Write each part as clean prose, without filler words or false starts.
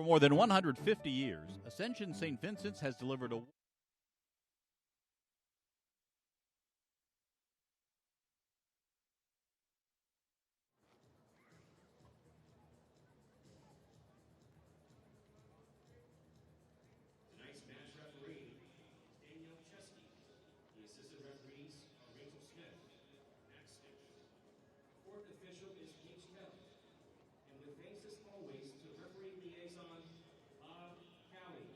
For more than 150 years, Ascension St. Vincent's has delivered a official is H. Kelly, and with thanks as always to referee liaison Bob Cowie.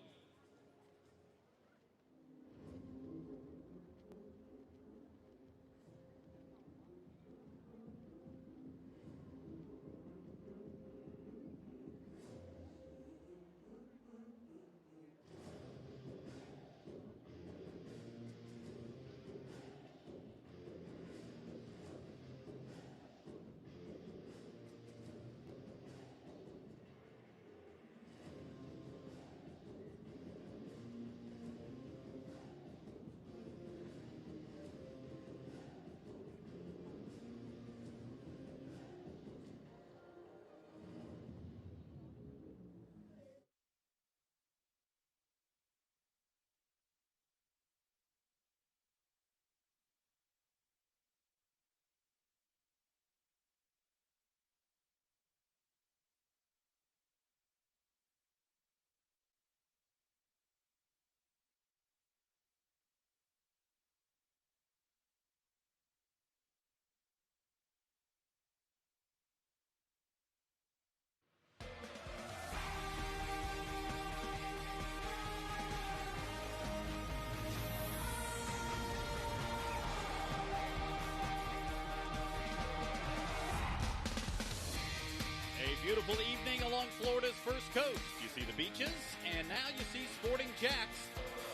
Beautiful evening along Florida's first coast. You see the beaches, and now you see Sporting JAX,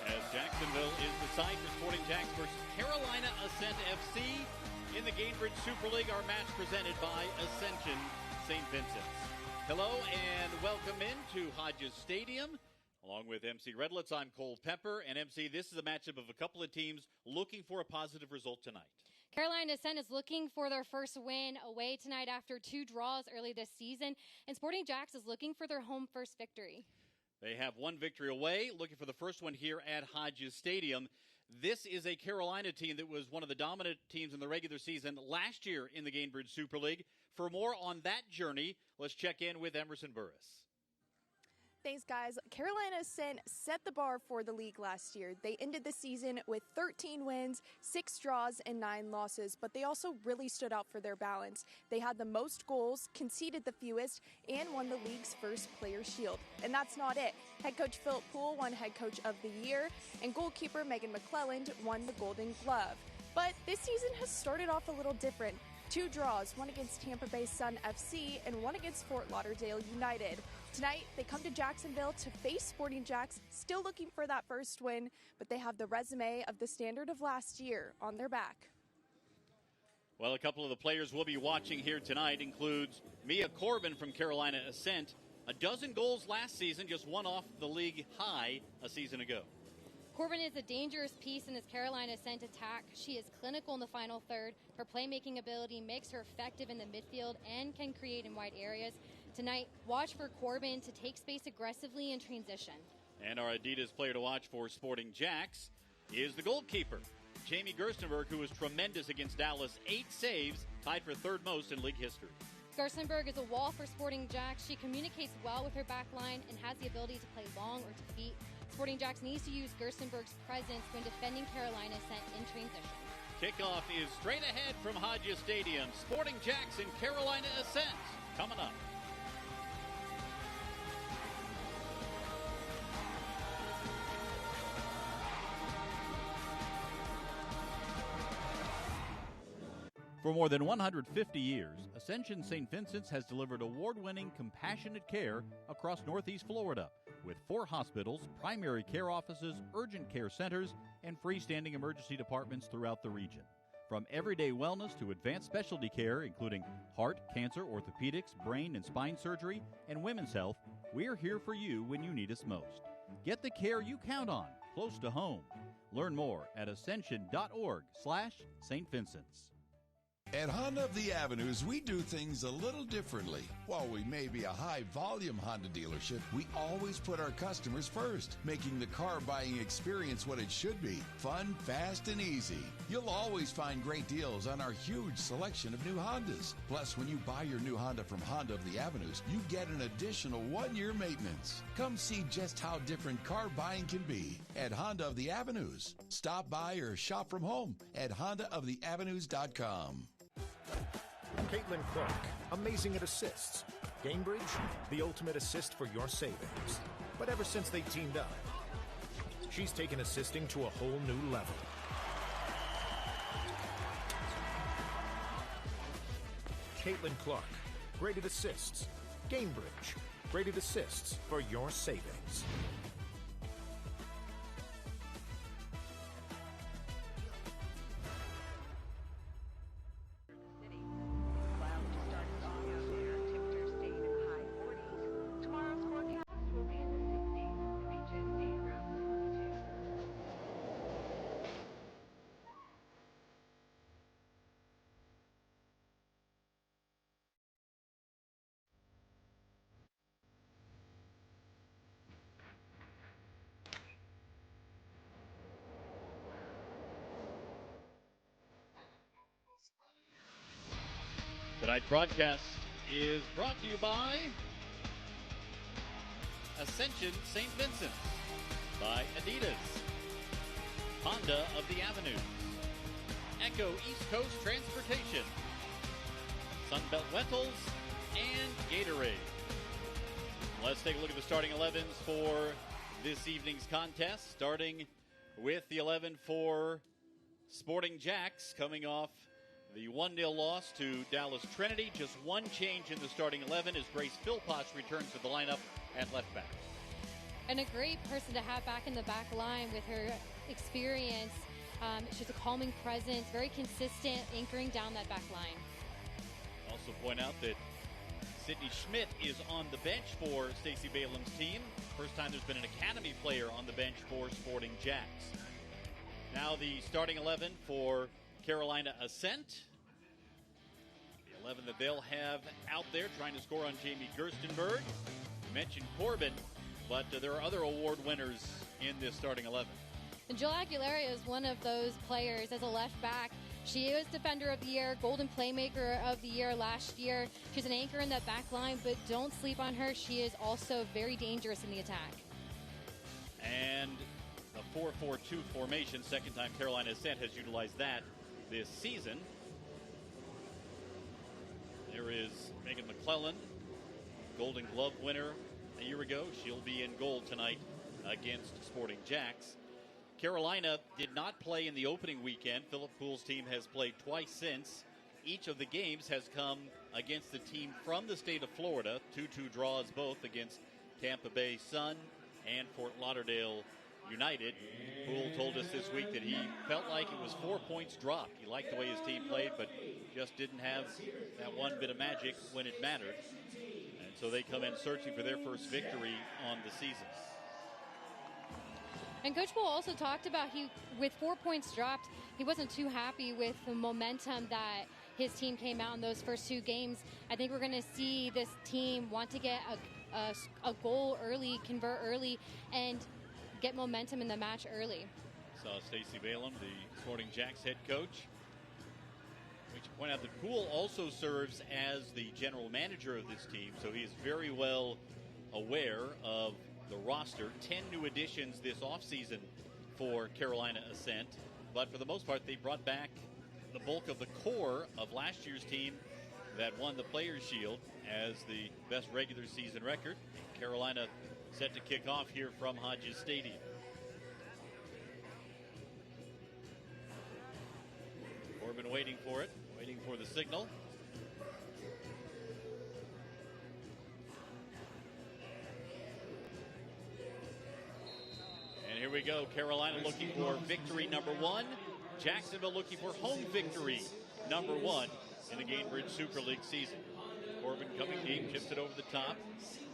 as Jacksonville is the site for Sporting JAX versus Carolina Ascent FC in the Gainbridge Super League, our match presented by Ascension St. Vincent's. Hello and welcome into Hodges Stadium. Along with MC Redlitz, I'm Cole Pepper. And MC, this is a matchup of a couple of teams looking for a positive result tonight. Carolina Ascent is looking for their first win away tonight after 2 draws early this season. And Sporting JAX is looking for their home first victory. They have 1 victory away, looking for the first one here at Hodges Stadium. This is a Carolina team that was one of the dominant teams in the regular season last year in the Gainbridge Super League. For more on that journey, let's check in with Emerson Burris. Thanks, guys. Carolina Ascent set the bar for the league last year. They ended the season with 13 wins, 6 draws, and 9 losses, but they also really stood out for their balance. They had the most goals, conceded the fewest, and won the league's first Players' Shield. And that's not it. Head coach Philip Poole won Head Coach of the Year, and goalkeeper Megan McClelland won the Golden Glove. But this season has started off a little different. 2 draws, one against Tampa Bay Sun FC and one against Fort Lauderdale United. Tonight, they come to Jacksonville to face Sporting JAX, still looking for that first win, but they have the resume of the standard of last year on their back. Well, a couple of the players we'll be watching here tonight includes Mia Corbin from Carolina Ascent. 12 goals last season, just one off the league high a season ago. Corbin is a dangerous piece in this Carolina Ascent attack. She is clinical in the final third. Her playmaking ability makes her effective in the midfield and can create in wide areas. Tonight, watch for Corbin to take space aggressively in transition. And our Adidas player to watch for Sporting JAX is the goalkeeper, Jamie Gerstenberg, who was tremendous against Dallas. 8 saves, tied for 3rd most in league history. Gerstenberg is a wall for Sporting JAX. She communicates well with her back line and has the ability to play long or to feet. Sporting JAX needs to use Gerstenberg's presence when defending Carolina Ascent in transition. Kickoff is straight ahead from Hodges Stadium. Sporting JAX and Carolina Ascent coming up. For more than 150 years, Ascension St. Vincent's has delivered award-winning compassionate care across Northeast Florida with 4 hospitals, primary care offices, urgent care centers, and freestanding emergency departments throughout the region. From everyday wellness to advanced specialty care, including heart, cancer, orthopedics, brain and spine surgery, and women's health, we're here for you when you need us most. Get the care you count on, close to home. Learn more at ascension.org/St. Vincent's. At Honda of the Avenues, we do things a little differently. While we may be a high-volume Honda dealership, we always put our customers first, making the car buying experience what it should be: fun, fast, and easy. You'll always find great deals on our huge selection of new Hondas. Plus, when you buy your new Honda from Honda of the Avenues, you get an additional 1-year maintenance. Come see just how different car buying can be at Honda of the Avenues. Stop by or shop from home at HondaoftheAvenues.com. Caitlin Clark, amazing at assists. Gamebridge, the ultimate assist for your savings. But ever since they teamed up, she's taken assisting to a whole new level. Caitlin Clark, great at assists. Gamebridge, great at assists for your savings. Tonight's broadcast is brought to you by Ascension St. Vincent, by Adidas, Honda of the Avenues, Echo East Coast Transportation, Sunbelt Rentals, and Gatorade. Let's take a look at the starting 11s for this evening's contest, starting with the 11 for Sporting JAX, coming off the 1-0 loss to Dallas Trinity. Just one change in the starting 11 as Grace Philposh returns to the lineup at left back. And a great person to have back in the back line with her experience. She's a calming presence, very consistent, anchoring down that back line. Also point out that Sydney Schmidt is on the bench for Stacey Balem's team. First time there's been an academy player on the bench for Sporting JAX. Now the starting 11 for Carolina Ascent. The 11 that they'll have out there trying to score on Jamie Gerstenberg. You mentioned Corbin, but there are other award winners in this starting 11. And Jill Aguilera is one of those players as a left back. She is Defender of the Year, Golden Playmaker of the Year last year. She's an anchor in that back line, but don't sleep on her. She is also very dangerous in the attack. And a 4-4-2 formation, second time Carolina Ascent has utilized that this season. There is Megan McClellan, Golden Glove winner a year ago. She'll be in goal tonight against Sporting JAX. Carolina did not play in the opening weekend. Philip Poole's team has played twice since. Each of the games has come against the team from the state of Florida. 2-2 draws both against Tampa Bay Sun and Fort Lauderdale United. Poole told us this week that he felt like it was 4 points dropped. He liked the way his team played, but just didn't have that one bit of magic when it mattered. And so they come in searching for their first victory on the season. And Coach Poole also talked about with 4 points dropped, he wasn't too happy with the momentum that his team came out in those first two games. I think we're going to see this team want to get a goal early, convert early, and get momentum in the match early. Saw Stacey Balem, the Sporting JAX head coach. We should point out that Poole also serves as the general manager of this team, so he is very well aware of the roster. 10 new additions this offseason for Carolina Ascent, but for the most part, they brought back the bulk of the core of last year's team that won the Players' Shield as the best regular season record. Carolina set to kick off here from Hodges Stadium. Corbin waiting for it, waiting for the signal. And here we go. Carolina looking for victory number one. Jacksonville looking for home victory number one in the Gamebridge Super League season. Corbin coming deep, chips it over the top,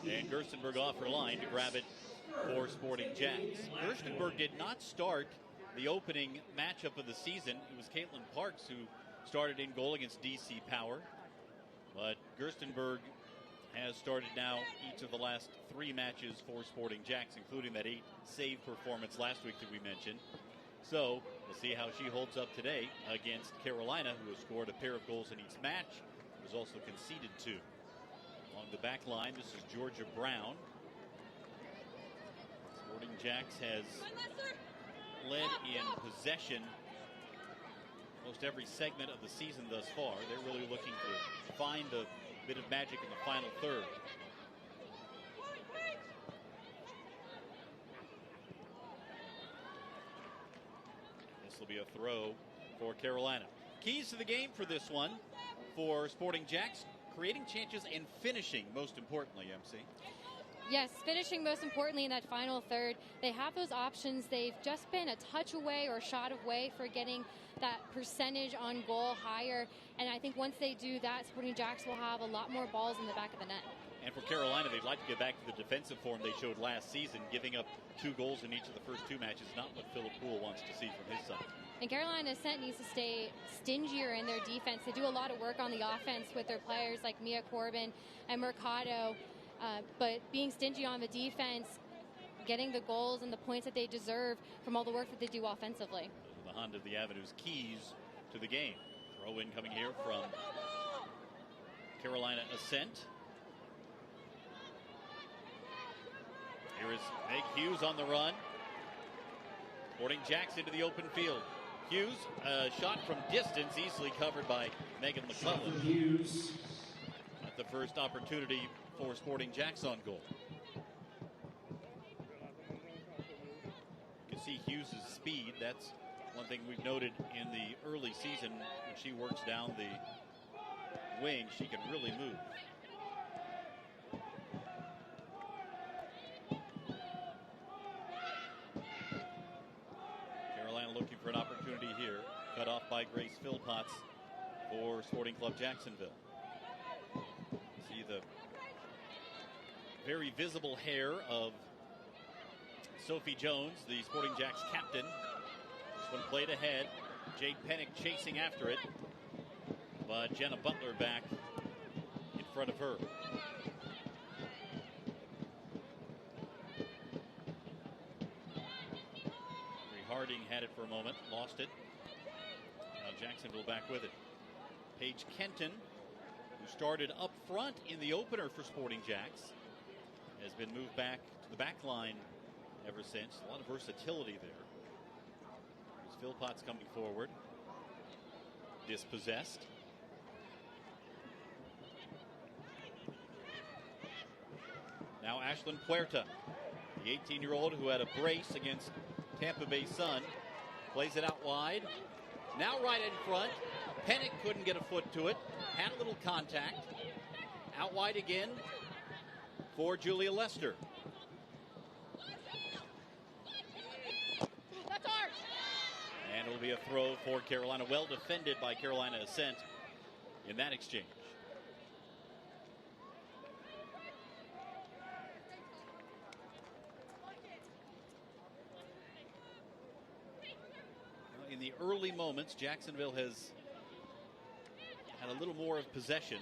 and Gerstenberg off her line to grab it for Sporting JAX. Gerstenberg did not start the opening matchup of the season. It was Caitlin Parks who started in goal against DC Power. But Gerstenberg has started now each of the last 3 matches for Sporting JAX, including that 8-save performance last week that we mentioned. So we'll see how she holds up today against Carolina, who has scored a pair of goals in each match. Was also conceded 2. Along the back line, this is Georgia Brown. Sporting JAX has led in possession most every segment of the season thus far. They're really looking to find a bit of magic in the final third. This will be a throw for Carolina. Keys to the game for this one for Sporting JAX: creating chances and finishing, most importantly, MC. Yes, finishing most importantly in that final third. They have those options. They've just been a touch away or a shot away for getting that percentage on goal higher. And I think once they do that, Sporting JAX will have a lot more balls in the back of the net. And for Carolina, they'd like to get back to the defensive form they showed last season. Giving up 2 goals in each of the first 2 matches, not what Philip Poole wants to see from his side. And Carolina Ascent needs to stay stingier in their defense. They do a lot of work on the offense with their players like Mia Corbin and Mercado. But being stingy on the defense, getting the goals and the points that they deserve from all the work that they do offensively. The Honda of the Avenue's keys to the game. Throw in coming here from Carolina Ascent. Here is Meg Hughes on the run. Sporting JAX into the open field. Hughes, a shot from distance, easily covered by Megan McClellan. Hughes. Not the first opportunity for Sporting JAX on goal. You can see Hughes' speed. That's one thing we've noted in the early season. When she works down the wing, she can really move. Carolina looking for an opportunity here. Cut off by Grace Philpotts for Sporting Club Jacksonville. See the very visible hair of Sophie Jones, the Sporting JAX captain. This one played ahead. Jade Pennick chasing after it. But Jenna Butler back in front of her. Harding had it for a moment, lost it. Now Jacksonville back with it. Paige Kenton, who started up front in the opener for Sporting JAX, has been moved back to the back line ever since. A lot of versatility there. There's Philpotts coming forward. Dispossessed. Now Ashlyn Puerta, the 18-year-old who had a brace against Tampa Bay Sun, plays it out wide. Now right in front. Pennick couldn't get a foot to it. Had a little contact. Out wide again for Julia Lester. And it'll be a throw for Carolina. Well defended by Carolina Ascent in that exchange. In the early moments, Jacksonville has had a little more of possession.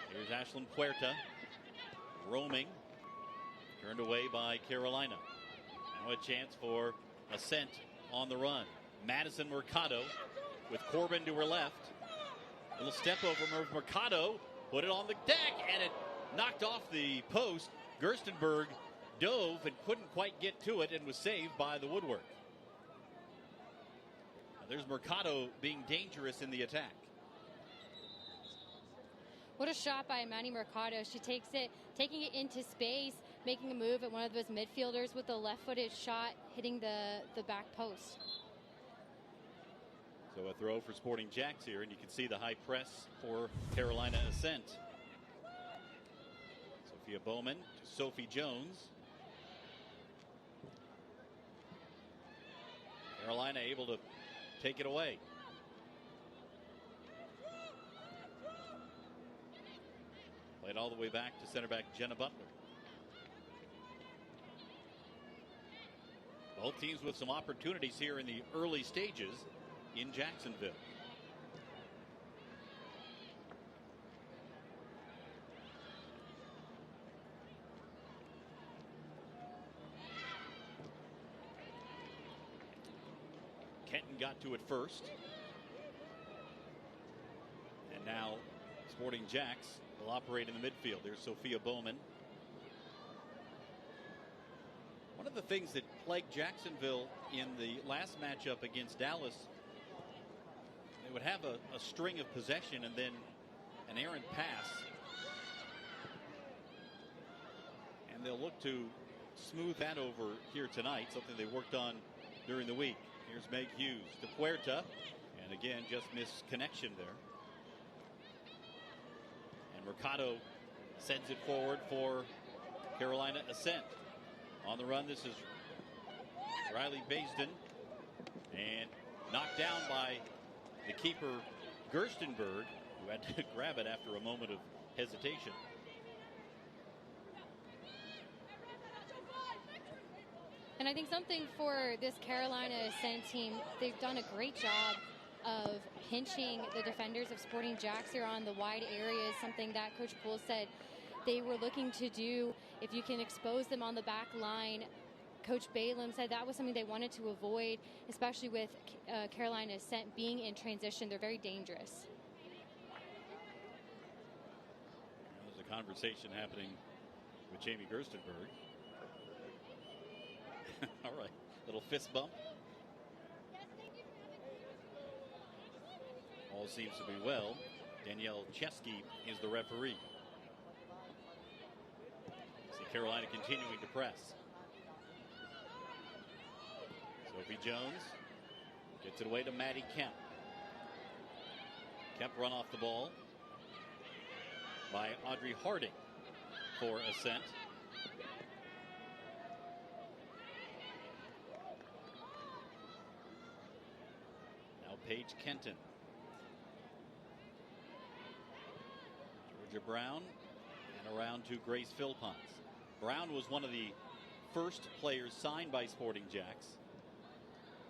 Here's Ashlyn Puerta, roaming, turned away by Carolina. Now a chance for Ascent on the run. Madison Mercado with Corbin to her left. Little step over Mercado, put it on the deck, and it knocked off the post. Gerstenberg dove and couldn't quite get to it and was saved by the woodwork. Now there's Mercado being dangerous in the attack. What a shot by Manny Mercado. She takes it, taking it into space, making a move at one of those midfielders with a left-footed shot, hitting the back post. So a throw for Sporting JAX here, and you can see the high press for Carolina Ascent. Sophia Bowman to Sophie Jones. Carolina able to take it away. Played all the way back to center back Jenna Butler. Both teams with some opportunities here in the early stages in Jacksonville. Kenton got to it first. And now Sporting JAX will operate in the midfield. There's Sophia Bowman. One of the things that plagued Jacksonville in the last matchup against Dallas, they would have a string of possession and then an errant pass. And they'll look to smooth that over here tonight, something they worked on during the week. Here's Meg Hughes to Puerta, and again, just missed connection there. And Mercado sends it forward for Carolina Ascent. On the run, this is Riley Baisden, and knocked down by the keeper Gerstenberg, who had to grab it after a moment of hesitation. And I think something for this Carolina Ascent team, they've done a great job of pinching the defenders of Sporting JAX here on the wide areas, something that Coach Poole said they were looking to do. If you can expose them on the back line, Coach Balaam said that was something they wanted to avoid, especially with Carolina Ascent being in transition. They're very dangerous. There's a conversation happening with Jamie Gerstenberg. All right, little fist bump. All seems to be well. Danielle Chesky is the referee. See Carolina continuing to press. Sophie Jones gets it away to Maddie Kemp. Kemp run off the ball by Audrey Harding for Ascent. Now Paige Kenton. Georgia Brown and around to Grace Philpons. Brown was one of the first players signed by Sporting JAX.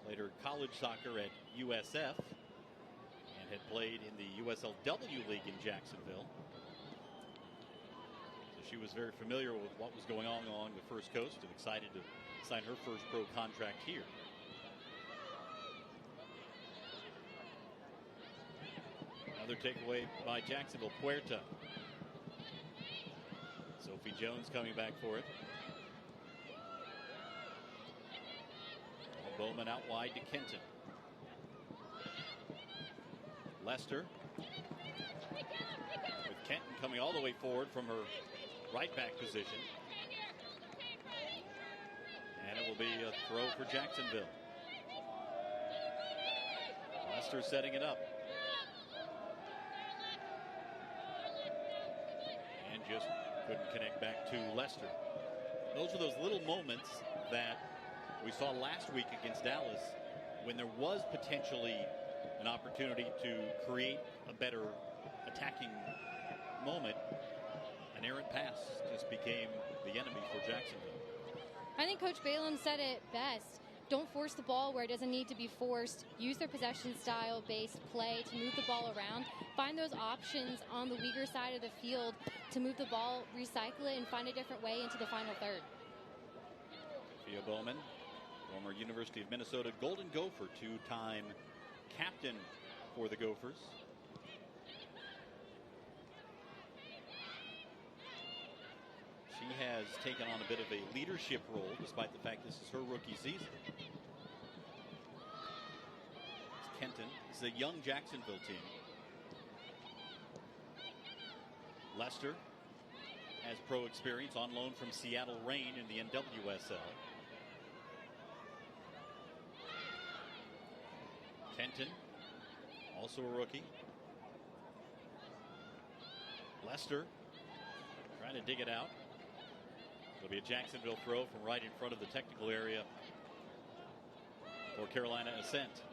Later college soccer at USF and had played in the USLW League in Jacksonville. So she was very familiar with what was going on along the First Coast and excited to sign her first pro contract here. Another takeaway by Jacksonville. Puerta. Sophie Jones coming back for it. Bowman out wide to Kenton. Lester. With Kenton coming all the way forward from her right back position. And it will be a throw for Jacksonville. Lester setting it up. And just couldn't connect back to Lester. Those are those little moments that we saw last week against Dallas when there was potentially an opportunity to create a better attacking moment. An errant pass just became the enemy for Jacksonville. I think Coach Balaam said it best. Don't force the ball where it doesn't need to be forced. Use their possession style based play to move the ball around. Find those options on the weaker side of the field to move the ball, recycle it, and find a different way into the final third. Sophia Bowman, former University of Minnesota Golden Gopher, two-time captain for the Gophers. She has taken on a bit of a leadership role despite the fact this is her rookie season. It's Kenton. This is a young Jacksonville team. Lester has pro experience on loan from Seattle Reign in the NWSL. Kenton, also a rookie. Lester trying to dig it out. It'll be a Jacksonville throw from right in front of the technical area for Carolina Ascent.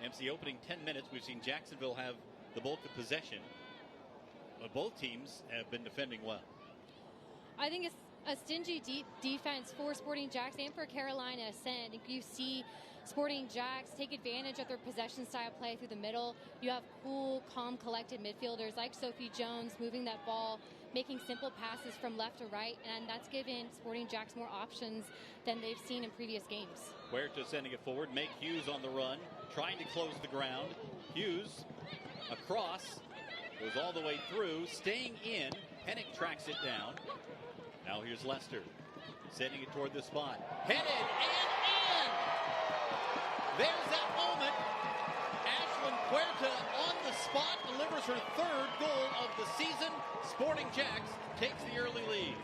MC opening 10 minutes. We've seen Jacksonville have the bulk of possession, but both teams have been defending well. I think it's a stingy deep defense for Sporting JAX and for Carolina Ascent. You see Sporting JAX take advantage of their possession style play through the middle. You have cool, calm, collected midfielders like Sophie Jones moving that ball, making simple passes from left to right, and that's given Sporting JAX more options than they've seen in previous games. Huerta sending it forward. Meg Hughes on the run, trying to close the ground. Hughes across, goes all the way through, staying in. Pennick tracks it down. Now here's Lester, sending it toward the spot. Headed and in! There's that moment. Ashlyn Huerta on the spot, delivers her third goal of the season. Sporting JAX takes the early lead.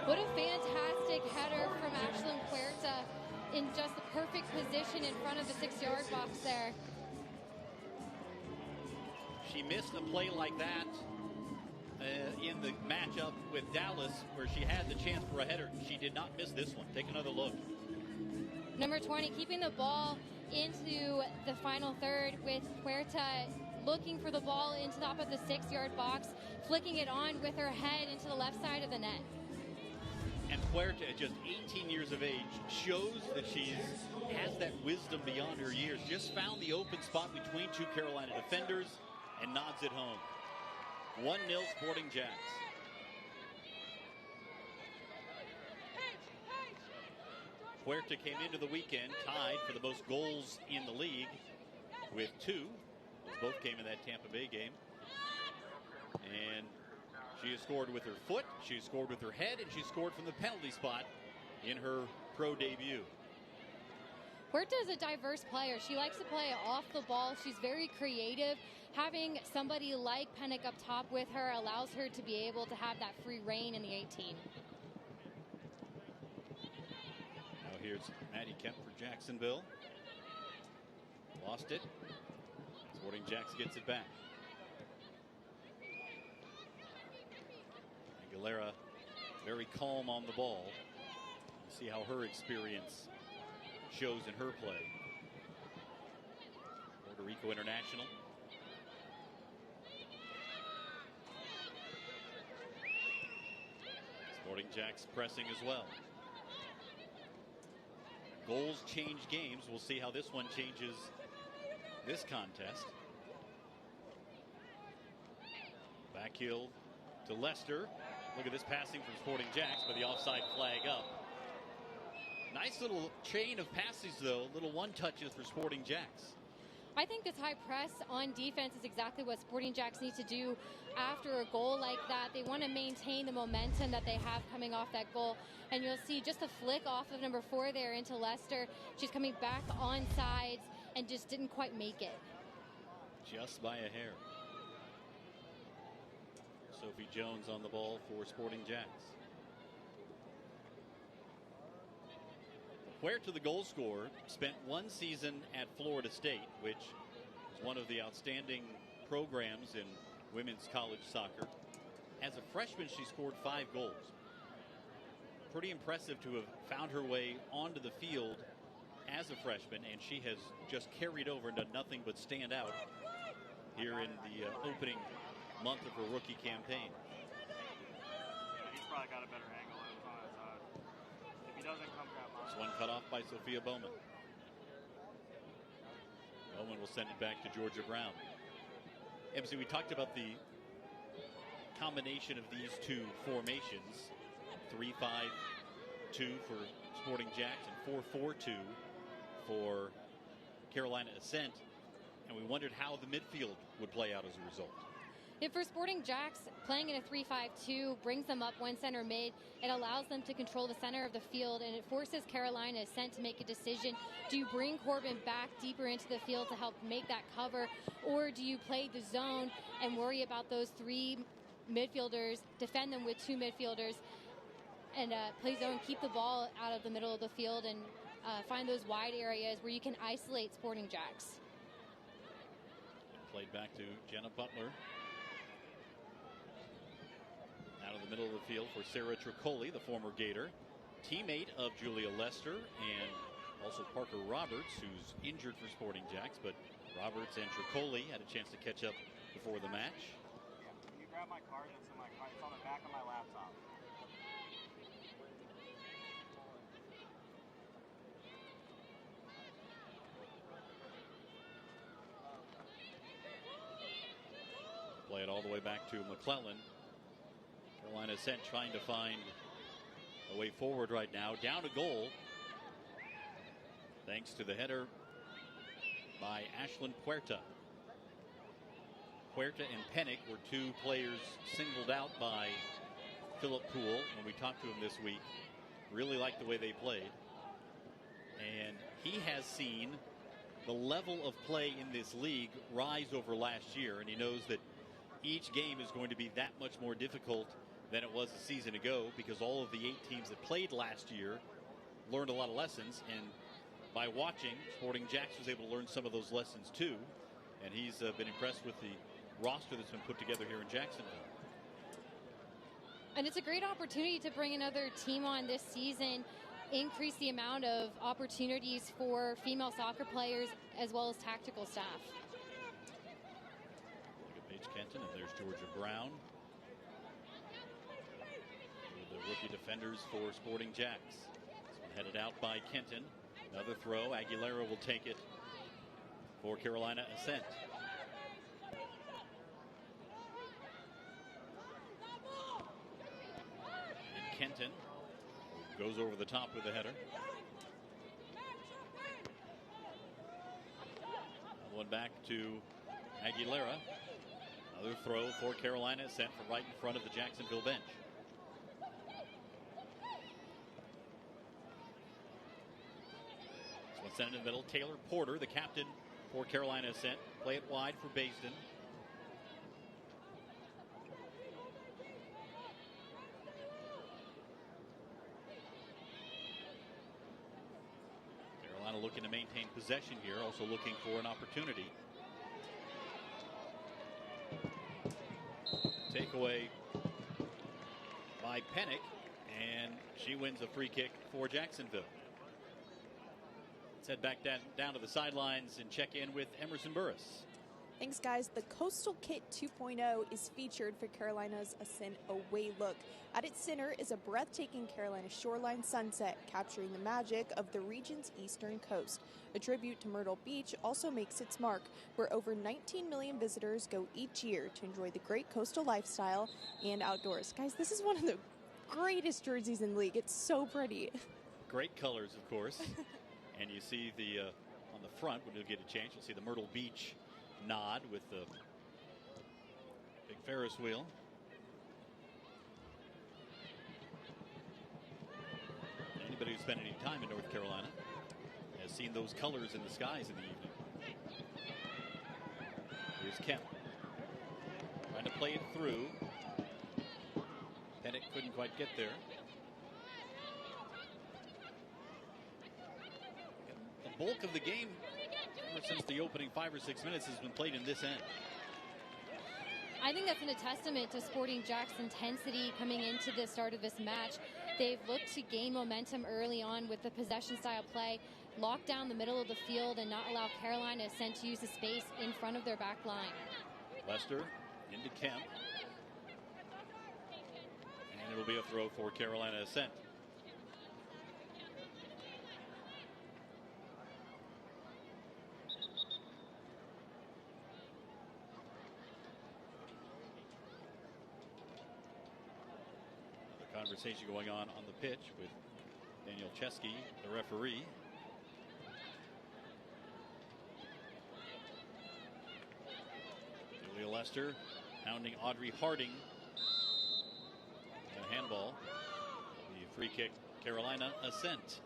What a fantastic header from Ashlyn Huerta in just the perfect position in front of the 6-yard box there. She missed a play like that in the matchup with Dallas, where she had the chance for a header. She did not miss this one. Take another look. Number 20 keeping the ball into the final third, with Huerta looking for the ball into the top of the 6-yard box, flicking it on with her head into the left side of the net. And Huerta, at just 18 years of age, shows that she has that wisdom beyond her years. Just found the open spot between two Carolina defenders and nods it home. 1-0 Sporting JAX. Huerta came into the weekend tied for the most goals in the league with 2. Those both came in that Tampa Bay game. And she has scored with her foot, she has scored with her head, and she scored from the penalty spot in her pro debut. Huerta is a diverse player. She likes to play off the ball. She's very creative. Having somebody like Pennick up top with her allows her to be able to have that free reign in the 18. Now here's Maddie Kemp for Jacksonville. Lost it. Sporting JAX gets it back. Aguilera very calm on the ball. You see how her experience shows in her play. Puerto Rico international. Sporting JAX pressing as well. Goals change games. We'll see how this one changes this contest. Back heel to Lester. Look at this passing from Sporting JAX, but the offside flag up. Nice little chain of passes, though. Little one-touches for Sporting JAX. I think this high press on defense is exactly what Sporting JAX needs to do after a goal like that. They want to maintain the momentum that they have coming off that goal. And you'll see just a flick off of number 4 there into Lester. She's coming back on sides and just didn't quite make it. Just by a hair. Sophie Jones on the ball for Sporting JAX. Huerta, the goal scorer, spent 1 season at Florida State, which is one of the outstanding programs in women's college soccer. As a freshman, she scored 5 goals. Pretty impressive to have found her way onto the field as a freshman, and she has just carried over and done nothing but stand out here in the opening month of her rookie campaign. He's probably got a better angle on his side. If he doesn't come grab mine. This one cut off by Sophia Bowman. Bowman will send it back to Georgia Brown. MC, we talked about the combination of these two formations. 3-5-2 for Sporting JAX and 4-4-2 for Carolina Ascent. And we wondered how the midfield would play out as a result. If for Sporting JAX, playing in a 3-5-2 brings them up 1 center mid. It allows them to control the center of the field, and it forces Carolina Ascent to make a decision. Do you bring Corbin back deeper into the field to help make that cover, or do you play the zone and worry about those 3 midfielders, defend them with 2 midfielders, and play zone, keep the ball out of the middle of the field, and find those wide areas where you can isolate Sporting JAX? Played back to Jenna Butler. Out of the middle of the field for Sarah Tricoli, the former Gator. Teammate of Julia Lester and also Parker Roberts, who's injured for Sporting JAX, but Roberts and Tricoli had a chance to catch up before the match. Can you grab my card? It's in my card. It's on the back of my laptop. Play it all the way back to McClellan. Carolina Ascent trying to find a way forward right now. Down a goal. Thanks to the header by Ashlyn Puerta. Puerta and Pennick were two players singled out by Philip Poole when we talked to him this week. Really liked the way they played. And he has seen the level of play in this league rise over last year, and he knows that each game is going to be that much more difficult than it was a season ago, because all of the 8 teams that played last year learned a lot of lessons, and by watching, Sporting JAX was able to learn some of those lessons too, and he's been impressed with the roster that's been put together here in Jacksonville. And it's a great opportunity to bring another team on this season, increase the amount of opportunities for female soccer players as well as tactical staff. Look at Paige Kenton, and there's Georgia Brown. The rookie defenders for Sporting JAX. This one headed out by Kenton. Another throw. Aguilera will take it for Carolina Ascent. And Kenton goes over the top with the header. One back to Aguilera. Another throw for Carolina Ascent from right in front of the Jacksonville bench. Sent in the middle. Taylor Porter, the captain for Carolina Ascent. Play it wide for Basden. Carolina looking to maintain possession here, also looking for an opportunity. Takeaway by Pennick, and she wins a free kick for Jacksonville. Let's head back down to the sidelines and check in with Emerson Burris. Thanks, guys. The Coastal Kit 2.0 is featured for Carolina's Ascent away look. At its center is a breathtaking Carolina shoreline sunset, capturing the magic of the region's eastern coast. A tribute to Myrtle Beach also makes its mark, where over 19 million visitors go each year to enjoy the great coastal lifestyle and outdoors. Guys, this is one of the greatest jerseys in the league. It's so pretty. Great colors, of course. And you see the on the front, when you'll get a chance, you'll see the Myrtle Beach nod with the big Ferris wheel. Anybody who's spent any time in North Carolina has seen those colors in the skies in the evening. Here's Kemp trying to play it through. Pennick couldn't quite get there. The bulk of the game, ever since the opening 5 or 6 minutes, has been played in this end. I think that's a testament to Sporting JAX intensity coming into the start of this match. They've looked to gain momentum early on with the possession style play, lock down the middle of the field, and not allow Carolina Ascent to use the space in front of their back line. Lester into Kemp. And it'll be a throw for Carolina Ascent. Conversation going on the pitch with Daniel Chesky, the referee. Julia Lester pounding Audrey Harding. And a handball. The free kick, Carolina Ascent.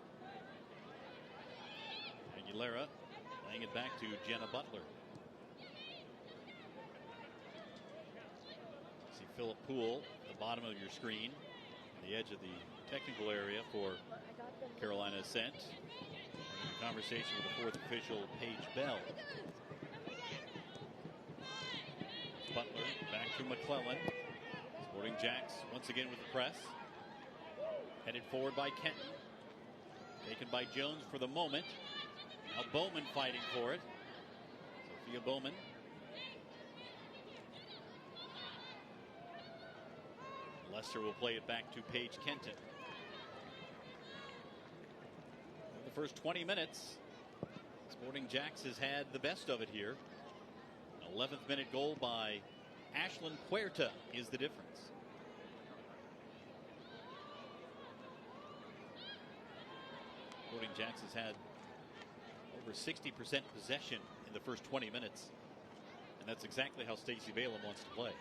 Aguilera laying it back to Jenna Butler. See Philip Poole at the bottom of your screen. The edge of the technical area for Carolina Ascent. In conversation with the fourth official, Paige Bell. Butler back to McClellan. Sporting JAX once again with the press. Headed forward by Kenton. Taken by Jones for the moment. Now Bowman fighting for it. Sophia Bowman. Lester will play it back to Paige Kenton. In the first 20 minutes, Sporting JAX has had the best of it here. An 11th minute goal by Ashlyn Puerta is the difference. Sporting JAX has had over 60% possession in the first 20 minutes. And that's exactly how Stacey Balaam wants to play.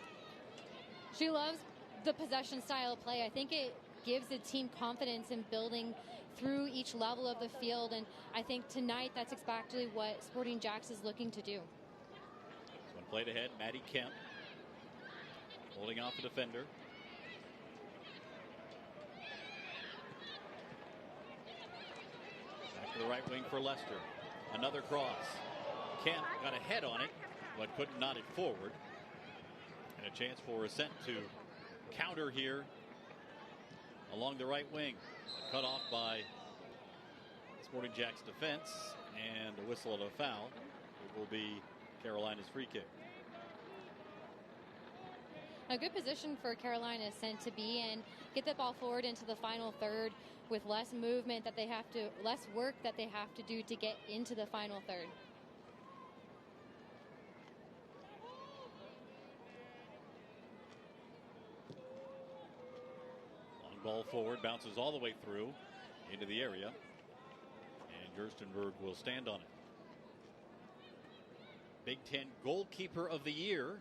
She loves the possession style of play. I think it gives the team confidence in building through each level of the field. And I think tonight that's exactly what Sporting JAX is looking to do. This one played ahead. Maddie Kemp holding off the defender. Back to the right wing for Leicester. Another cross. Kemp got a head on it, but couldn't nod it forward. And a chance for Ascent to counter here along the right wing. Cut off by Sporting JAX defense, and a whistle of a foul. It will be Carolina's free kick. A good position for Carolina Ascent to be in. Get the ball forward into the final third with less movement that they have to, less work that they have to do to get into the final third. Long ball forward, bounces all the way through into the area, and Gerstenberg will stand on it. Big Ten Goalkeeper of the Year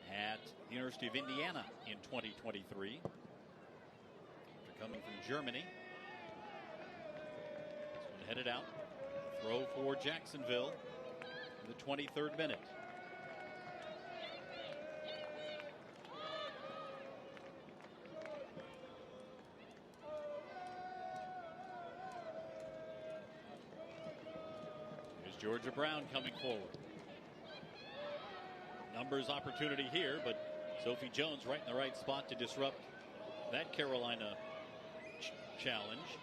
at the University of Indiana in 2023. After coming from Germany. This one headed out. Throw for Jacksonville in the 23rd minute. Here's Georgia Brown coming forward. Numbers opportunity here, but Sophie Jones right in the right spot to disrupt that Carolina challenge.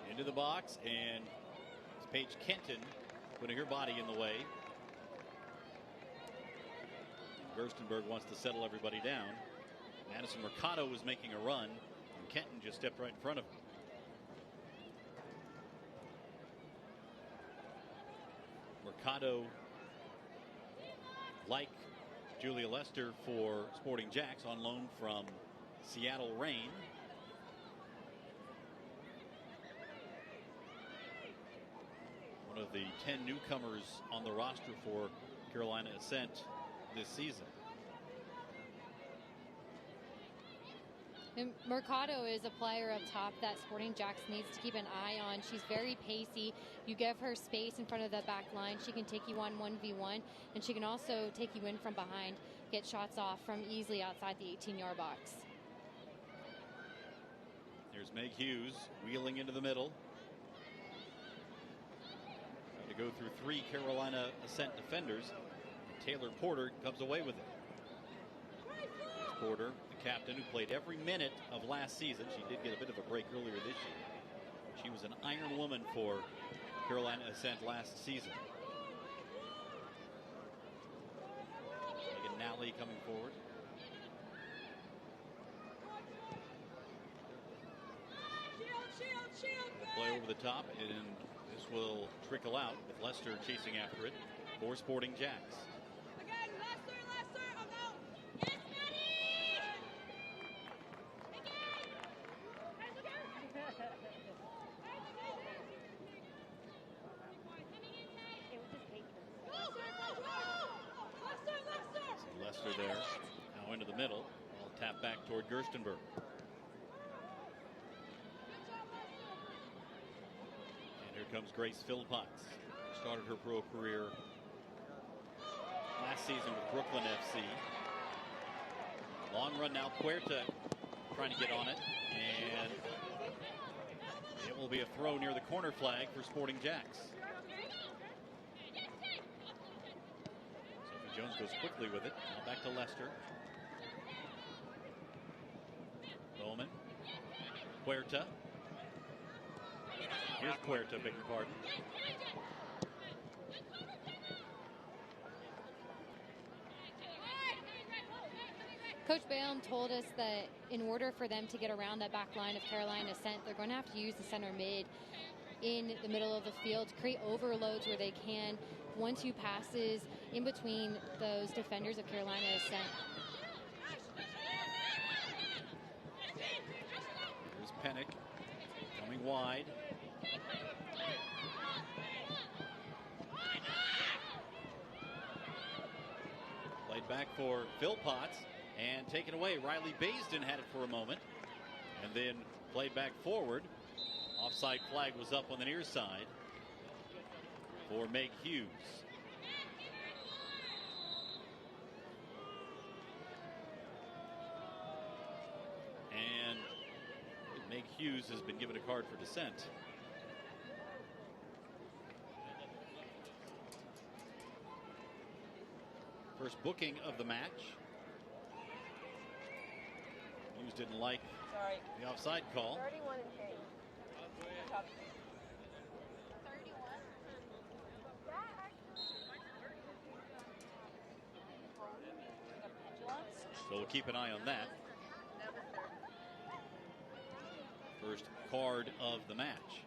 Into the box, and it's Paige Kenton putting her body in the way. Gerstenberg wants to settle everybody down. Madison Mercado was making a run, and Kenton just stepped right in front of him. Mercado, like Julia Lester for Sporting JAX, on loan from Seattle Reign. One of the 10 newcomers on the roster for Carolina Ascent this season. And Mercado is a player up top that Sporting JAX needs to keep an eye on. She's very pacey. You give her space in front of the back line, she can take you on 1v1, and she can also take you in from behind, get shots off from easily outside the 18-yard box. There's Meg Hughes wheeling into the middle. Trying to go through three Carolina Ascent defenders. Taylor Porter comes away with it. Porter, the captain who played every minute of last season. She did get a bit of a break earlier this year. She was an iron woman for Carolina Ascent last season. Megan Nally coming forward. Play over the top, and this will trickle out with Leicester chasing after it for Sporting JAX. Leicester there, now into the middle. I'll tap back toward Gerstenberg. And here comes Grace Philpotts. Started her pro career last season with Brooklyn FC. Long run now, Puerta trying to get on it, and it will be a throw near the corner flag for Sporting JAX. Sophie Jones goes quickly with it. Now back to Leicester. Bowman. Puerta. Here's Puerta, beg your pardon. Coach Balaam told us that in order for them to get around that back line of Carolina Ascent, they're going to have to use the center mid in the middle of the field to create overloads where they can 1-2 passes in between those defenders of Carolina Ascent. Here's Pennick coming wide. Played back for Philpotts and taken away. Riley Baisden had it for a moment and then played back forward. Offside flag was up on the near side for Meg Hughes. And Meg Hughes has been given a card for dissent. First booking of the match. Hughes didn't like the offside call. 31 and change. 31. So we'll keep an eye on that. First card of the match.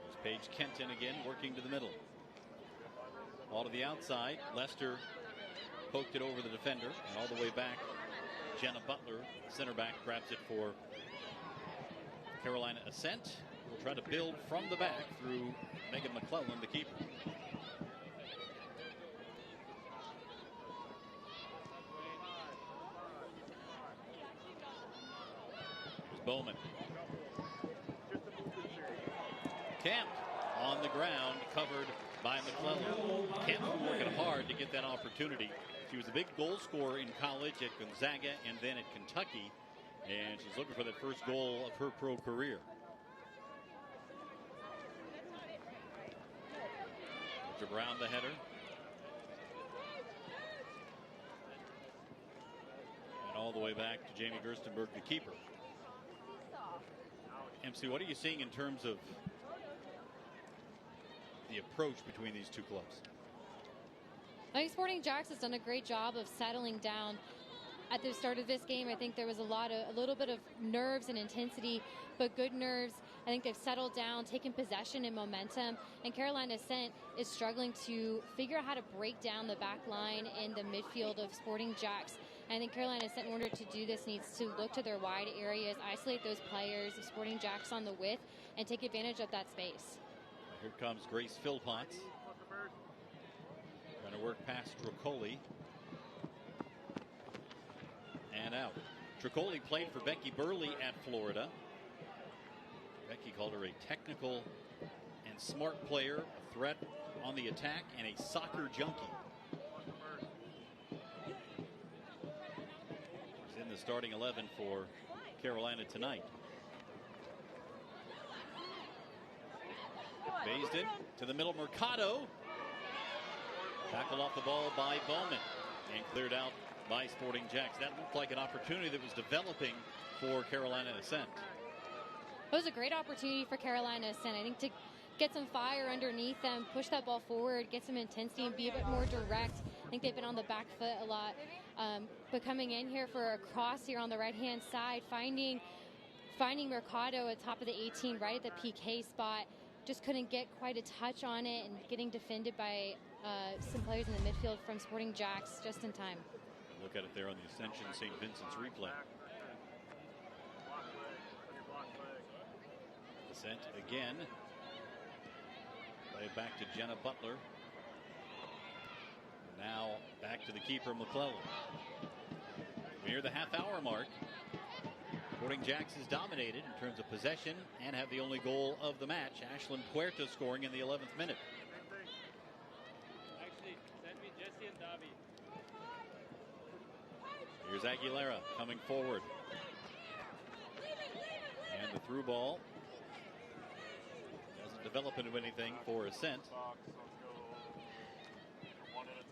There's Paige Kenton again working to the middle. All to the outside. Lester poked it over the defender and all the way back. Jenna Butler, center back, grabs it for Carolina Ascent. Will try to build from the back through Megan McClellan, the keeper. Here's Bowman. Camp on the ground, covered by McClellan. Camp working hard to get that opportunity. She was a big goal scorer in college at Gonzaga and then at Kentucky, and she's looking for that first goal of her pro career. Mr. Brown, the header. And all the way back to Jamie Gerstenberg, the keeper. MC, what are you seeing in terms of the approach between these two clubs? I think Sporting JAX has done a great job of settling down at the start of this game. I think there was a little bit of nerves and intensity, but good nerves. I think they've settled down, taken possession and momentum, and Carolina Ascent is struggling to figure out how to break down the back line in the midfield of Sporting JAX. And I think Carolina Ascent, in order to do this, needs to look to their wide areas, isolate those players of Sporting JAX on the width, and take advantage of that space. Here comes Grace Philpotts. Trying to work past Tricoli. And out. Tricoli played for Becky Burley at Florida. Becky called her a technical and smart player, a threat on the attack, and a soccer junkie. She's in the starting 11 for Carolina tonight. Baisden to the middle, Mercado. Tackled off the ball by Bowman and cleared out by Sporting JAX. That looked like an opportunity that was developing for Carolina Ascent. It was a great opportunity for Carolina Ascent, I think, to get some fire underneath them, push that ball forward, get some intensity, and be a bit more direct. I think they've been on the back foot a lot. But coming in here for a cross here on the right-hand side, finding Mercado at top of the 18 right at the PK spot, just couldn't get quite a touch on it, and getting defended by some players in the midfield from Sporting JAX just in time. Look at it there on the Ascension St. Vincent's replay. Ascent again. Play it back to Jenna Butler. Now back to the keeper, McClellan. Near the half-hour mark. Sporting JAX is dominated in terms of possession and have the only goal of the match. Ashlyn Puerta scoring in the 11th minute. Actually, send me Jesse and Davi. Here's Aguilera coming forward. And the through ball doesn't develop into anything for Ascent.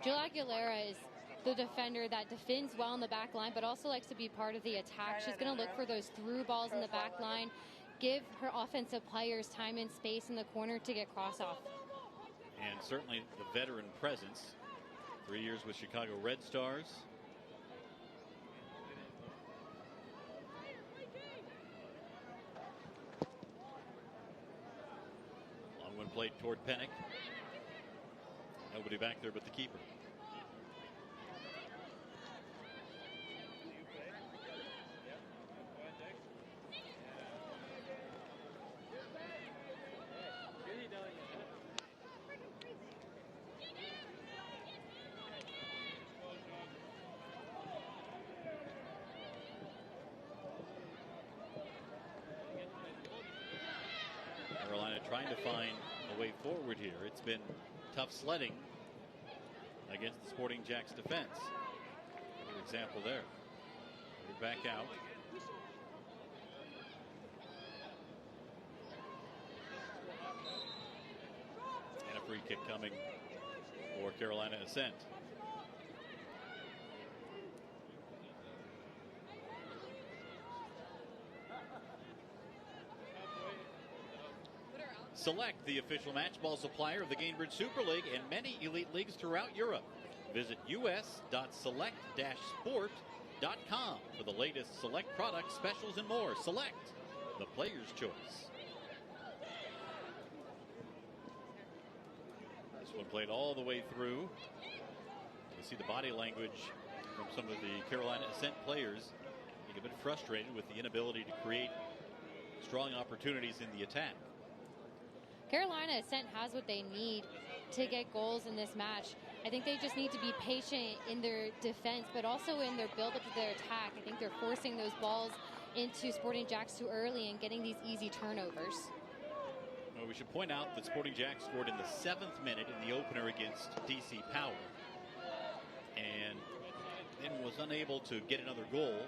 Jill Aguilera is the defender that defends well in the back line, but also likes to be part of the attack. She's going to look for those through balls in the back line, give her offensive players time and space in the corner to get cross off. And certainly the veteran presence. 3 years with Chicago Red Stars. One played toward Pennick. Nobody back there but the keeper. Carolina trying to find a way forward here. It's been tough sledding against the Sporting JAX defense. Another example there. They're back out. And a free kick coming for Carolina Ascent. Select, the official match ball supplier of the Gainbridge Super League and many elite leagues throughout Europe. Visit us.select-sport.com for the latest Select products, specials, and more. Select, the player's choice. This one played all the way through. You see the body language from some of the Carolina Ascent players getting a bit frustrated with the inability to create strong opportunities in the attack. Carolina Ascent has what they need to get goals in this match. I think they just need to be patient in their defense, but also in their build-up to their attack. I think they're forcing those balls into Sporting JAX too early and getting these easy turnovers. Well, we should point out that Sporting JAX scored in the 7th minute in the opener against DC Power, and then was unable to get another goal,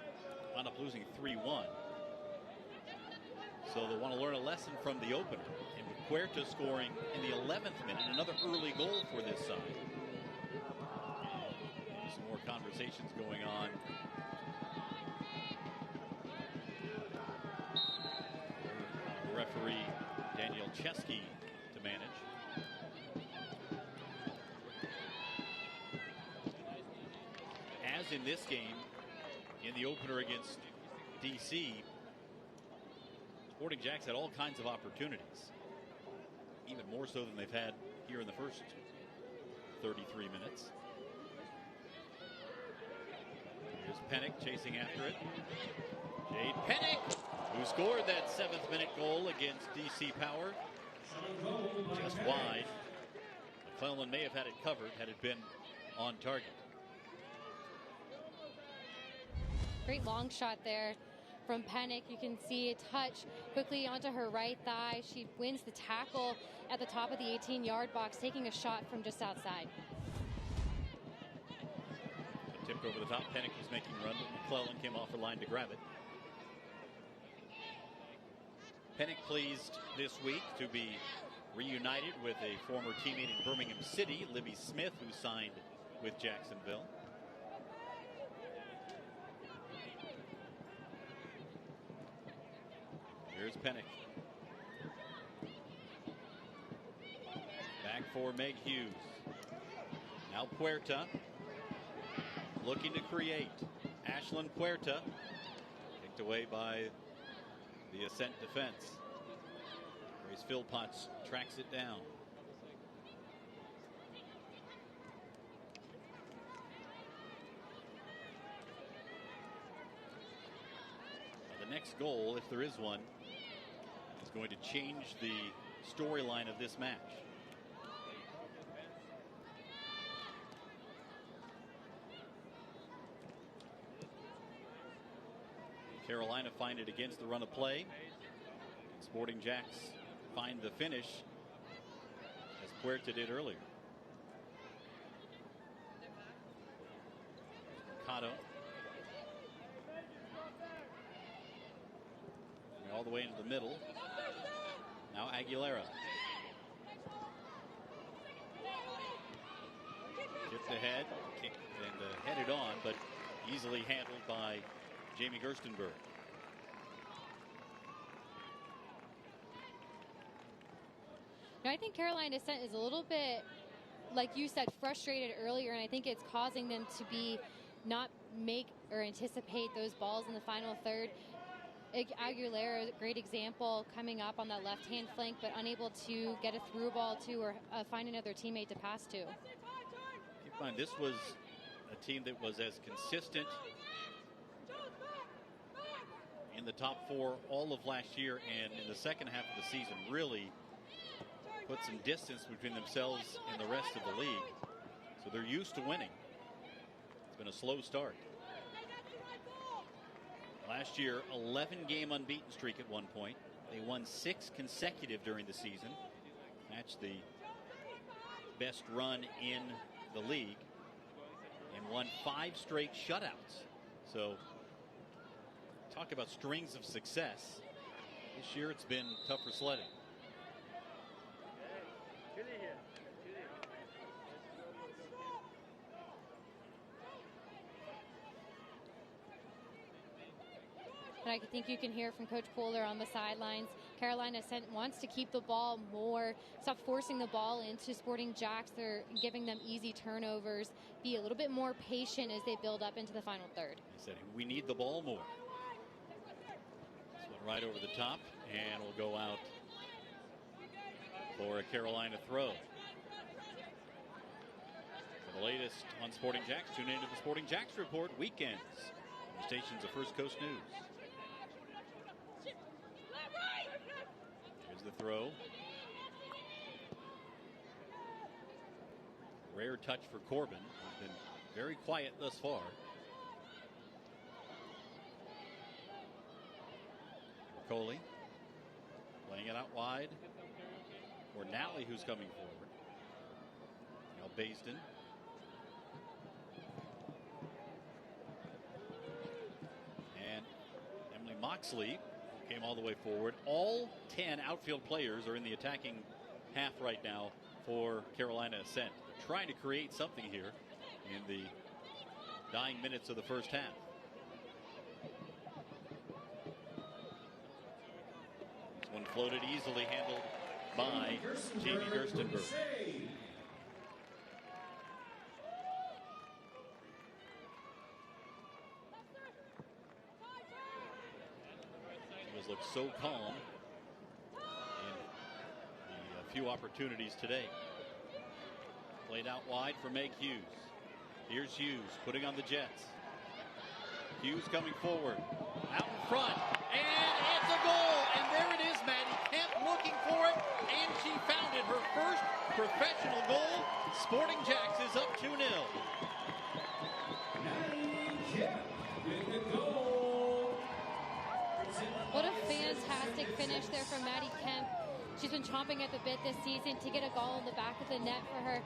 wound up losing 3-1. So they want to learn a lesson from the opener. And with Puerta scoring in the 11th minute, another early goal for this side. And some more conversations going on. Referee Daniel Chesky to manage. As in this game, in the opener against DC, Sporting JAX had all kinds of opportunities, even more so than they've had here in the first 33 minutes. Here's Pennick chasing after it. Jade Pennick, who scored that 7th minute goal against DC Power. Just wide. McClellan may have had it covered had it been on target. Great long shot there from Pennick. You can see a touch quickly onto her right thigh. She wins the tackle at the top of the 18-yard box, taking a shot from just outside. Tipped over the top. Pennick was making a run, but McClellan came off her line to grab it. Pennick pleased this week to be reunited with a former teammate in Birmingham City, Libby Smith, who signed with Jacksonville. Here's Pennick. Back for Meg Hughes. Now Puerta. Looking to create. Ashlyn Puerta. Kicked away by the Ascent defense. Grace Philpotts tracks it down. Now the next goal, if there is one, is going to change the storyline of this match. Carolina find it against the run of play. Sporting JAX find the finish, as Puerta did earlier. Mercado. All the way into the middle. Now Aguilera. Tipped ahead, kicked and headed on, but easily handled by Jamie Gerstenberg. Now, I think Carolina Ascent is a little bit, like you said, frustrated earlier, and I think it's causing them to be not make or anticipate those balls in the final third. Aguilera, great example, coming up on that left-hand flank, but unable to get a through ball to or find another teammate to pass to. Keep in mind, this was a team that was as consistent in the top four all of last year, and in the second half of the season really put some distance between themselves and the rest of the league. So they're used to winning. It's been a slow start. Last year, 11-game unbeaten streak at one point. They won 6 consecutive during the season. That's the best run in the league. And won 5 straight shutouts. So, talk about strings of success. This year it's been tougher sledding. And I think you can hear from Coach Kohler on the sidelines. Carolina Ascent wants to keep the ball more, stop forcing the ball into Sporting JAX. They're giving them easy turnovers, be a little bit more patient as they build up into the final third. He said we need the ball more. This one right over the top, and will go out for a Carolina throw. For the latest on Sporting JAX, tune into the Sporting JAX Report weekends on the stations of First Coast News. The throw. Rare touch for Corbin. He's been very quiet thus far. Coley playing it out wide. Or Nally, who's coming forward. Now Basden. And Emily Moxley came all the way forward. All 10 outfield players are in the attacking half right now for Carolina Ascent. They're trying to create something here in the dying minutes of the first half. This one floated easily, handled by Jamie Gerstenberg. Looks so calm in the few opportunities today. Played out wide for Meg Hughes. Here's Hughes putting on the Jets. Hughes coming forward, out in front, and it's a goal. And there it is, Maddie Kemp looking for it, and she found it. Her first professional goal. Sporting JAX is up 2-0. What a fantastic finish there from Maddie Kemp. She's been chomping at the bit this season to get a goal in the back of the net for her.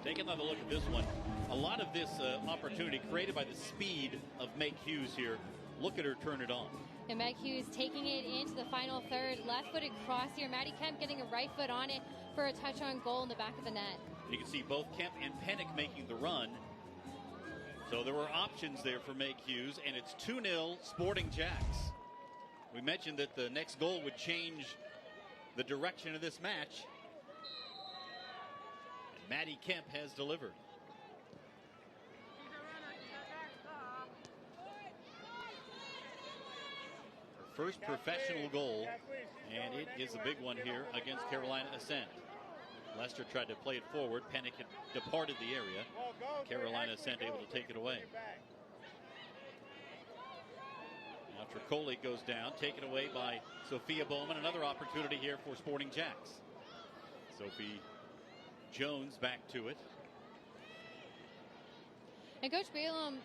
Take another look at this one. A lot of this opportunity created by the speed of Meg Hughes here. Look at her turn it on. And Meg Hughes taking it into the final third. Left-footed cross here. Maddie Kemp getting a right foot on it for a touch-on goal in the back of the net. You can see both Kemp and Pennick making the run. So there were options there for Meg Hughes, and it's 2-0 Sporting JAX. We mentioned that the next goal would change the direction of this match. And Maddie Kemp has delivered. Her first professional goal, and it is a big one here against Carolina Ascent. Lester tried to play it forward. Pennick had departed the area. Carolina Ascent able to take it away. Now Tricoli goes down, taken away by Sophia Bowman. Another opportunity here for Sporting JAX. Sophie Jones back to it. And Coach Balaam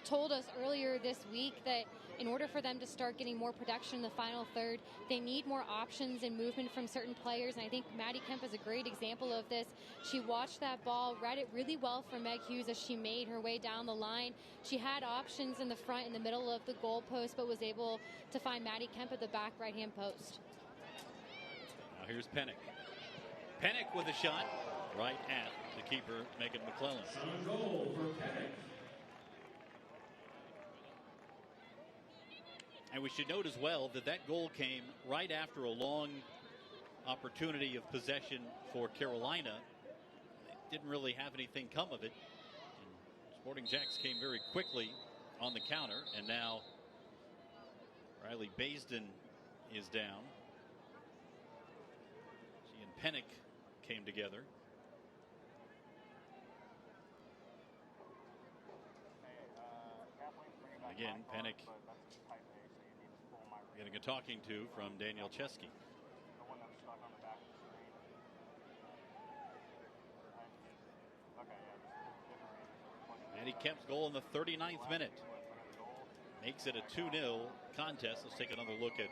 told us earlier this week that in order for them to start getting more production in the final third, they need more options and movement from certain players. And I think Maddie Kemp is a great example of this. She watched that ball, read it really well for Meg Hughes as she made her way down the line. She had options in the front, in the middle of the goal post, but was able to find Maddie Kemp at the back right-hand post. Now here's Pennick. Pennick with a shot right at the keeper, Megan McClellan. Goal for Pennick. And we should note as well that that goal came right after a long opportunity of possession for Carolina. Didn't really have anything come of it. And Sporting JAX came very quickly on the counter, and now Riley Baisden is down. She and Pennick came together. Again, Pennick getting a talking to from Daniel Chesky. Maddie Kemp's goal in the 39th minute makes it a 2-0 contest. Let's take another look at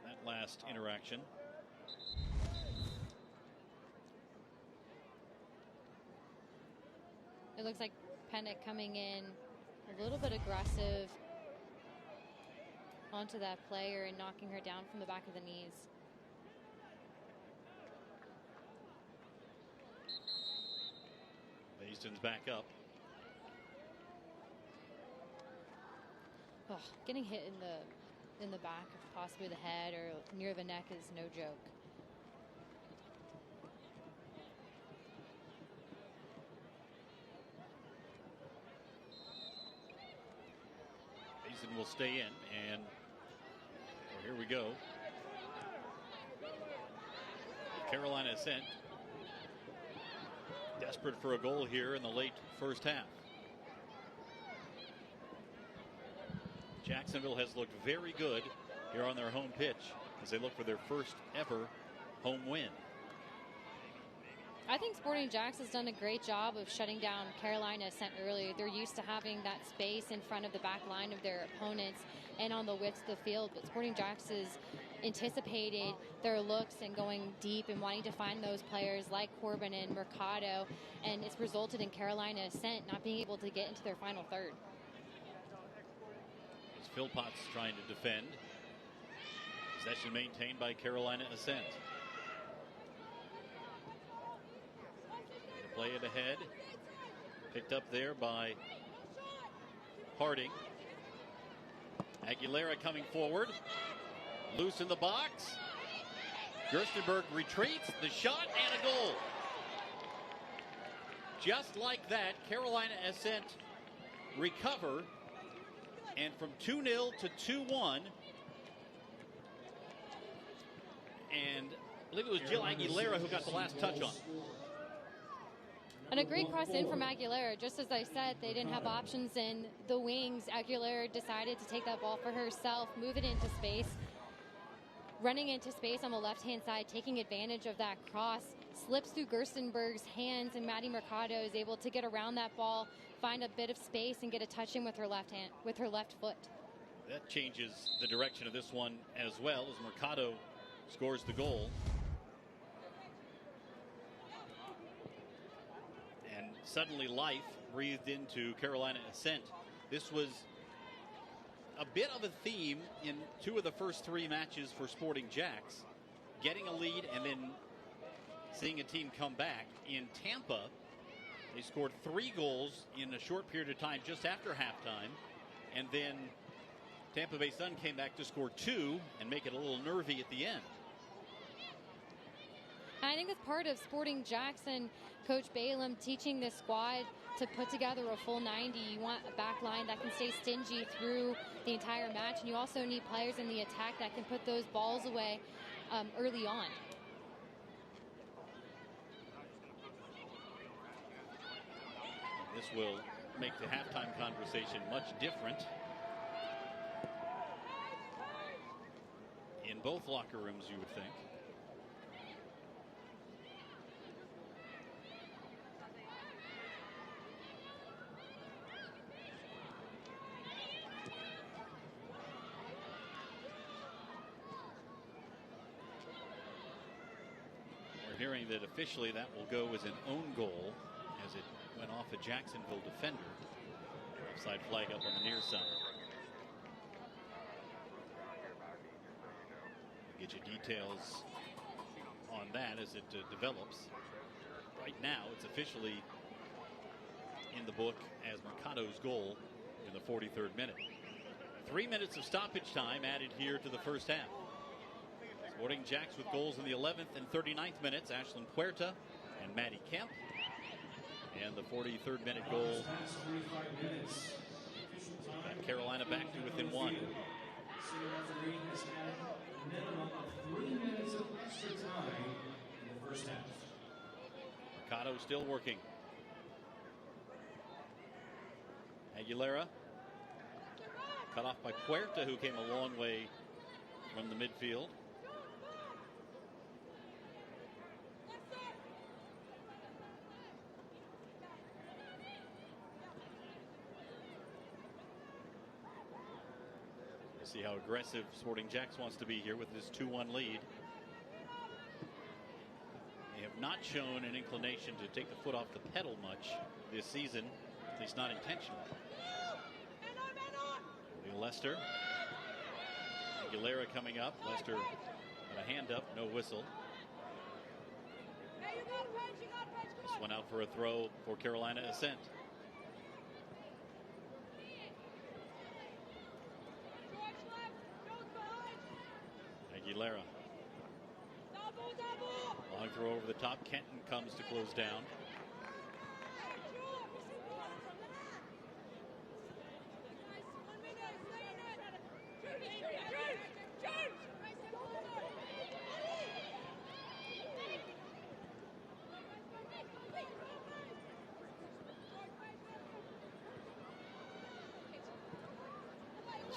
that last interaction. It looks like Pennick coming in a little bit aggressive onto that player and knocking her down from the back of the knees. Baisden's back up. Oh, getting hit in the back, possibly the head or near the neck, is no joke. Baisden will stay in, and here we go. Carolina Ascent desperate for a goal here in the late first half. Jacksonville has looked very good here on their home pitch as they look for their first ever home win. I think Sporting JAX has done a great job of shutting down Carolina Ascent early. They're used to having that space in front of the back line of their opponents and on the width of the field, but Sporting JAX has anticipated their looks and going deep and wanting to find those players like Corbin and Mercado, and it's resulted in Carolina Ascent not being able to get into their final third. As Philpott's trying to defend. Possession maintained by Carolina Ascent. Play it ahead. Picked up there by Harding. Aguilera coming forward. Loose in the box. Gerstenberg retreats. The shot and a goal. Just like that, Carolina Ascent recover. And from 2-0 to 2-1. And I believe it was Jill Aguilera who got the last touch on. And a great cross in from Aguilera. Just as I said, they didn't have options in the wings. Aguilera decided to take that ball for herself, move it into space. Running into space on the left-hand side, taking advantage of that cross, slips through Gerstenberg's hands, and Maddie Mercado is able to get around that ball, find a bit of space, and get a touch in with her left hand, with her left foot. That changes the direction of this one as well, as Mercado scores the goal. And suddenly life breathed into Carolina Ascent. This was a bit of a theme in two of the first three matches for Sporting JAX. Getting a lead and then seeing a team come back. In Tampa, they scored 3 goals in a short period of time just after halftime. And then Tampa Bay Sun came back to score 2 and make it a little nervy at the end. I think it's part of Sporting JAX and Coach Balaam teaching this squad to put together a full 90. You want a back line that can stay stingy through the entire match, and you also need players in the attack that can put those balls away early on. This will make the halftime conversation much different in both locker rooms, you would think. Hearing that officially that will go as an own goal as it went off a Jacksonville defender. Offside flag up on the near side. We'll get you details on that as it develops. Right now it's officially in the book as Mercado's goal in the 43rd minute. 3 minutes of stoppage time added here to the first half. Sporting JAX with goals in the 11th and 39th minutes. Ashlyn Puerta and Maddie Kemp. And the 43rd minute goal Carolina back to within one. City referee has had a minimum of 3 minutes of extra time in the first half. Mercado still working. Aguilera. Cut off by Puerta, who came a long way from the midfield. We'll see how aggressive Sporting JAX wants to be here with this 2-1 lead. They have not shown an inclination to take the foot off the pedal much this season, at least not intentionally. Lester. Aguilera coming up. Lester got a hand up, no whistle. This one out for a throw for Carolina Ascent. Aguilera. Long throw over the top. Kenton comes to close down.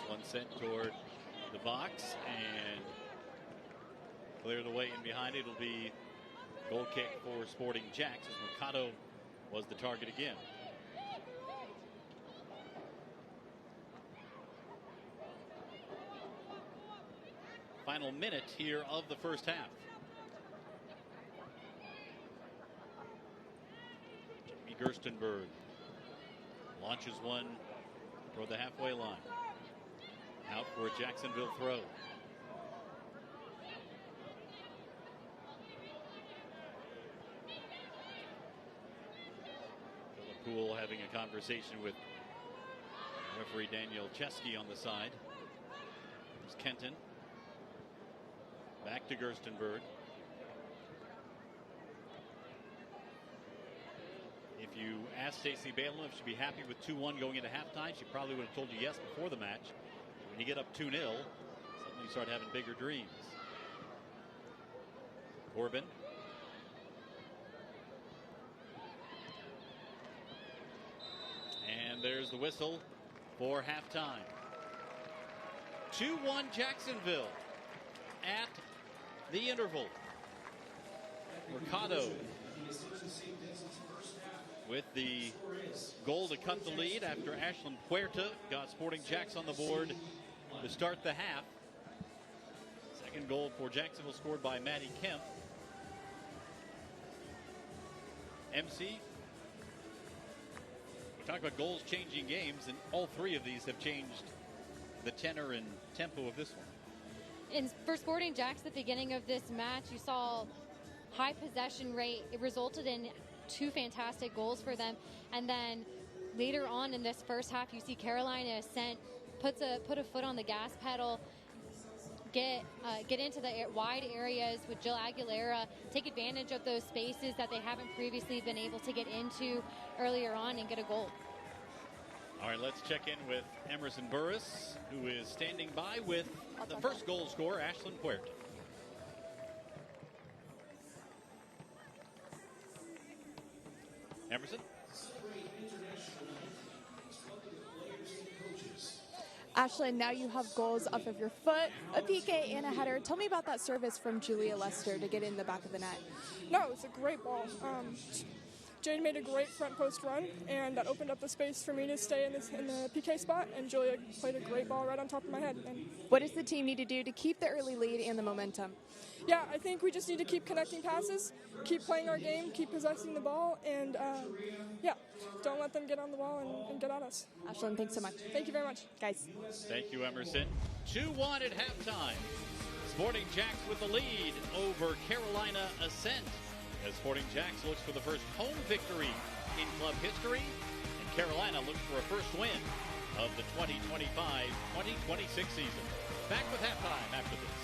One sent toward the box and cleared away, and behind it will be goal kick for Sporting JAX as Mercado was the target again. Final minute here of the first half. Jamie Gerstenberg launches one toward the halfway line. Out for a Jacksonville throw. Poole having a conversation with referee Daniel Chesky on the side. There's Kenton. Back to Gerstenberg. If you asked Stacey Balen if she'd be happy with 2-1 going into halftime, she probably would have told you yes before the match. When you get up 2-0, suddenly you start having bigger dreams. Corbin. And there's the whistle for halftime. 2-1 Jacksonville at the interval. Mercado with the goal to cut the lead after Ashlyn Puerta got Sporting JAX on the board to start the half. Second goal for Jacksonville scored by Maddie Kemp. MC, we talk about goals changing games, and all three of these have changed the tenor and tempo of this one. And for Sporting JAX, at the beginning of this match, you saw high possession rate. It resulted in 2 fantastic goals for them. And then later on in this first half, you see Carolina Ascent put a foot on the gas pedal, get into the wide areas with Jill Aguilera, take advantage of those spaces that they haven't previously been able to get into earlier on and get a goal. All right, let's check in with Emerson Burris, who is standing by with the first goal scorer, Ashlyn Puerta. Emerson? Ashlyn, now you have goals off of your foot, a PK, and a header. Tell me about that service from Julia Lester to get in the back of the net. No, it's a great ball. Jade made a great front post run, and that opened up the space for me to stay in the PK spot, and Julia played a great ball right on top of my head. And what does the team need to do to keep the early lead and the momentum? Yeah, I think we just need to keep connecting passes, keep playing our game, keep possessing the ball, and don't let them get on the ball and get on us. Ashlyn, thanks so much. Thank you very much. Guys. Thank you, Emerson. 2-1 at halftime. Sporting JAX with the lead over Carolina Ascent, as Sporting JAX looks for the first home victory in club history, and Carolina looks for a first win of the 2025-2026 season. Back with halftime after this.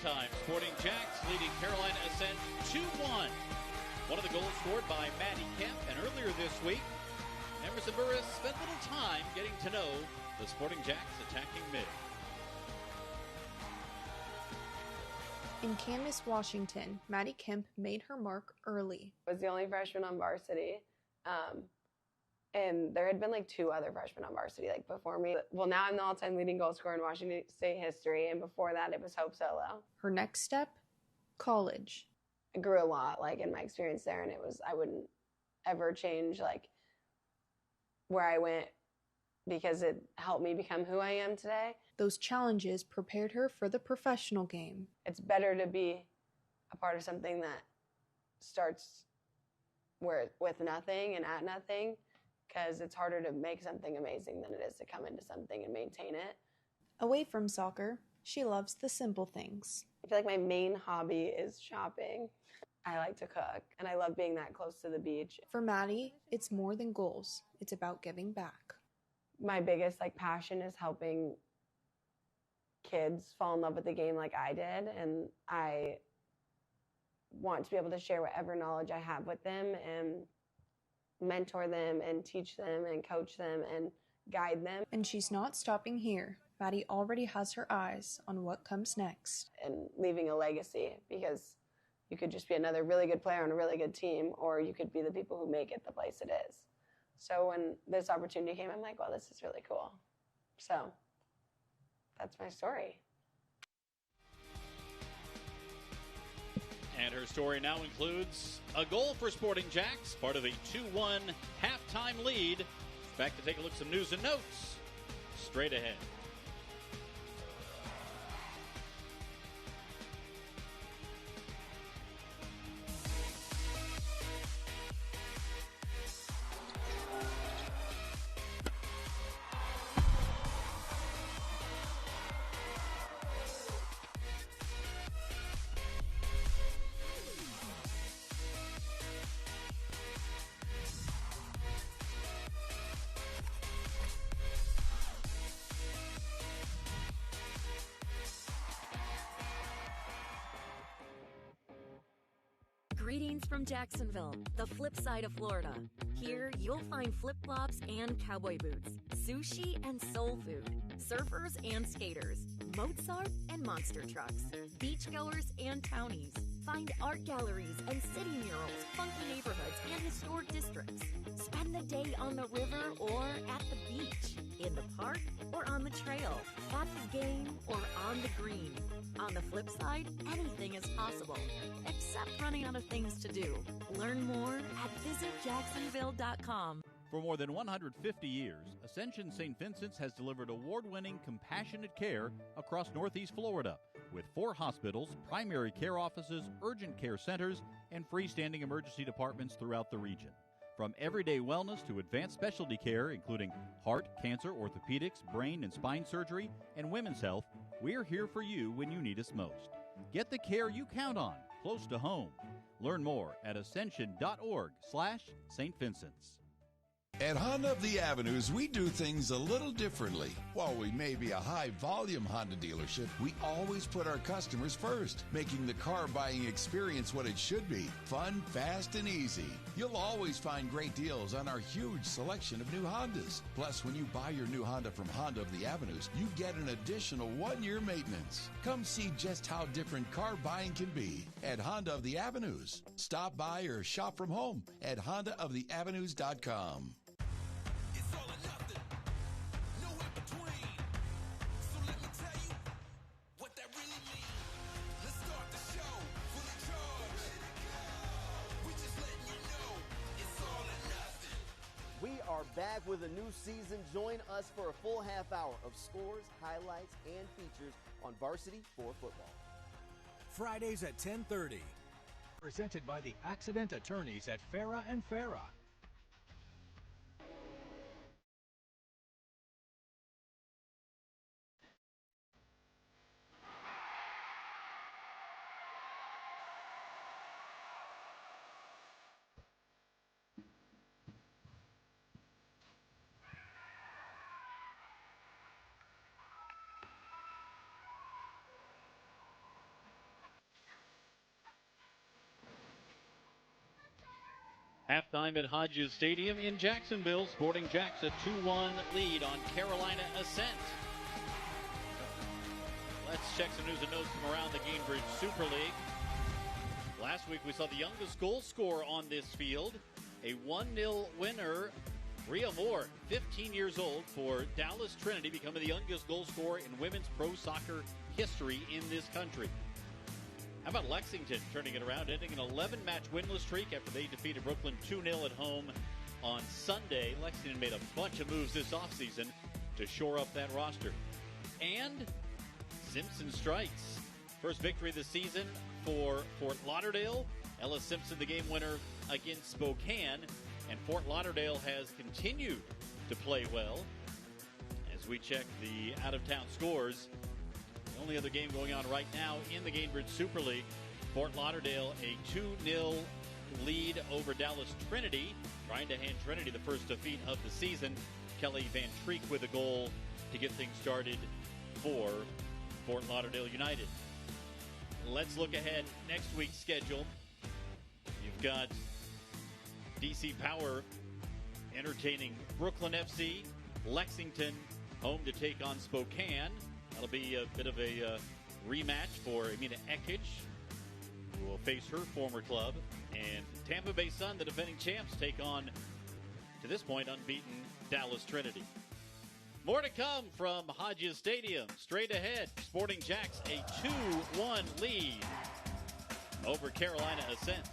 halftime. Sporting JAX leading Carolina Ascent 2-1. One of the goals scored by Maddie Kemp, and earlier this week, Emerson Burris spent little time getting to know the Sporting JAX attacking mid. In Candace, Washington, Maddie Kemp made her mark early. I was the only freshman on varsity, and there had been like 2 other freshmen on varsity like before me. Well, now I'm the all-time leading goal scorer in Washington State history, and before that it was Hope Solo. Her next step, college. I grew a lot like in my experience there, and I wouldn't ever change like where I went because it helped me become who I am today. Those challenges prepared her for the professional game. It's better to be a part of something that starts with nothing and at nothing, because it's harder to make something amazing than it is to come into something and maintain it. Away from soccer, she loves the simple things. I feel like my main hobby is shopping. I like to cook, and I love being that close to the beach. For Maddie, it's more than goals. It's about giving back. My biggest passion is helping kids fall in love with the game like I did, and I want to be able to share whatever knowledge I have with them and mentor them and teach them and coach them and guide them. And she's not stopping here. Maddie already has her eyes on what comes next. And leaving a legacy, because you could just be another really good player on a really good team, or you could be the people who make it the place it is. So when this opportunity came, I'm like, well, this is really cool. So that's my story. And her story now includes a goal for Sporting JAX, part of a 2-1 halftime lead. Back to take a look at some news and notes straight ahead. Greetings from Jacksonville, the flip side of Florida. Here, you'll find flip-flops and cowboy boots, sushi and soul food, surfers and skaters, Mozart and monster trucks, beachgoers and townies. Find art galleries and city murals, funky neighborhoods, and historic districts. Spend the day on the river or at the beach, in the park or on the trail, at the game or on the green. On the flip side, anything is possible, except running out of things to do. Learn more at visitjacksonville.com. For more than 150 years, Ascension St. Vincent's has delivered award-winning compassionate care across Northeast Florida, with 4 hospitals, primary care offices, urgent care centers, and freestanding emergency departments throughout the region. From everyday wellness to advanced specialty care, including heart, cancer, orthopedics, brain and spine surgery, and women's health, we're here for you when you need us most. Get the care you count on, close to home. Learn more at ascension.org/St. Vincent's. At Honda of the Avenues, we do things a little differently. While we may be a high-volume Honda dealership, we always put our customers first, making the car buying experience what it should be: fun, fast, and easy. You'll always find great deals on our huge selection of new Hondas. Plus, when you buy your new Honda from Honda of the Avenues, you get an additional 1-year maintenance. Come see just how different car buying can be at Honda of the Avenues. Stop by or shop from home at HondaoftheAvenues.com. We are back with a new season. Join us for a full half hour of scores, highlights, and features on Varsity 4 football. Fridays at 10:30. Presented by the accident attorneys at Farah and Farah. Halftime at Hodges Stadium in Jacksonville. Sporting JAX a 2-1 lead on Carolina Ascent. Let's check some news and notes from around the Gainbridge Super League. Last week we saw the youngest goal scorer on this field. A 1-0 winner, Rhea Moore, 15 years old, for Dallas Trinity, becoming the youngest goal scorer in women's pro soccer history in this country. How about Lexington turning it around, ending an 11-match winless streak after they defeated Brooklyn 2-0 at home on Sunday. Lexington made a bunch of moves this offseason to shore up that roster. And Simpson strikes. First victory of the season for Fort Lauderdale. Ella Simpson, the game winner against Spokane. And Fort Lauderdale has continued to play well. As we check the out-of-town scores, the only other game going on right now in the Gainbridge Super League, Fort Lauderdale a 2-0 lead over Dallas Trinity, trying to hand Trinity the first defeat of the season. Kelly Van Treek with a goal to get things started for Fort Lauderdale United. Let's look ahead next week's schedule. You've got DC Power entertaining Brooklyn FC, Lexington home to take on Spokane. That'll be a bit of a rematch for Amina Ekic, who will face her former club. And Tampa Bay Sun, the defending champs, take on, to this point, unbeaten Dallas Trinity. More to come from Hodges Stadium. Straight ahead, Sporting JAX a 2-1 lead over Carolina Ascent.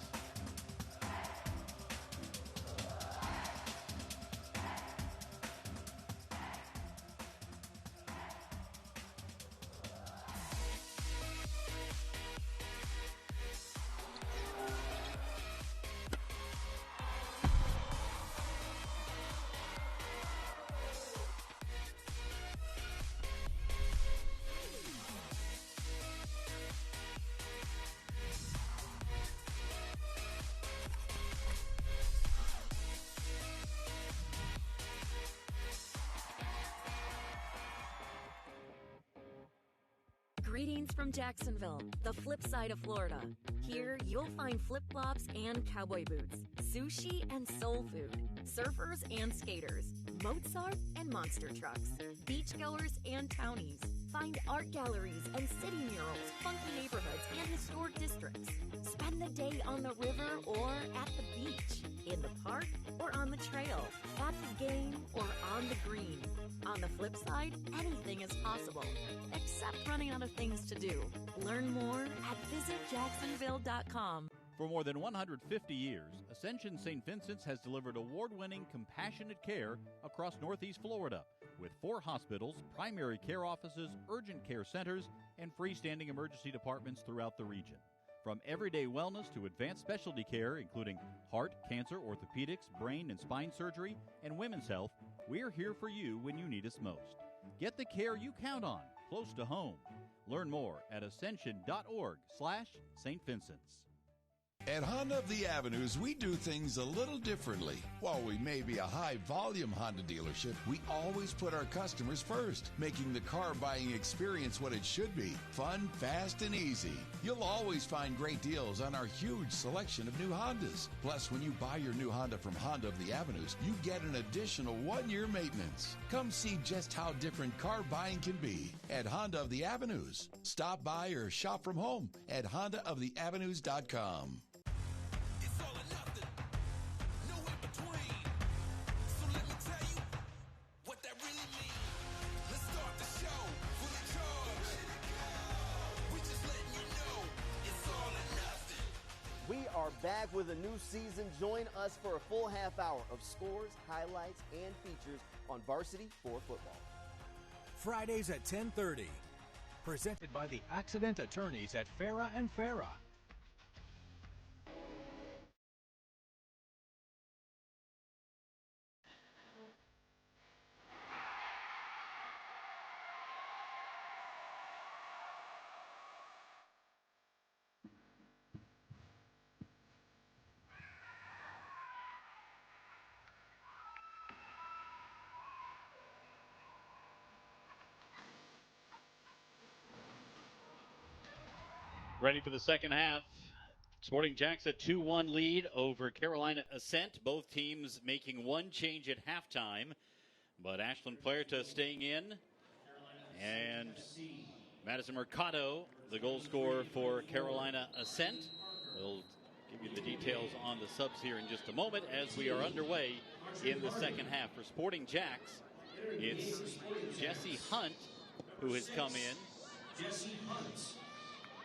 Greetings from Jacksonville, the flip side of Florida. Here, you'll find flip-flops and cowboy boots, sushi and soul food, surfers and skaters, Mozart and monster trucks, beachgoers and townies. Find art galleries and city murals, funky neighborhoods, and historic districts. Spend the day on the river or at the beach, in the park or on the trail, at the game or on the green. On the flip side, anything is possible, except running out of things to do. Learn more at visitjacksonville.com. For more than 150 years, Ascension St. Vincent's has delivered award-winning compassionate care across Northeast Florida, with 4 hospitals, primary care offices, urgent care centers, and freestanding emergency departments throughout the region. From everyday wellness to advanced specialty care, including heart, cancer, orthopedics, brain and spine surgery, and women's health, we're here for you when you need us most. Get the care you count on, close to home. Learn more at ascension.org/St. Vincent's. At Honda of the Avenues, we do things a little differently. While we may be a high-volume Honda dealership, we always put our customers first, making the car buying experience what it should be: fun, fast, and easy. You'll always find great deals on our huge selection of new Hondas. Plus, when you buy your new Honda from Honda of the Avenues, you get an additional 1-year maintenance. Come see just how different car buying can be at Honda of the Avenues. Stop by or shop from home at HondaoftheAvenues.com. We are back with a new season. Join us for a full half hour of scores, highlights, and features on Varsity for Football. Fridays at 10:30. Presented by the Accident Attorneys at Farah and Farah. Ready for the second half. Sporting JAX a 2-1 lead over Carolina Ascent. Both teams making one change at halftime. But Ashlyn Puerta staying in. And Madison Mercado, the goal scorer for Carolina Ascent. We'll give you the details on the subs here in just a moment as we are underway in the second half. For Sporting JAX, it's Jesse Hunt who has come in. Jesse Hunt.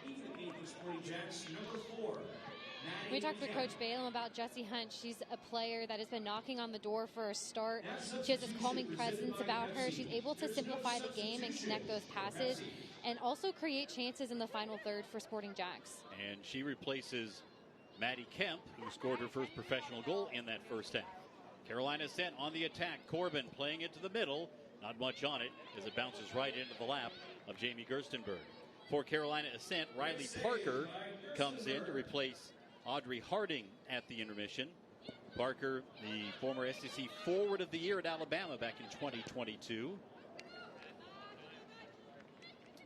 Even for Sporting JAX, number 4. We talked with Coach Balaam about Jessie Hunt. She's a player that has been knocking on the door for a start. She has this calming presence about her. She's able to simplify the game and connect those passes and also create chances in the final third for Sporting JAX. And she replaces Maddie Kemp, who scored her first professional goal in that first half. Carolina Ascent on the attack. Corbin playing it to the middle. Not much on it as it bounces right into the lap of Jamie Gerstenberg. For Carolina Ascent, Riley Parker comes in to replace Audrey Harding at the intermission. Parker, the former SEC Forward of the Year at Alabama back in 2022.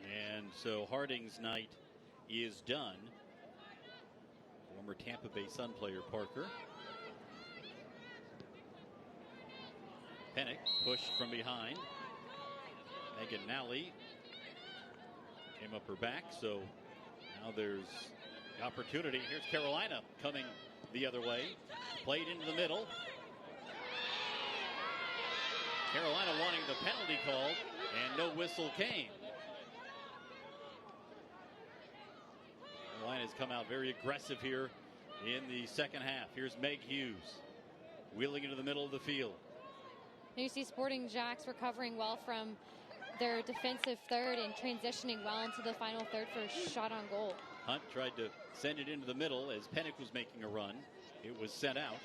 And so Harding's night is done. Former Tampa Bay Sun player Parker. Pennick pushed from behind. Megan Nally came up her back, so now there's the opportunity. Here's Carolina coming the other way. Played into the middle. Carolina wanting the penalty called, and no whistle came. Carolina's come out very aggressive here in the second half. Here's Meg Hughes wheeling into the middle of the field. And you see Sporting JAX recovering well from their defensive third and transitioning well into the final third for a shot on goal. Hunt tried to send it into the middle as Pennick was making a run. It was sent out.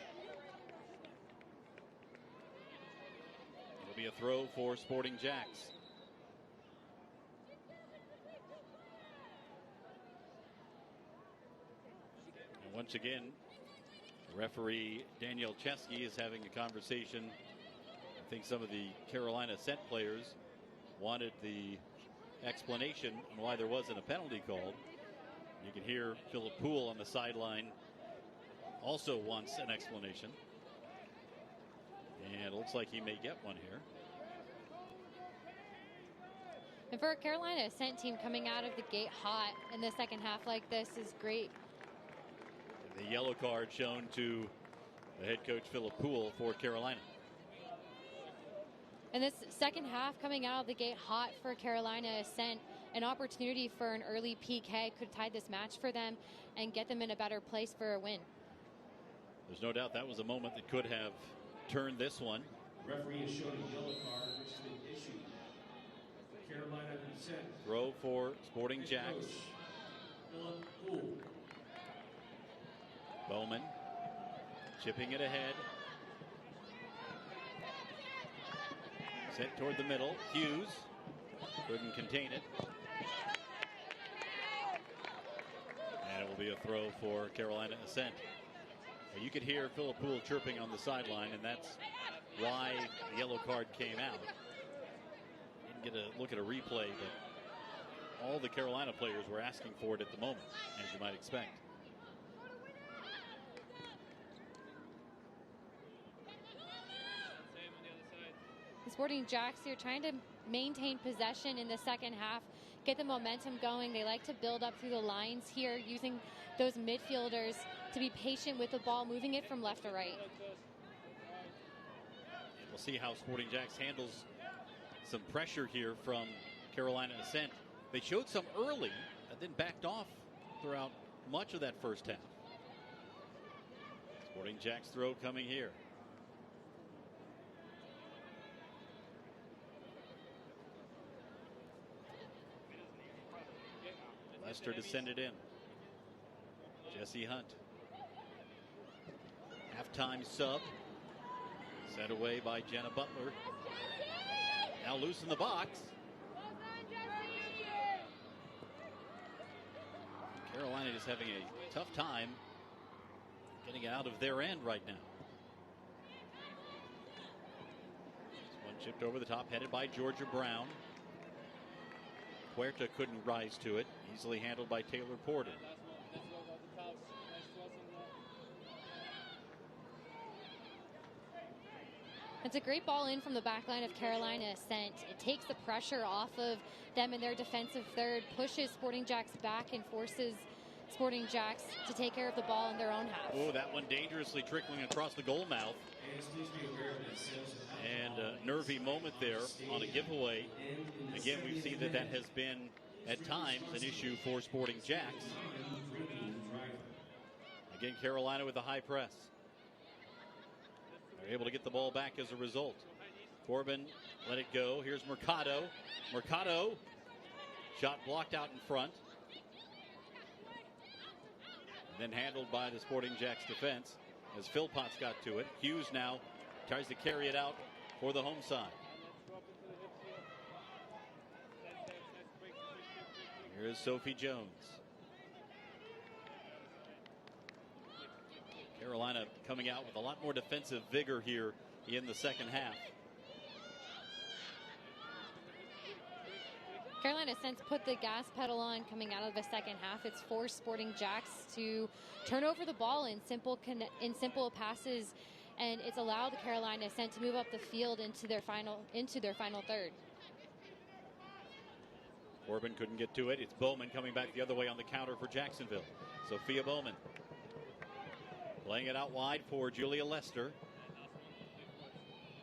It'll be a throw for Sporting JAX. And once again, referee Danielle Chesky is having a conversation. I think some of the Carolina Ascent players wanted the explanation on why there wasn't a penalty called. You can hear Philip Poole on the sideline also wants an explanation. And it looks like he may get one here. And for a Carolina Ascent team coming out of the gate hot in the second half like this is great. And the yellow card shown to the head coach Philip Poole for Carolina. And this second half coming out of the gate hot for Carolina Ascent, an opportunity for an early PK could tie this match for them and get them in a better place for a win. There's no doubt that was a moment that could have turned this one. Referee has shown a yellow card, which has been issued. Carolina Ascent. Throw for Sporting JAX. Philip Poole. Bowman chipping it ahead. Sent toward the middle. Hughes couldn't contain it. And it will be a throw for Carolina Ascent. You could hear Philip Poole chirping on the sideline, and that's why the yellow card came out. Didn't get a look at a replay, but all the Carolina players were asking for it at the moment, as you might expect. The Sporting JAX here trying to maintain possession in the second half, get the momentum going. They like to build up through the lines here, using those midfielders to be patient with the ball, moving it from left to right. We'll see how Sporting JAX handles some pressure here from Carolina Ascent. They showed some early and then backed off throughout much of that first half. Sporting JAX throw coming here. Lester to send it in. Jesse Hunt. Halftime sub. Set away by Jenna Butler. Now loose in the box. Carolina is having a tough time getting out of their end right now. This one chipped over the top, headed by Georgia Brown. Puerta couldn't rise to it. Easily handled by Taylor Porter. It's a great ball in from the back line of Carolina Ascent. It takes the pressure off of them in their defensive third, pushes Sporting JAX back, and forces Sporting JAX to take care of the ball in their own half. Oh, that one dangerously trickling across the goal mouth. And a nervy moment there on a giveaway. Again, we've seen that has been, at times, an issue for Sporting JAX. Again, Carolina with the high press. They're able to get the ball back as a result. Corbin let it go. Here's Mercado. Mercado. Shot blocked out in front. And then handled by the Sporting JAX defense as Philpott's got to it. Hughes now tries to carry it out for the home side. Here's Sophie Jones. Carolina coming out with a lot more defensive vigor here in the second half. Carolina Ascent put the gas pedal on coming out of the second half. It's forced Sporting JAX to turn over the ball in simple passes, and it's allowed the Carolina Ascent to move up the field into their final third. Corbin couldn't get to it. It's Bowman coming back the other way on the counter for Jacksonville. Sophia Bowman laying it out wide for Julia Lester.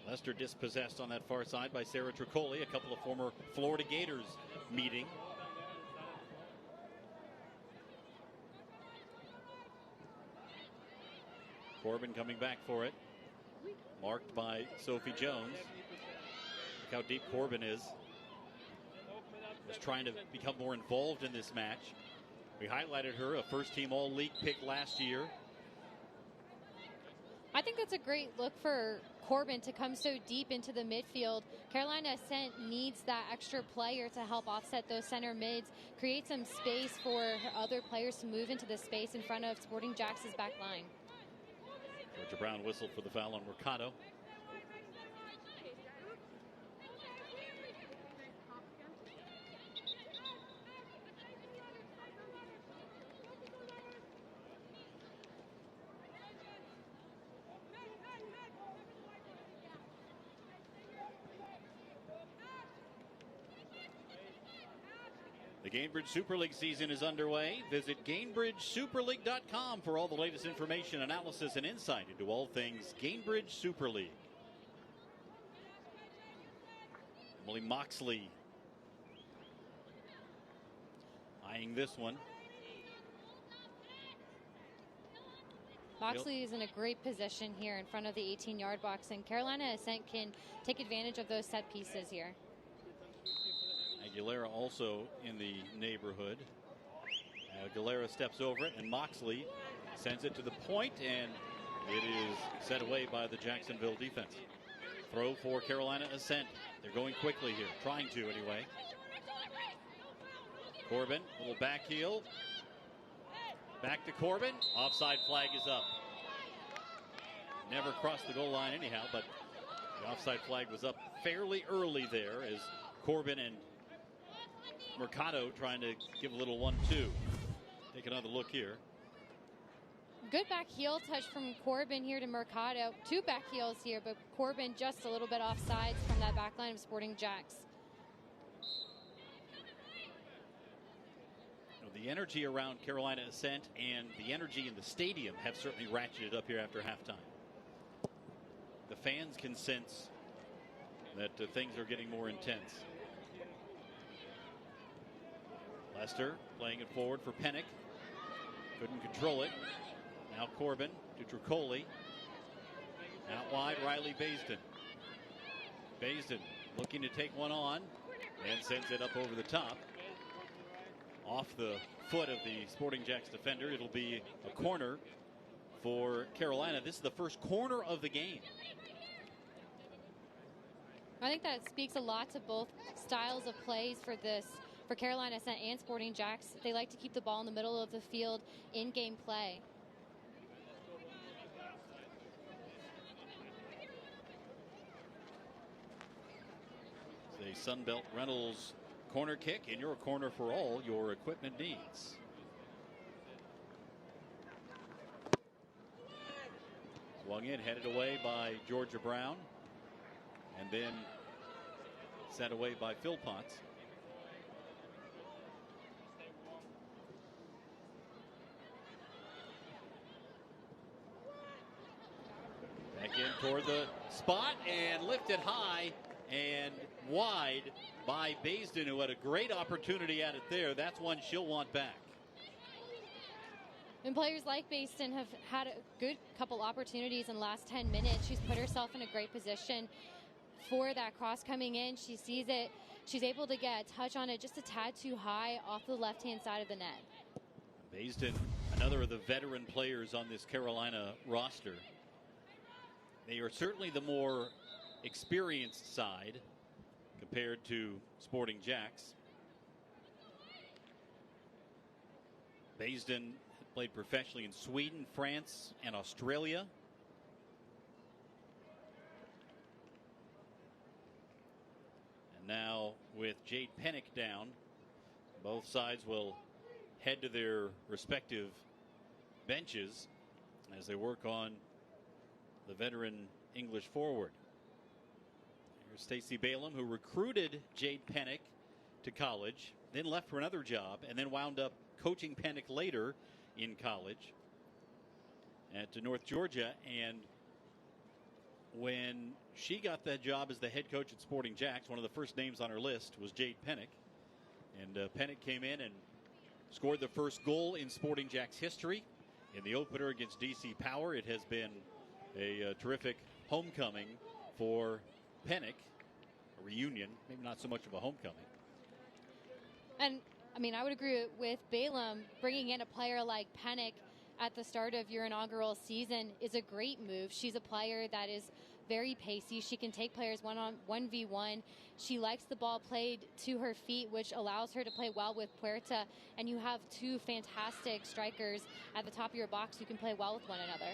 Lester dispossessed on that far side by Sarah Tricoli, a couple of former Florida Gators meeting. Corbin coming back for it. Marked by Sophie Jones. Look how deep Corbin is. Just trying to become more involved in this match. We highlighted her, a first-team All-League pick last year. I think that's a great look for Corbin to come so deep into the midfield. Carolina Ascent needs that extra player to help offset those center mids, create some space for her other players to move into the space in front of Sporting JAX's back line. Georgia Brown whistled for the foul on Mercado. The Gainbridge Super League season is underway. Visit GainbridgeSuperLeague.com for all the latest information, analysis, and insight into all things Gainbridge Super League. Emily Moxley eyeing this one. Moxley is in a great position here in front of the 18-yard box, and Carolina Ascent can take advantage of those set pieces here. Aguilera also in the neighborhood. Aguilera steps over it, and Moxley sends it to the point, and it is set away by the Jacksonville defense. Throw for Carolina Ascent. They're going quickly here, trying to anyway. Corbin, little back heel. Back to Corbin. Offside flag is up. Never crossed the goal line anyhow, but the offside flag was up fairly early there as Corbin and Mercado trying to give a little 1-2. Take another look here. Good back heel touch from Corbin here to Mercado. Two back heels here, but Corbin just a little bit offsides from that back line of Sporting JAX. The energy around Carolina Ascent and the energy in the stadium have certainly ratcheted up here after halftime. The fans can sense that things are getting more intense. Lester playing it forward for Pennick. Couldn't control it. Now Corbin to Tricoli. Out wide, Riley Baisden. Baisden looking to take one on and sends it up over the top. Off the foot of the Sporting JAX defender. It'll be a corner for Carolina. This is the first corner of the game. I think that speaks a lot to both styles of plays for Carolina Ascent and Sporting JAX. They like to keep the ball in the middle of the field in game play. The Sunbelt Rentals corner kick in your corner for all your equipment needs. Swung in, headed away by Georgia Brown. and then set away by Philpotts. Back in toward the spot and lifted high and wide by Baisden, who had a great opportunity at it there. That's one she'll want back. And players like Baisden have had a good couple opportunities in the last 10 minutes. She's put herself in a great position for that cross coming in. She sees it. She's able to get a touch on it just a tad too high off the left-hand side of the net. Baisden, another of the veteran players on this Carolina roster. They are certainly the more experienced side compared to Sporting JAX. Baisden played professionally in Sweden, France, and Australia. And now with Jade Pennick down, both sides will head to their respective benches as they work on the veteran English forward. Here's Stacey Balaam, who recruited Jade Pennick to college, then left for another job, and then wound up coaching Pennick later in college at North Georgia. And when she got that job as the head coach at Sporting JAX, one of the first names on her list was Jade Pennick. And Pennick came in and scored the first goal in Sporting JAX history in the opener against DC Power. It has been a terrific homecoming for Pennick, a reunion, maybe not so much of a homecoming. And I mean, I would agree with Balaam. Bringing in a player like Pennick at the start of your inaugural season is a great move. She's a player that is very pacey. She can take players 1v1. She likes the ball played to her feet, which allows her to play well with Puerta. And you have two fantastic strikers at the top of your box who can play well with one another.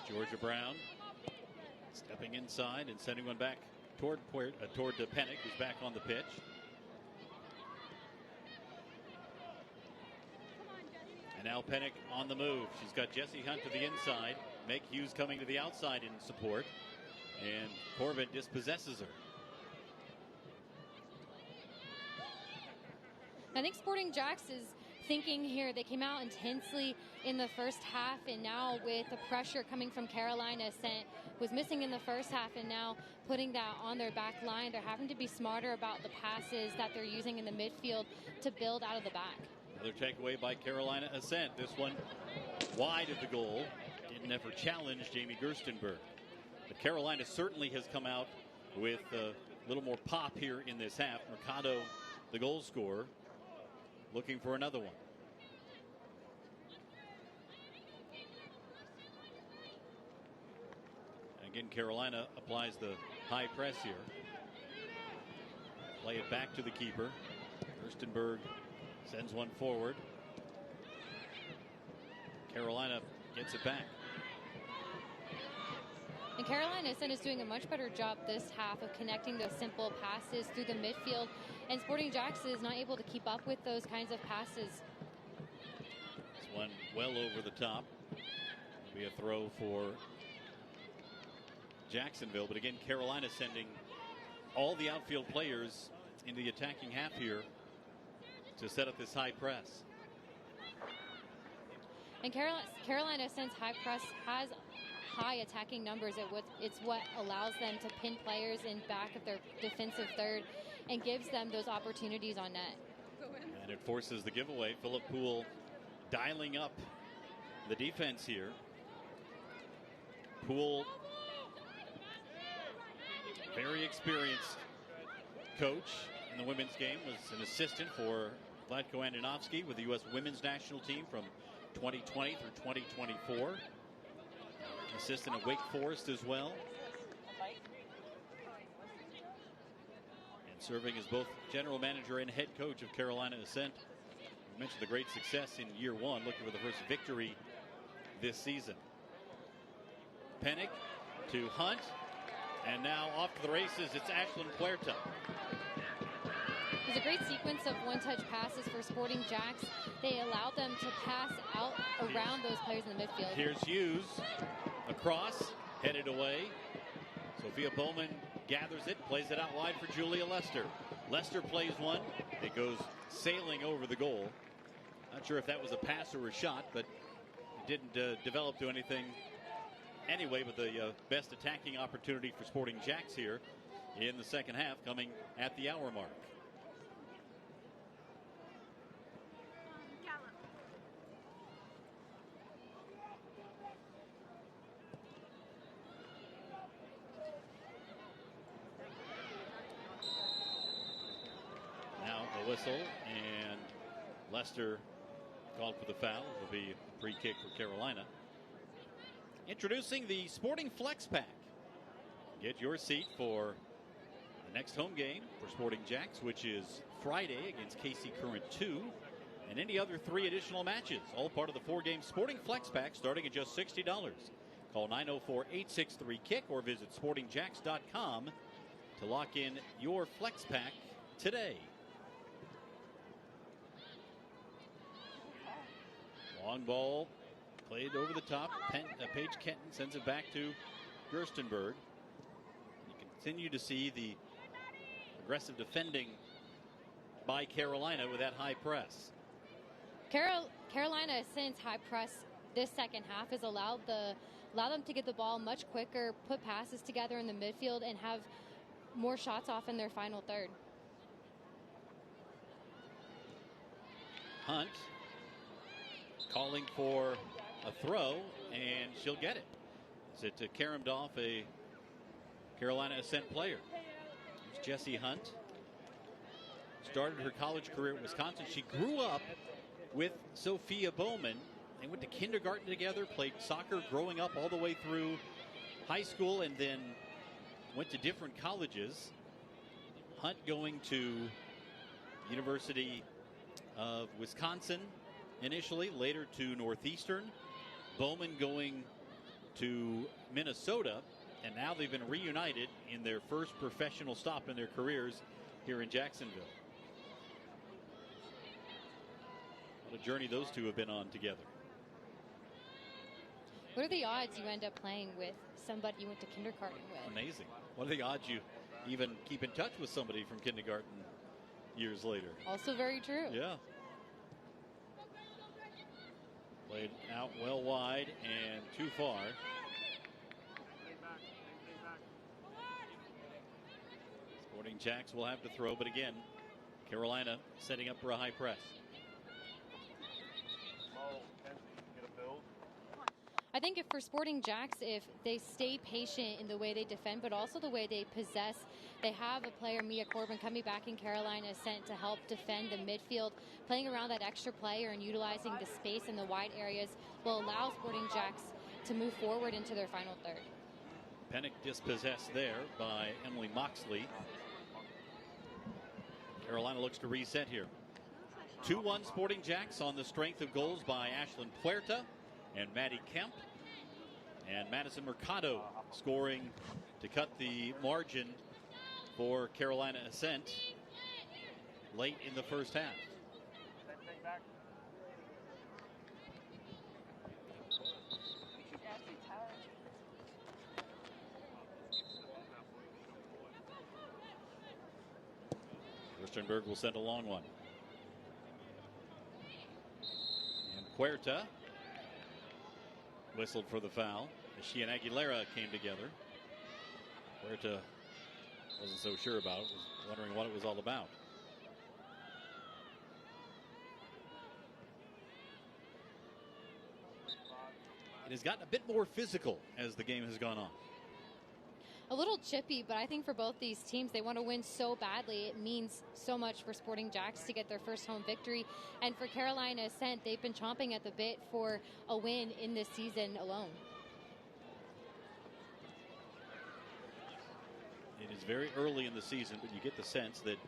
There's Georgia Brown stepping inside and sending one back toward Pennick, who's back on the pitch. And now Pennick on the move. She's got Jessie Hunt to the inside. Meg Hughes coming to the outside in support. And Corbett dispossesses her. I think Sporting JAX is thinking here. They came out intensely in the first half, and now with the pressure coming from Carolina, Ascent was missing in the first half, and now putting that on their back line. They're having to be smarter about the passes that they're using in the midfield to build out of the back. Another takeaway by Carolina Ascent. This one wide of the goal. Didn't ever challenge Jamie Gerstenberg. But Carolina certainly has come out with a little more pop here in this half. Mercado, the goal scorer, looking for another one. Again, Carolina applies the high press here. Play it back to the keeper. Gerstenberg sends one forward. Carolina gets it back. And Carolina Ascent is doing a much better job this half of connecting those simple passes through the midfield. And Sporting JAX is not able to keep up with those kinds of passes. This one well over the top. It'll be a throw for Jacksonville. But again, Carolina sending all the outfield players into the attacking half here to set up this high press. And Carolina Ascent's high press has high attacking numbers. It's what allows them to pin players in back of their defensive third and gives them those opportunities on net. And it forces the giveaway. Philip Poole dialing up the defense here. Poole, very experienced coach in the women's game, was an assistant for Vlatko Andonovski with the U.S. women's national team from 2020 through 2024. Assistant at Wake Forest as well. And serving as both general manager and head coach of Carolina Ascent. We mentioned the great success in year one, looking for the first victory this season. Pennick to Hunt. And now off to the races, it's Ashlyn Puerta. There's a great sequence of one-touch passes for Sporting JAX. They allowed them to pass out around those players in the midfield. Here's Hughes. Across, headed away. Sophia Bowman gathers it, plays it out wide for Julia Lester. Lester plays one. It goes sailing over the goal. Not sure if that was a pass or a shot, but it didn't develop to anything anyway. But the best attacking opportunity for Sporting JAX here in the second half coming at the hour mark. Now the whistle, and Lester called for the foul. It will be a free kick for Carolina. Introducing the Sporting Flex Pack. Get your seat for the next home game for Sporting JAX, which is Friday against KC Current 2, and any other 3 additional matches. All part of the 4-game Sporting Flex Pack starting at just $60. Call 904-863-KICK or visit sportingjax.com to lock in your Flex Pack today. Long ball played over the top. Paige Kenton sends it back to Gerstenberg. You continue to see the aggressive defending by Carolina with that high press. Carolina, since high press this second half, has allowed them to get the ball much quicker, put passes together in the midfield, and have more shots off in their final third. Hunt calling for a throw, and she'll get it. Is it Karamdorf, a Carolina Ascent player? It's Jessie Hunt. Started her college career at Wisconsin. She grew up with Sophia Bowman. They went to kindergarten together, played soccer growing up all the way through high school, and then went to different colleges. Hunt going to University of Wisconsin initially, later to Northeastern. Bowman going to Minnesota, and now they've been reunited in their first professional stop in their careers here in Jacksonville. What a journey those two have been on together. What are the odds you end up playing with somebody you went to kindergarten with? Amazing. What are the odds you even keep in touch with somebody from kindergarten years later? Also very true. Yeah. Played out well wide and too far. Sporting JAX will have to throw, but again, Carolina setting up for a high press. I think if for Sporting JAX, if they stay patient in the way they defend, but also the way they possess, they have a player, Mia Corbin, coming back in Carolina Ascent to help defend the midfield. Playing around that extra player and utilizing the space in the wide areas will allow Sporting JAX to move forward into their final third. Pennick dispossessed there by Emily Moxley. Carolina looks to reset here. 2-1 Sporting JAX on the strength of goals by Ashlyn Puerta and Maddie Kemp. And Madison Mercado scoring to cut the margin for Carolina Ascent late in the first half. Gerstenberg will send a long one. And Puerta whistled for the foul as she and Aguilera came together. Puerta wasn't so sure about it, was wondering what it was all about. It has gotten a bit more physical as the game has gone on. A little chippy, but I think for both these teams, they want to win so badly. It means so much for Sporting JAX to get their first home victory. And for Carolina Ascent, they've been chomping at the bit for a win in this season alone. It is very early in the season, but you get the sense that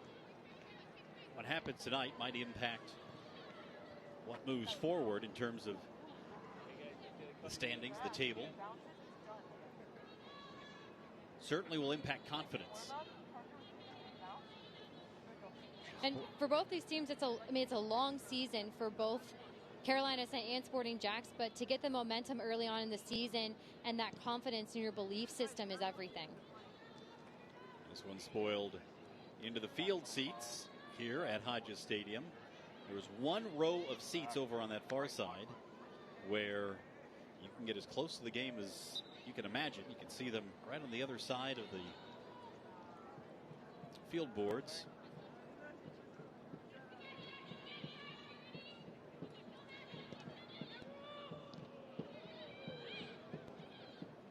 what happens tonight might impact what moves forward in terms of the standings, the table. Certainly will impact confidence. And for both these teams, it's a long season for both Carolina Ascent and Sporting JAX, but to get the momentum early on in the season and that confidence in your belief system is everything. This one spoiled into the field seats here at Hodges Stadium. There was one row of seats over on that far side where you can get as close to the game as you can imagine. You can see them right on the other side of the field boards.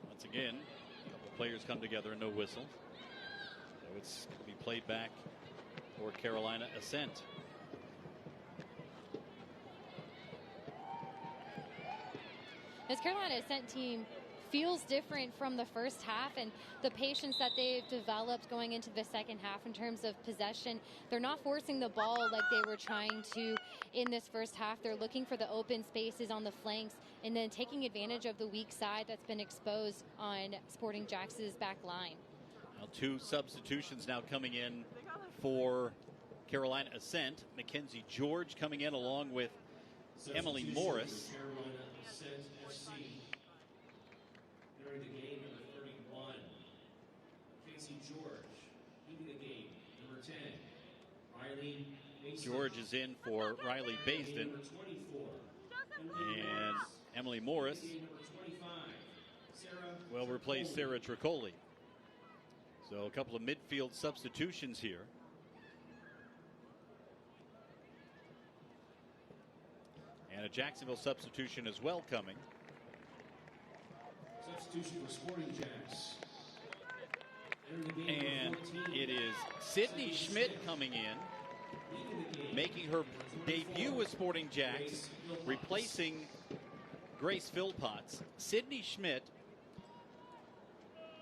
Once again, a couple of players come together and no whistle. So it's going to be played back for Carolina Ascent. This Carolina Ascent team feels different from the first half, and the patience that they've developed going into the second half in terms of possession. They're not forcing the ball like they were trying to in this first half. They're looking for the open spaces on the flanks and then taking advantage of the weak side that's been exposed on Sporting JAX's back line. Now 2 substitutions now coming in for Carolina Ascent. Mackenzie George coming in along with Emily Morris. Carolina Ascent FC. During the game, number 31, Mackenzie George. Leaving the game, number 10, Riley Basin. George is in for Riley Basden. Number 24. And Emily Morris Number 25, Sarah will replace Sarah Tricoli. So a couple of midfield substitutions here. And a Jacksonville substitution as well coming. Substitution for Sporting JAX. And it is Sydney Schmidt coming in, making her debut with Sporting JAX, replacing Grace Philpotts. Sydney Schmidt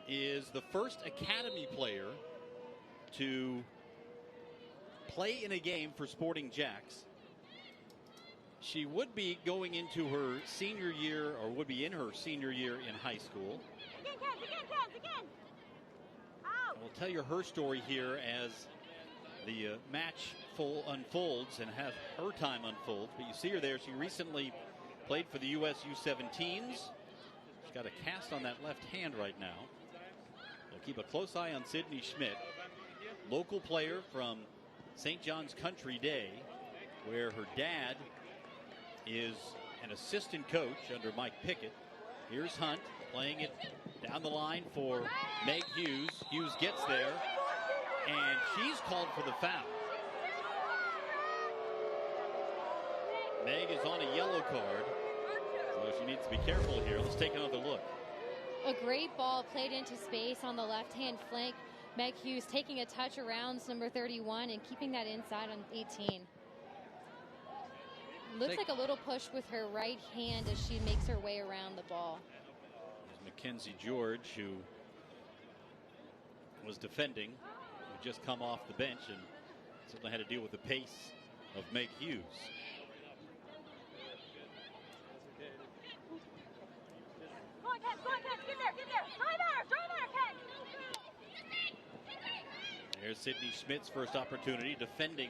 is the first Academy player to play in a game for Sporting JAX. She would be going into her senior year, or would be in her senior year in high school. Again. We'll tell you her story here as the match unfolds and have her time unfold. But you see her there. She recently played for the US U17s. She's got a cast on that left hand right now. So keep a close eye on Sydney Schmidt, local player from St. John's Country Day, where her dad is an assistant coach under Mike Pickett. Here's Hunt playing it down the line for Meg Hughes. Hughes gets there, and she's called for the foul. Meg is on a yellow card, so she needs to be careful here. Let's take another look. A great ball played into space on the left-hand flank. Meg Hughes taking a touch around number 31 and keeping that inside on 18. Looks like a little push with her right hand as she makes her way around the ball. There's Mackenzie George, who was defending, who just come off the bench and certainly had to deal with the pace of Meg Hughes. Go on, Ken. Get there. Try there, Ken. There's Sydney Schmidt's first opportunity defending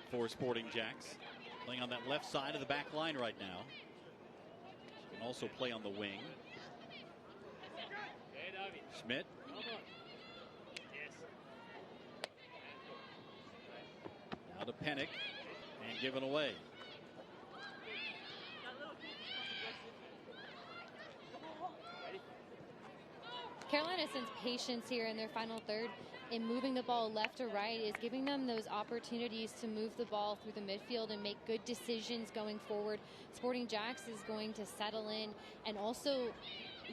for Sporting JAX. Playing on that left side of the back line right now. She can also play on the wing. Schmidt. Now to Pennick and given away. Carolina Ascent's patience here in their final third in moving the ball left to right is giving them those opportunities to move the ball through the midfield and make good decisions going forward. Sporting JAX is going to settle in and also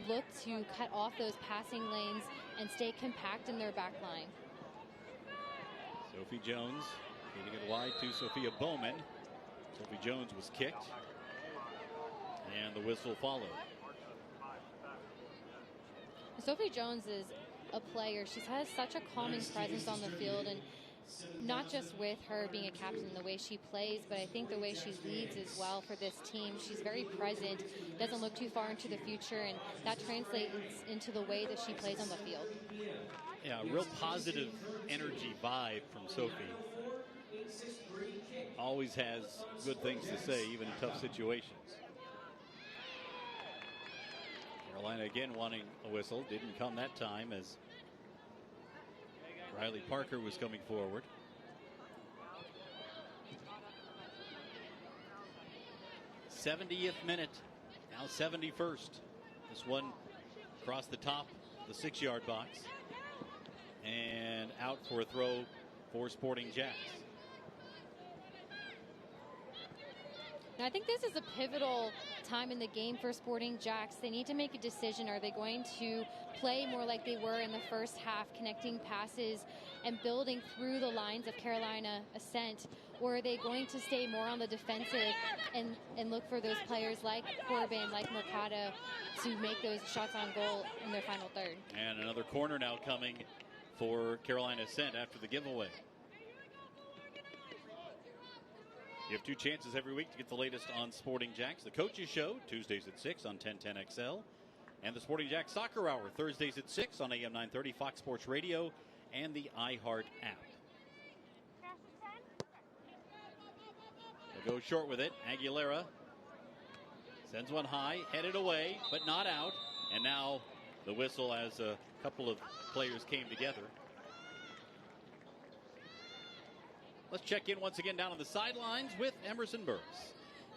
look to cut off those passing lanes and stay compact in their back line. Sophie Jones getting it wide to Sophia Bowman. Sophie Jones was kicked, and the whistle followed. Sophie Jones is a player. She has such a calming presence on the field, and not just with her being a captain, the way she plays, but I think the way she leads as well for this team. She's very present, doesn't look too far into the future, and that translates into the way that she plays on the field. Yeah, a real positive energy vibe from Sophie. always has good things to say, even in tough situations. Carolina again wanting a whistle. Didn't come that time as Riley Parker was coming forward. '70th minute, now 71st. This one across the top, the 6-yard box, and out for a throw for Sporting JAX. Now, I think this is a pivotal time in the game for Sporting JAX. They need to make a decision. Are they going to play more like they were in the first half, connecting passes and building through the lines of Carolina Ascent? Or are they going to stay more on the defensive and look for those players like Corbin, like Mercado, to make those shots on goal in their final third? And another corner now coming for Carolina Ascent after the giveaway. You have 2 chances every week to get the latest on Sporting JAX. The Coaches Show, Tuesdays at 6 on 1010XL. And the Sporting JAX Soccer Hour, Thursdays at 6 on AM 930, Fox Sports Radio, and the iHeart app. They'll go short with it. Aguilera sends one high, headed away, but not out. And now the whistle as a couple of players came together. Let's check in once again down on the sidelines with Emerson Burris.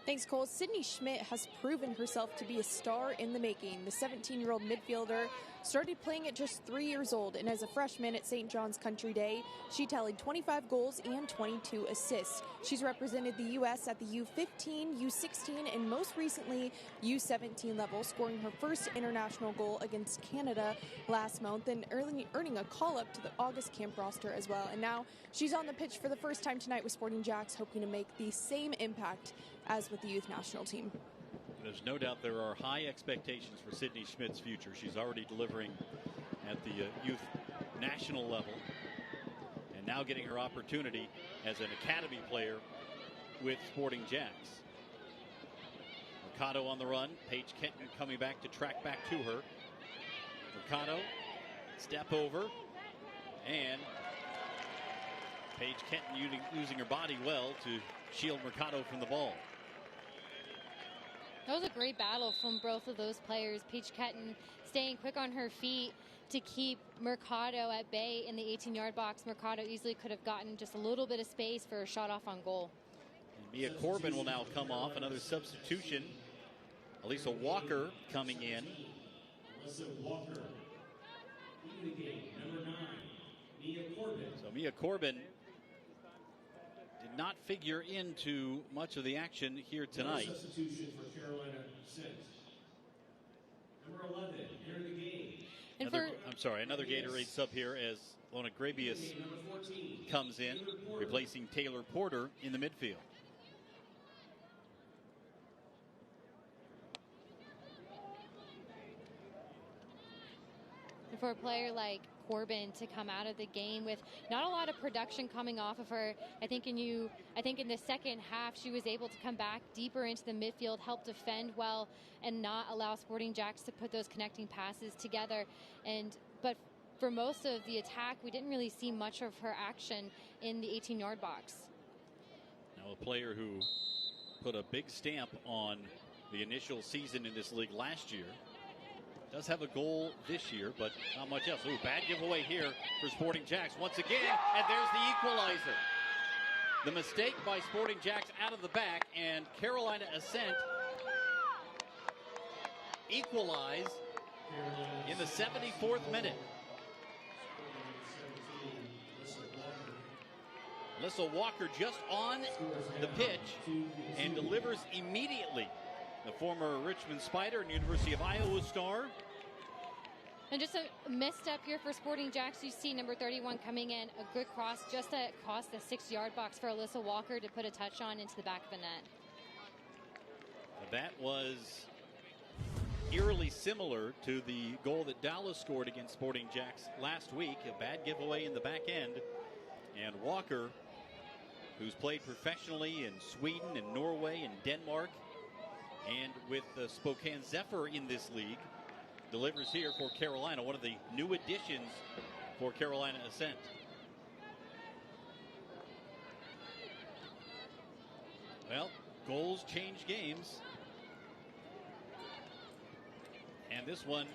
Thanks, Cole. Sydney Schmidt has proven herself to be a star in the making. The 17-year-old midfielder started playing at just 3 years old, and as a freshman at St. John's Country Day, she tallied 25 goals and 22 assists. She's represented the U.S. at the U15, U16, and most recently U17 level, scoring her first international goal against Canada last month and earning a call-up to the August camp roster as well. And now she's on the pitch for the first time tonight with Sporting JAX, hoping to make the same impact as with the youth national team. There's no doubt there are high expectations for Sydney Schmidt's future. She's already delivering at the youth national level and now getting her opportunity as an academy player with Sporting JAX. Mercado on the run. Paige Kenton coming back to track back to her. Mercado, step over, and Paige Kenton using her body well to shield Mercado from the ball. That was a great battle from both of those players. Paige Kenton staying quick on her feet to keep Mercado at bay in the 18-yard box. Mercado easily could have gotten just a little bit of space for a shot off on goal. And Mia Corbin will now come off. Another substitution. Elisa Walker coming in. Elisa Walker. In the game, number 9, Mia Corbin. So Mia Corbin did not figure into much of the action here tonight. Substitution for Carolina Ascent. Number 11, enter the game. Another Gatorade sub here as Lona Grabius comes in, replacing Taylor Porter in the midfield. And for a player like Corbin to come out of the game with not a lot of production coming off of her, I think in the second half she was able to come back deeper into the midfield, help defend well, and not allow Sporting JAX to put those connecting passes together. But for most of the attack, we didn't really see much of her action in the 18-yard box. Now a player who put a big stamp on the initial season in this league last year. Does have a goal this year, but not much else. Ooh, bad giveaway here for Sporting JAX once again, and there's the equalizer. The mistake by Sporting JAX out of the back, and Carolina Ascent equalize in the 74th minute. Alyssa Walker just on the pitch and delivers immediately. The former Richmond Spider and University of Iowa star. And just a misstep here for Sporting JAX. You see number 31 coming in, a good cross just across the 6-yard box for Alyssa Walker to put a touch on into the back of the net. That was eerily similar to the goal that Dallas scored against Sporting JAX last week. A bad giveaway in the back end. And Walker, who's played professionally in Sweden and Norway and Denmark, and with the Spokane Zephyr in this league, delivers here for Carolina, one of the new additions for Carolina Ascent. Well, goals change games. And this one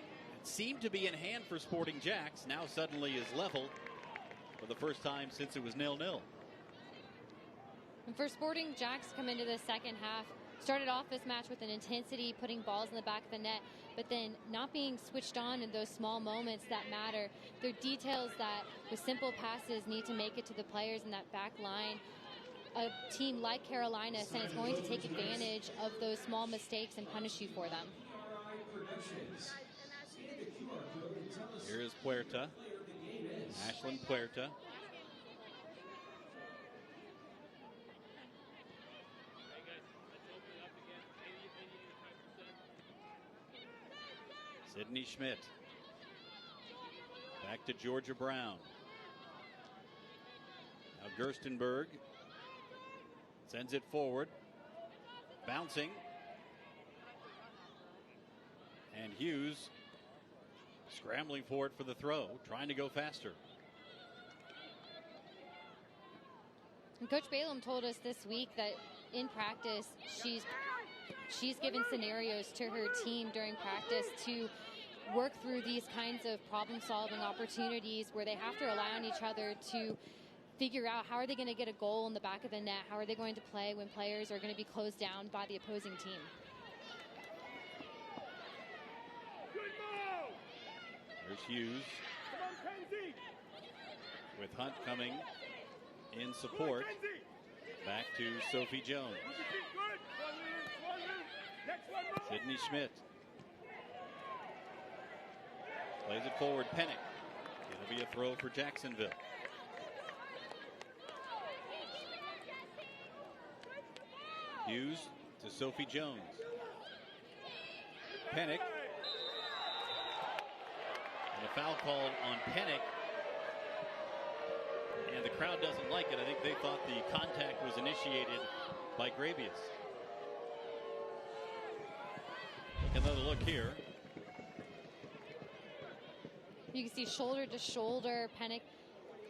seemed to be in hand for Sporting JAX. Now suddenly is level for the first time since it was 0-0. And for Sporting JAX, come into the second half, started off this match with an intensity, putting balls in the back of the net, but then not being switched on in those small moments that matter. They're details that, with simple passes, need to make it to the players in that back line. A team like Carolina Ascent is going to take advantage of those small mistakes and punish you for them. Here is Puerta, Ashlyn Puerta. Sydney Schmidt. Back to Georgia Brown. Now Gerstenberg sends it forward. Bouncing. And Hughes scrambling for it for the throw, trying to go faster. And Coach Balaam told us this week that in practice, she's given scenarios to her team during practice to work through these kinds of problem-solving opportunities where they have to rely on each other to figure out how are they going to get a goal in the back of the net, how are they going to play when players are going to be closed down by the opposing team. There's Hughes with Hunt coming in support. Back to Sophie Jones. Sydney Schmidt plays it forward. Pennick. It'll be a throw for Jacksonville. Hughes to Sophie Jones. Pennick. And a foul called on Pennick. And the crowd doesn't like it. I think they thought the contact was initiated by Gravius. Take another look here. You can see shoulder to shoulder. Pennick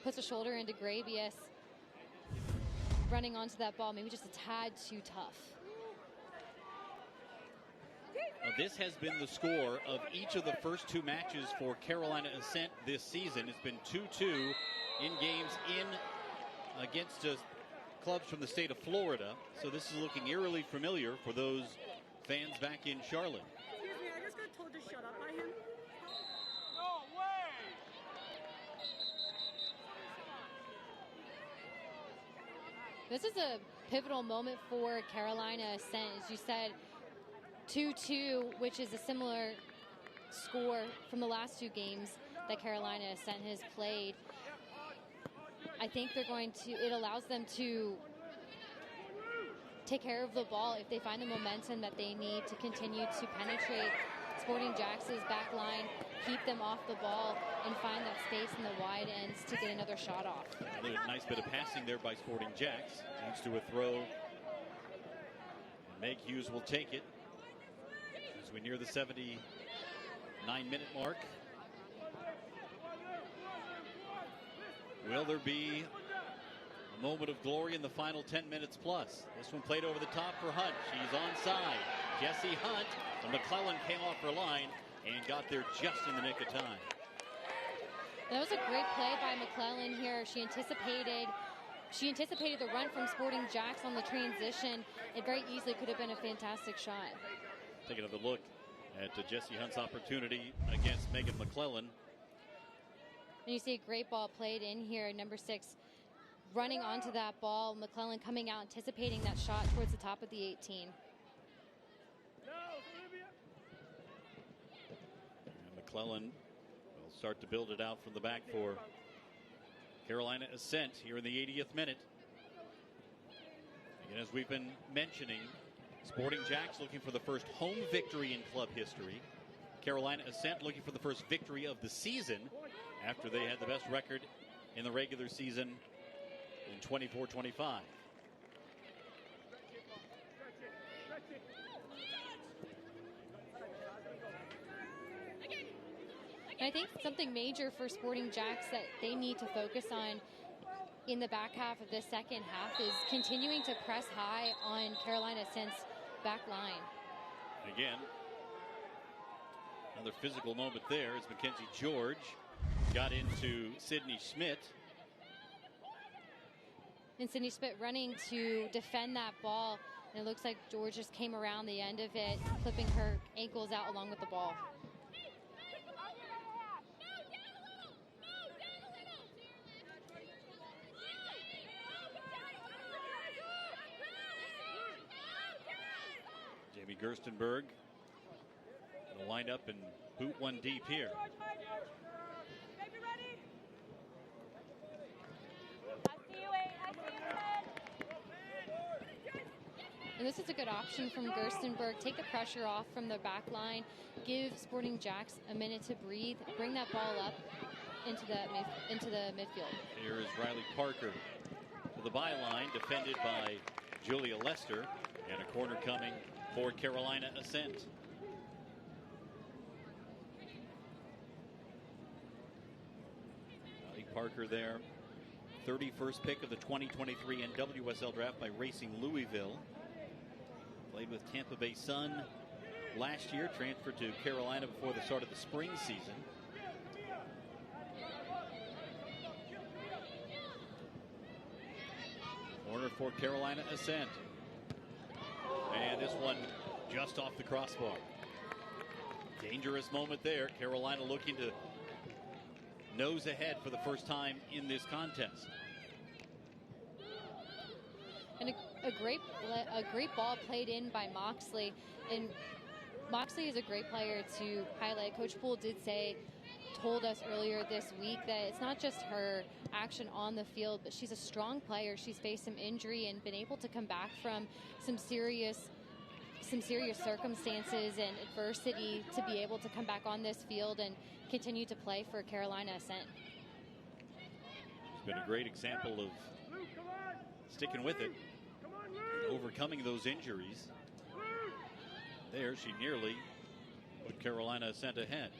puts a shoulder into Gravius. Running onto that ball, maybe just a tad too tough. Well, this has been the score of each of the first two matches for Carolina Ascent this season. It's been 2-2 in games against clubs from the state of Florida. So this is looking eerily familiar for those fans back in Charlotte. Excuse me, I just got told to shut up by him. No way! This is a pivotal moment for Carolina Ascent. As you said, 2-2, which is a similar score from the last two games that Carolina Ascent has played. I think it allows them to take care of the ball if they find the momentum that they need to continue to penetrate Sporting JAX's back line, keep them off the ball, and find that space in the wide ends to get another shot off. A nice bit of passing there by Sporting JAX. Leads to a throw. And Meg Hughes will take it as we near the 79-minute mark. Will there be a moment of glory in the final 10 minutes plus? This one played over the top for Hunt. She's onside. Jessie Hunt. And McClellan came off her line and got there just in the nick of time. That was a great play by McClellan here. She anticipated the run from Sporting JAX on the transition. It very easily could have been a fantastic shot. Take another look at Jessie Hunt's opportunity against Megan McClellan. And you see a great ball played in here. Number 6 running onto that ball. McClellan coming out, anticipating that shot towards the top of the 18. And McClellan will start to build it out from the back for Carolina Ascent here in the 80th minute. And as we've been mentioning, Sporting JAX looking for the first home victory in club history. Carolina Ascent looking for the first victory of the season after they had the best record in the regular season in 24-25. And I think something major for Sporting JAX that they need to focus on in the back half of the second half is continuing to press high on Carolina Ascent's back line. Again, another physical moment there as Mackenzie George got into Sydney Schmidt. And Sydney Schmidt running to defend that ball. And it looks like George just came around the end of it, clipping her ankles out along with the ball. Jamie Gerstenberg will wind up and boot one deep here. And this is a good option from Gerstenberg. Take the pressure off from the back line. Give Sporting JAX a minute to breathe. Bring that ball up into the midfield. Here is Riley Parker to the byline, defended by Julia Lester. And a corner coming for Carolina Ascent. Riley Parker there. 31st pick of the 2023 NWSL draft by Racing Louisville. Played with Tampa Bay Sun last year, transferred to Carolina before the start of the spring season. Corner for Carolina Ascent. And this one just off the crossbar. Dangerous moment there. Carolina looking to nose ahead for the first time in this contest. And a great ball played in by Moxley. And Moxley is a great player to highlight. Coach Poole told us earlier this week that it's not just her action on the field, but she's a strong player. She's faced some injury and been able to come back from some serious circumstances and adversity to be able to come back on this field and continue to play for Carolina Ascent. It's been a great example of sticking with it, overcoming those injuries. There, she nearly put Carolina Ascent ahead.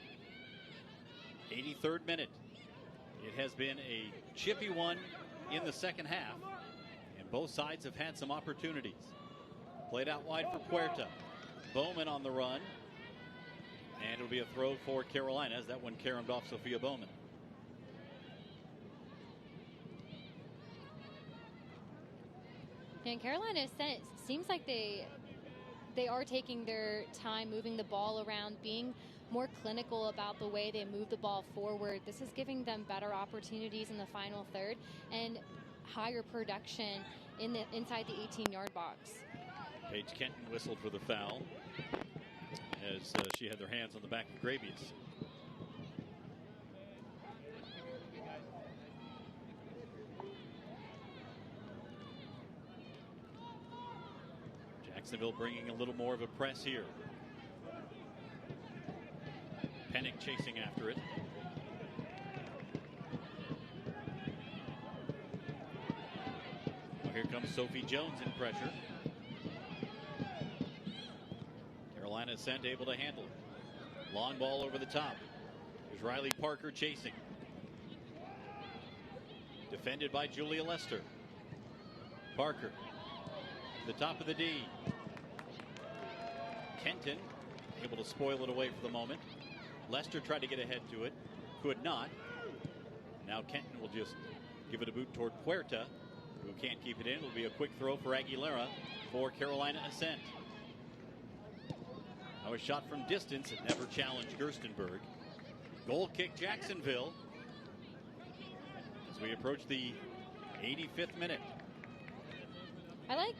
83rd minute. It has been a chippy one in the second half, and both sides have had some opportunities. Played out wide for Puerta. Bowman on the run, and it'll be a throw for Carolina as that one caromed off Sophia Bowman. And Carolina Ascent seems like they are taking their time moving the ball around, being more clinical about the way they move the ball forward. This is giving them better opportunities in the final third and higher production inside the 18-yard box. Paige Kenton whistled for the foul as she had their hands on the back of Gravius. Jacksonville bringing a little more of a press here. Pennick chasing after it. Well, here comes Sophie Jones in pressure. Carolina Ascent able to handle it. Long ball over the top. There's Riley Parker chasing. Defended by Julia Lester. Parker to the top of the D. Kenton able to spoil it away for the moment. Lester tried to get ahead to it. Could not. Now Kenton will just give it a boot toward Puerta, who can't keep it in. It'll be a quick throw for Aguilera for Carolina Ascent. Now a shot from distance. It never challenged Gerstenberg. Goal kick Jacksonville as we approach the 85th minute. I like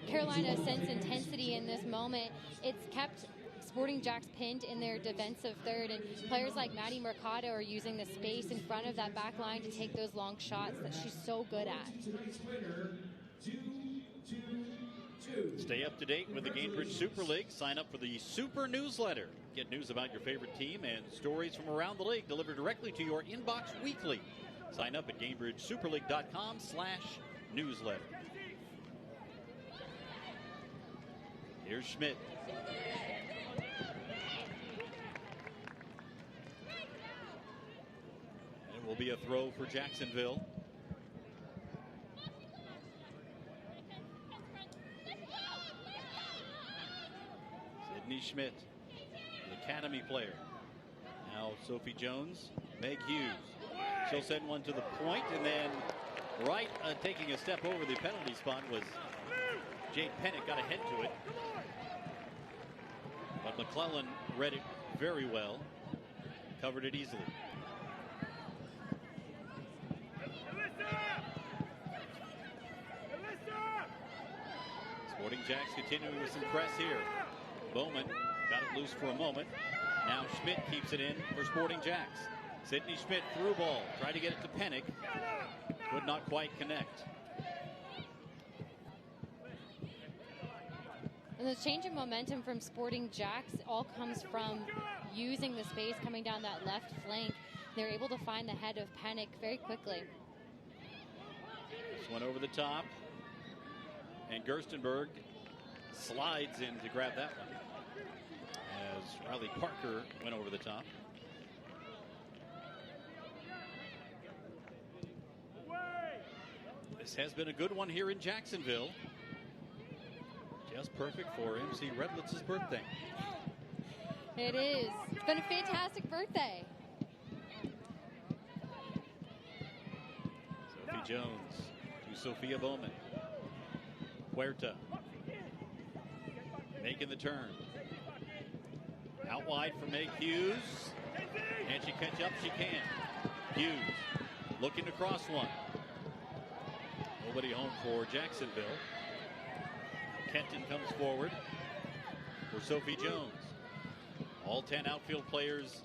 Carolina Ascent's intensity in this moment. It's kept Sporting JAX pinned in their defensive third, and players like Maddie Mercado are using the space in front of that back line to take those long shots that she's so good at. Stay up to date with the Gainbridge Super League. Sign up for the Super Newsletter. Get news about your favorite team and stories from around the league delivered directly to your inbox weekly. Sign up at GainbridgeSuperLeague.com/newsletter. Here's Schmidt. And it will be a throw for Jacksonville. Sydney Schmidt, the Academy player. Now Sophie Jones, Meg Hughes. She'll send one to the point, and then taking a step over the penalty spot was Jade Pennick, got ahead to it. But McClellan read it very well, covered it easily. Sporting JAX continuing with some press here. Bowman got it loose for a moment. Now Schmidt keeps it in for Sporting JAX. Sydney Schmidt through ball, tried to get it to Pennick, could not quite connect. And the change in momentum from Sporting JAX all comes from using the space coming down that left flank. They're able to find the head of Pennick very quickly. This one over the top. And Gerstenberg slides in to grab that one as Riley Parker went over the top. This has been a good one here in Jacksonville. Just perfect for MC Redlitz's birthday. It is. It's been a fantastic birthday. Sophie Jones to Sophia Bowman. Huerta making the turn. Out wide for Meg Hughes. Can she catch up? She can. Hughes looking to cross one. Nobody home for Jacksonville. Kenton comes forward for Sophie Jones. All 10 outfield players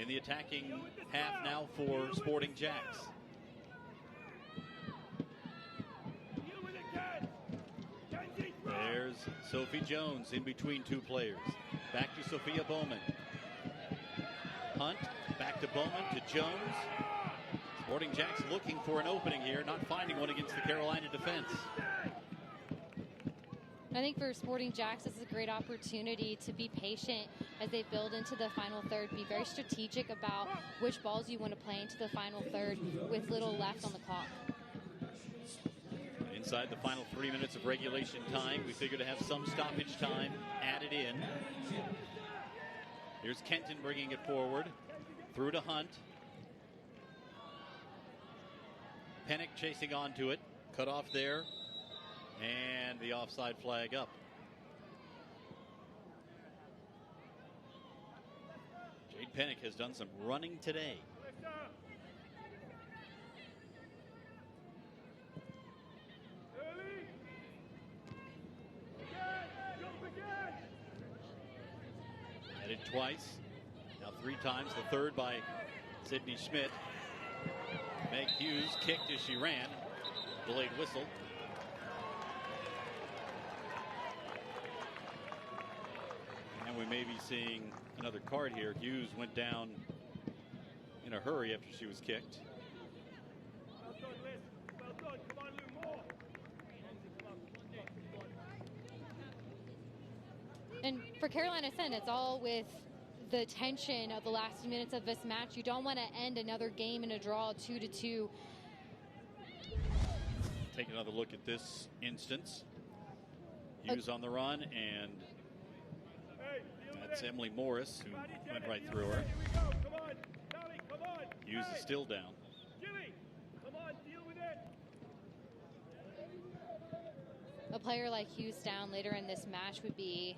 in the attacking half now for Sporting JAX. There's Sophie Jones in between two players. Back to Sophia Bowman. Hunt back to Bowman to Jones. Sporting JAX looking for an opening here, not finding one against the Carolina defense. I think for Sporting JAX, this is a great opportunity to be patient as they build into the final third. Be very strategic about which balls you want to play into the final third with little left on the clock. Inside the final 3 minutes of regulation time, we figure to have some stoppage time added in. Here's Kenton bringing it forward. Through to Hunt. Pennick chasing onto it. Cut off there. And the offside flag up. Jade Pennick has done some running today. Headed twice. Now 3 times. The third by Sydney Schmidt. Meg Hughes kicked as she ran. Delayed whistle. And we may be seeing another card here. Hughes went down in a hurry after she was kicked. And for Carolina Ascent, it's all with the tension of the last few minutes of this match. You don't want to end another game in a draw 2-2. Take another look at this instance. Hughes on the run, and that's Emily Morris who went right through her. Hughes is still down. A player like Hughes down later in this match would be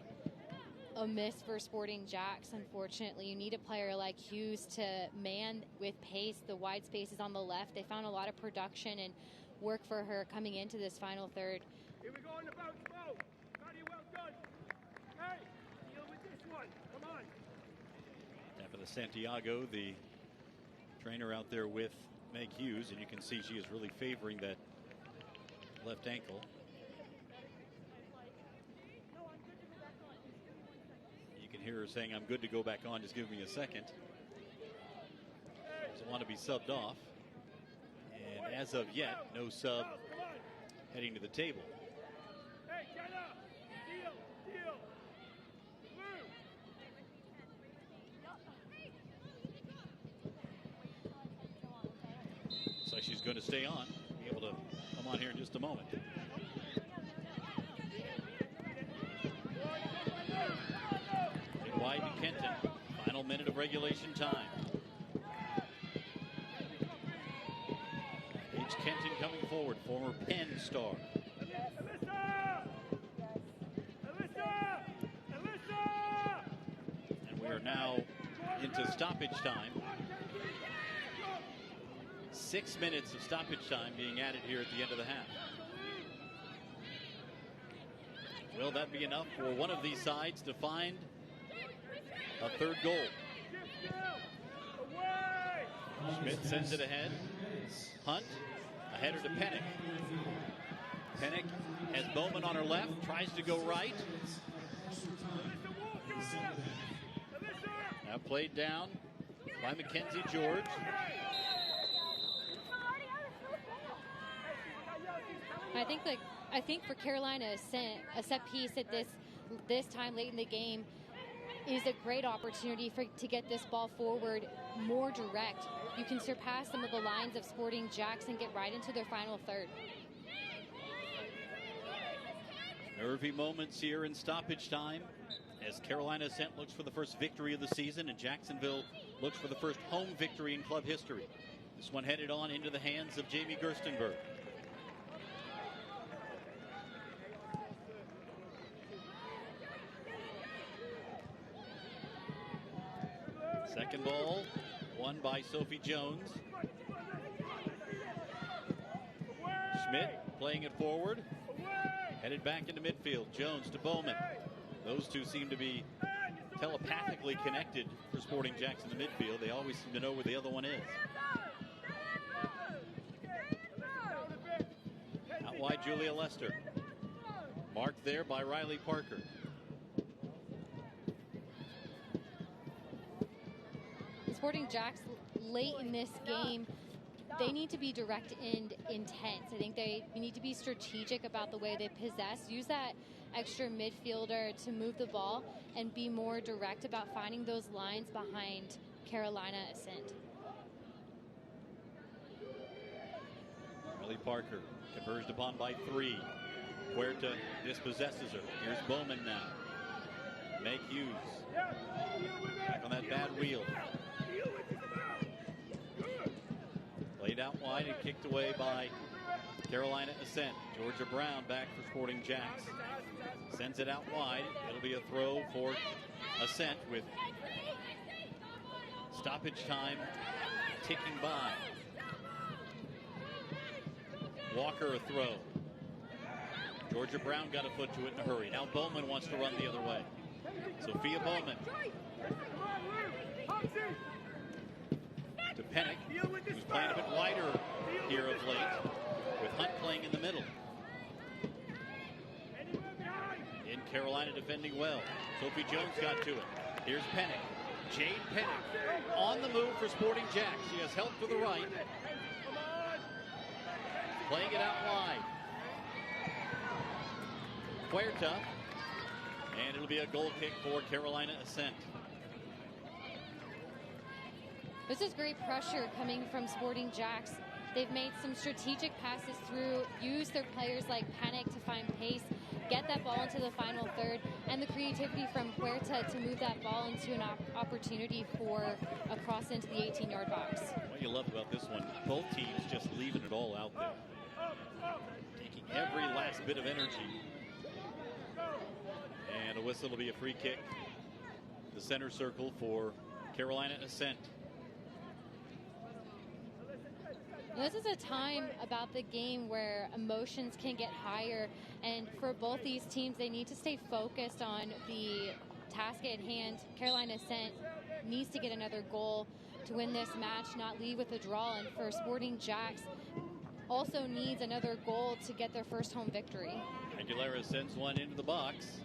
a miss for Sporting JAX. Unfortunately, you need a player like Hughes to man with pace the wide spaces on the left. They found a lot of production and work for her coming into this final third. Here we go on the bounce ball. Very well done. Hey, deal with this one. Come on. Tabitha Santiago, the trainer out there with Meg Hughes, and you can see she is really favoring that left ankle. You can hear her saying, "I'm good to go back on, just give me a second." Doesn't want to be subbed off. And as of yet, no sub heading to the table. Hey, get up. Deal. Looks like she's going to stay on. Be able to come on here in just a moment. Final minute of regulation time. Paige Kenton coming forward, former Penn star. And we are now into stoppage time. 6 minutes of stoppage time being added here at the end of the half. Will that be enough for one of these sides to find a third goal? Schmidt sends it ahead. Hunt, a header to Pennick. Pennick has Bowman on her left, tries to go right. Now played down by Mackenzie George. I think for Carolina, a set piece at this time late in the game is a great opportunity to get this ball forward more direct. You can surpass some of the lines of Sporting JAX and get right into their final third. Nervy moments here in stoppage time as Carolina Ascent looks for the first victory of the season and Jacksonville looks for the first home victory in club history. This one headed on into the hands of Jamie Gerstenberg. Second ball, won by Sophie Jones. Schmidt playing it forward. Headed back into midfield. Jones to Bowman. Those two seem to be telepathically connected for Sporting JAX in the midfield. They always seem to know where the other one is. Out wide, Julia Lester. Marked there by Riley Parker. Sporting JAX late in this game, they need to be direct and intense. I think they need to be strategic about the way they possess. Use that extra midfielder to move the ball and be more direct about finding those lines behind Carolina Ascent. Riley Parker converged upon by 3. Huerta dispossesses her. Here's Bowman now. Meg Hughes back on that bad wheel. Played out wide and kicked away by Carolina Ascent. Georgia Brown back for Sporting JAX. Sends it out wide. It'll be a throw for Ascent with stoppage time ticking by. Walker a throw. Georgia Brown got a foot to it in a hurry. Now Bowman wants to run the other way. Sophia Bowman. To Pennick, who's playing a bit wider here of late, with Hunt playing in the middle. In Carolina defending well. Sophie Jones got to it. Here's Pennick. Jade Pennick on the move for Sporting JAX. She has help to the right. Playing it out wide. Huerta. And it'll be a goal kick for Carolina Ascent. This is great pressure coming from Sporting JAX. They've made some strategic passes through, use their players like Pennick to find pace, get that ball into the final third, and the creativity from Huerta to move that ball into an opportunity for a cross into the 18-yard box. What you love about this one, both teams just leaving it all out there. Taking every last bit of energy. And a whistle will be a free kick. The center circle for Carolina Ascent. This is a time about the game where emotions can get higher, and for both these teams, they need to stay focused on the task at hand. Carolina Ascent needs to get another goal to win this match, not leave with a draw, and for Sporting JAX also needs another goal to get their first home victory. Aguilera sends one into the box.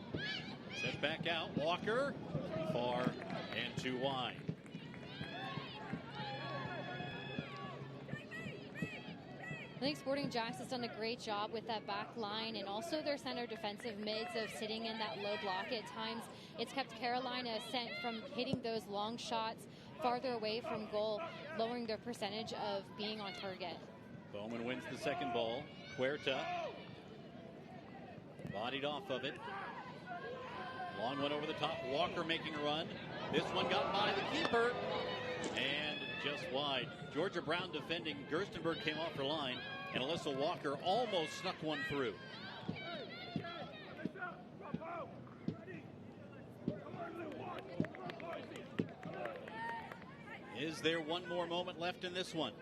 Sent back out. Walker, far and too wide. I think Sporting JAX has done a great job with that back line and also their center defensive mids of sitting in that low block at times. It's kept Carolina Ascent from hitting those long shots farther away from goal, lowering their percentage of being on target. Bowman wins the second ball. Huerta bodied off of it. Long one over the top. Walker making a run. This one got by the keeper. And just wide. Georgia Brown defending. Gerstenberg came off her line. And Alyssa Walker almost snuck one through. Is there one more moment left in this one?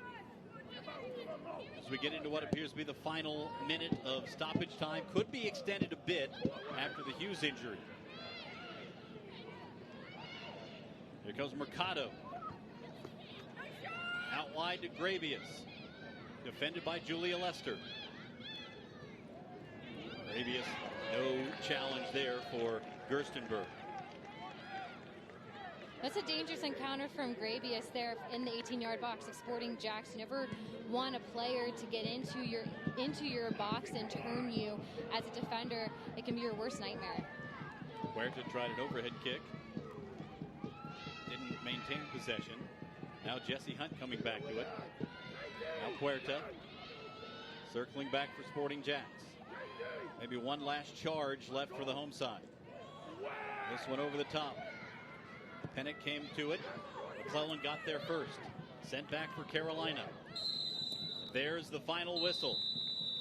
As we get into what appears to be the final minute of stoppage time. Could be extended a bit after the Hughes injury. Here comes Mercado. Out wide to Gravius. Defended by Julia Lester. Gravius, no challenge there for Gerstenberg. That's a dangerous encounter from Gravius there in the 18-yard box of Sporting JAX. You never want a player to get into your box and turn you as a defender. It can be your worst nightmare. Puerta tried an overhead kick. Didn't maintain possession. Now Jesse Hunt coming back to it. Now Puerta circling back for Sporting JAX. Maybe one last charge left for the home side. This one over the top. Pennick came to it. McClellan got there first. Sent back for Carolina. There's the final whistle.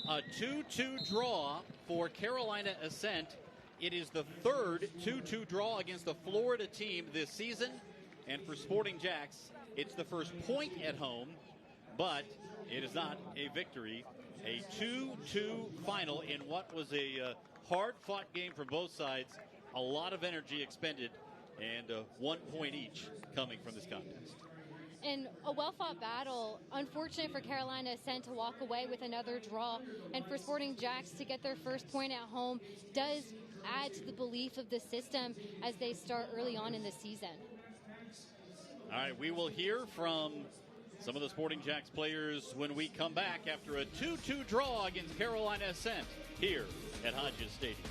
A 2-2 draw for Carolina Ascent. It is the third 2-2 draw against the Florida team this season. And for Sporting JAX, it's the first point at home, but it is not a victory. A 2-2 final in what was a hard-fought game for both sides. A lot of energy expended, and 1 point each coming from this contest. In a well-fought battle, unfortunate for Carolina Ascent to walk away with another draw, and for Sporting JAX to get their first point at home does add to the belief of the system as they start early on in the season. All right, we will hear from some of the Sporting JAX players when we come back after a 2-2 draw against Carolina Ascent here at Hodges Stadium.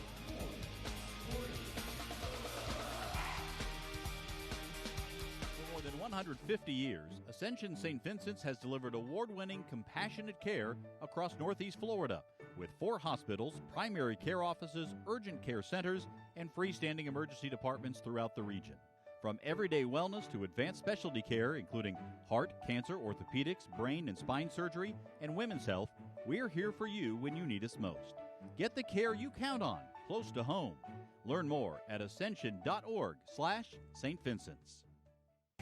For more than 150 years, Ascension St. Vincent's has delivered award-winning compassionate care across Northeast Florida with 4 hospitals, primary care offices, urgent care centers, and freestanding emergency departments throughout the region. From everyday wellness to advanced specialty care, including heart, cancer, orthopedics, brain and spine surgery, and women's health, we're here for you when you need us most. Get the care you count on, close to home. Learn more at ascension.org/St. Vincent's.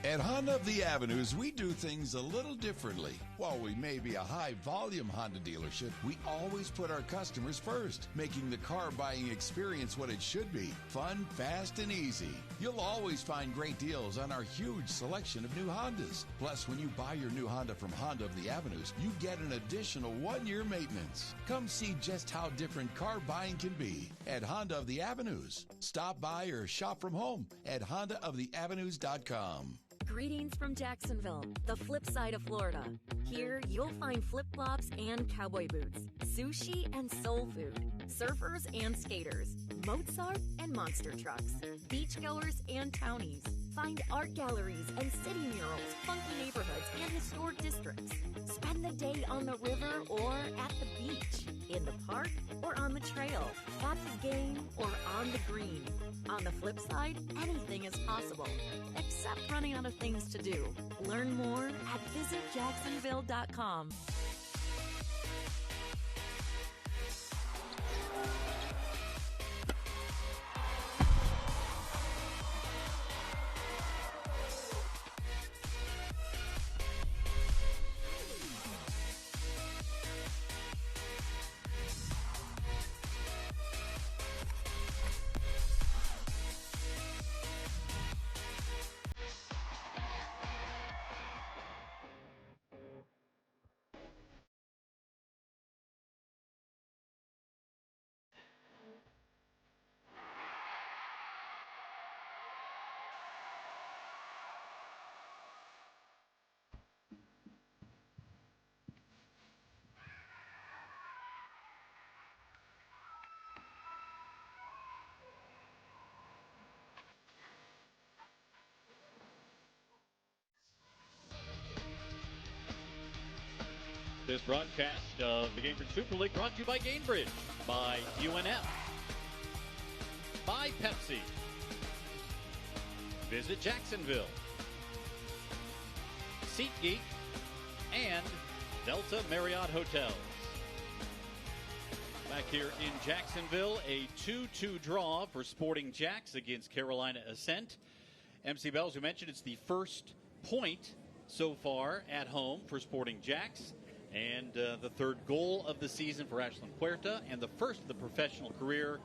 At Honda of the Avenues, we do things a little differently. While we may be a high-volume Honda dealership, we always put our customers first, making the car buying experience what it should be: fun, fast, and easy. You'll always find great deals on our huge selection of new Hondas. Plus, when you buy your new Honda from Honda of the Avenues, you get an additional 1-year maintenance. Come see just how different car buying can be at Honda of the Avenues. Stop by or shop from home at HondaoftheAvenues.com. Greetings from Jacksonville, the flip side of Florida. Here, you'll find flip-flops and cowboy boots, sushi and soul food, surfers and skaters, Mozart and monster trucks, beachgoers and townies. Find art galleries and city murals, funky neighborhoods, and historic districts. Spend the day on the river or at the beach, in the park or on the trail, at the game or on the green. On the flip side, anything is possible, except running out of things to do. Learn more at visitjacksonville.com. This broadcast of the Gainbridge Super League brought to you by Gainbridge, by UNF, by Pepsi, Visit Jacksonville, SeatGeek, and Delta Marriott Hotels. Back here in Jacksonville, a 2-2 draw for Sporting JAX against Carolina Ascent. MC Bell, as we mentioned, it's the first point so far at home for Sporting JAX, and the third goal of the season for Ashlyn Puerta, and the first of the professional career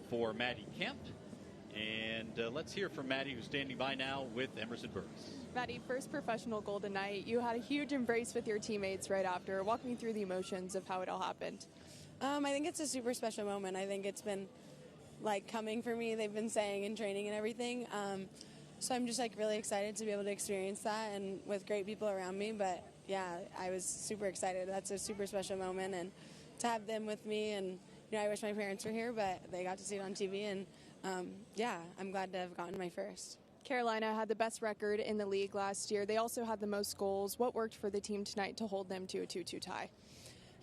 for Maddie Kemp. And let's hear from Maddie, who's standing by now with Emerson Burris. Maddie, first professional goal tonight. You had a huge embrace with your teammates right after. Walk me through the emotions of how it all happened. I think it's a super special moment. I think it's been like coming for me. They've been saying in training and everything. So I'm just like really excited to be able to experience that and with great people around me. But yeah, I was super excited. That's a super special moment, and to have them with me. And I wish my parents were here, but they got to see it on TV. And yeah, I'm glad to have gotten my first. Carolina had the best record in the league last year. They also had the most goals. What worked for the team tonight to hold them to a 2-2 tie?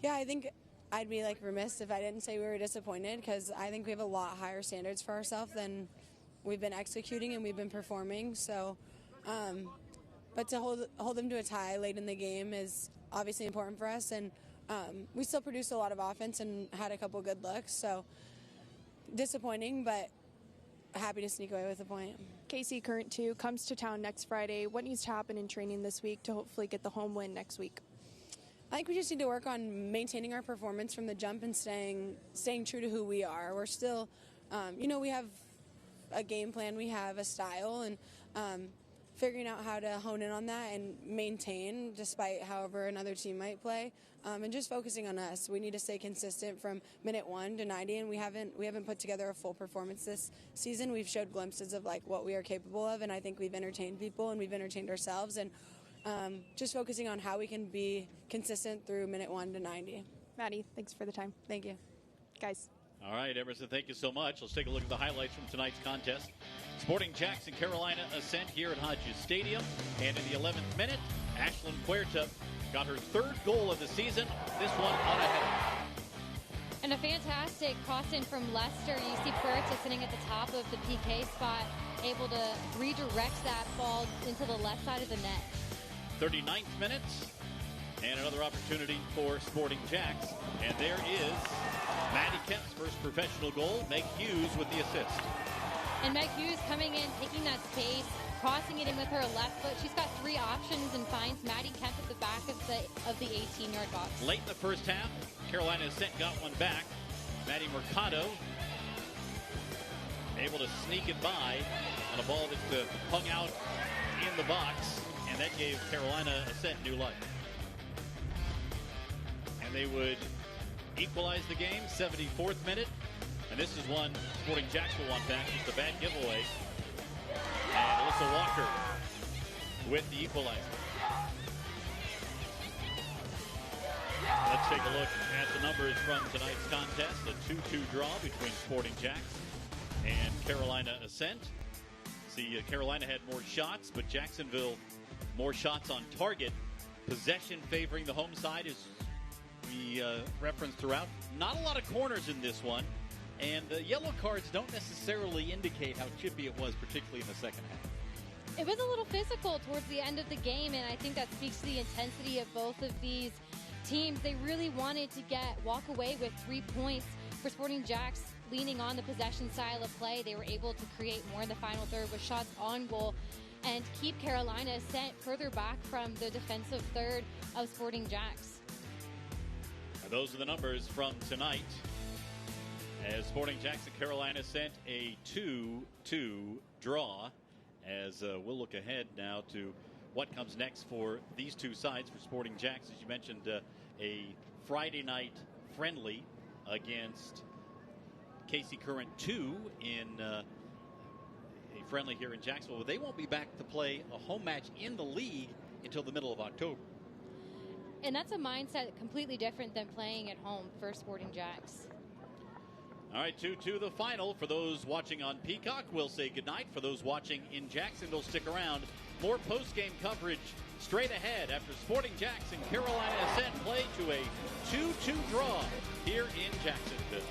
Yeah, I think I'd be like remiss if I didn't say we were disappointed, because I think we have a lot higher standards for ourselves than we've been executing and we've been performing. So, but to hold them to a tie late in the game is obviously important for us, and we still produced a lot of offense and had a couple good looks. So disappointing, but happy to sneak away with a point. Casey Current 2 comes to town next Friday. What needs to happen in training this week to hopefully get the home win next week? I think we just need to work on maintaining our performance from the jump and staying true to who we are. We're still, we have a game plan, we have a style, and figuring out how to hone in on that and maintain despite however another team might play, and just focusing on us. We need to stay consistent from minute 1 to 90, and we haven't put together a full performance this season. We've showed glimpses of like what we are capable of, and I think we've entertained people and we've entertained ourselves, and just focusing on how we can be consistent through minute 1 to 90. Maddie, thanks for the time. Thank you. Guys. All right, Emerson, thank you so much. Let's take a look at the highlights from tonight's contest. Sporting JAX and Carolina Ascent here at Hodges Stadium. And in the 11th minute, Ashlyn Puerta got her third goal of the season, this one on a header. And a fantastic cross in from Leicester. You see Puerta sitting at the top of the PK spot, able to redirect that ball into the left side of the net. 39th minute, and another opportunity for Sporting JAX. And there is Maddie Kemp's first professional goal. Meg Hughes with the assist. And Meg Hughes coming in, taking that space, crossing it in with her left foot. She's got 3 options and finds Maddie Kemp at the back of the 18-yard box. Late in the first half, Carolina Ascent got one back. Maddie Mercado able to sneak it by on a ball that hung out in the box, and that gave Carolina Ascent new life. And they would equalize the game, 74th minute. And this is one Sporting JAX will want back. Just a bad giveaway. And Alyssa Walker with the equalizer. Let's take a look at the numbers from tonight's contest. A 2-2 draw between Sporting JAX and Carolina Ascent. See, Carolina had more shots, but Jacksonville more shots on target. Possession favoring the home side, as we referenced throughout. Not a lot of corners in this one. And the yellow cards don't necessarily indicate how chippy it was, particularly in the second half. It was a little physical towards the end of the game, and I think that speaks to the intensity of both of these teams. They really wanted to walk away with 3 points. For Sporting JAX, leaning on the possession style of play, they were able to create more in the final third with shots on goal and keep Carolina Ascent further back from the defensive third of Sporting JAX. And those are the numbers from tonight, as Sporting JAX and Carolina Ascent a 2-2 draw. As we'll look ahead now to what comes next for these two sides. For Sporting JAX, as you mentioned, a Friday night friendly against Casey Current 2 in a friendly here in Jacksonville. They won't be back to play a home match in the league until the middle of October. And that's a mindset completely different than playing at home for Sporting JAX. All right, 2-2 the final. For those watching on Peacock, we'll say goodnight. For those watching in Jacksonville, stick around. More post-game coverage straight ahead after Sporting JAX and Carolina Ascent play to a 2-2 draw here in Jacksonville.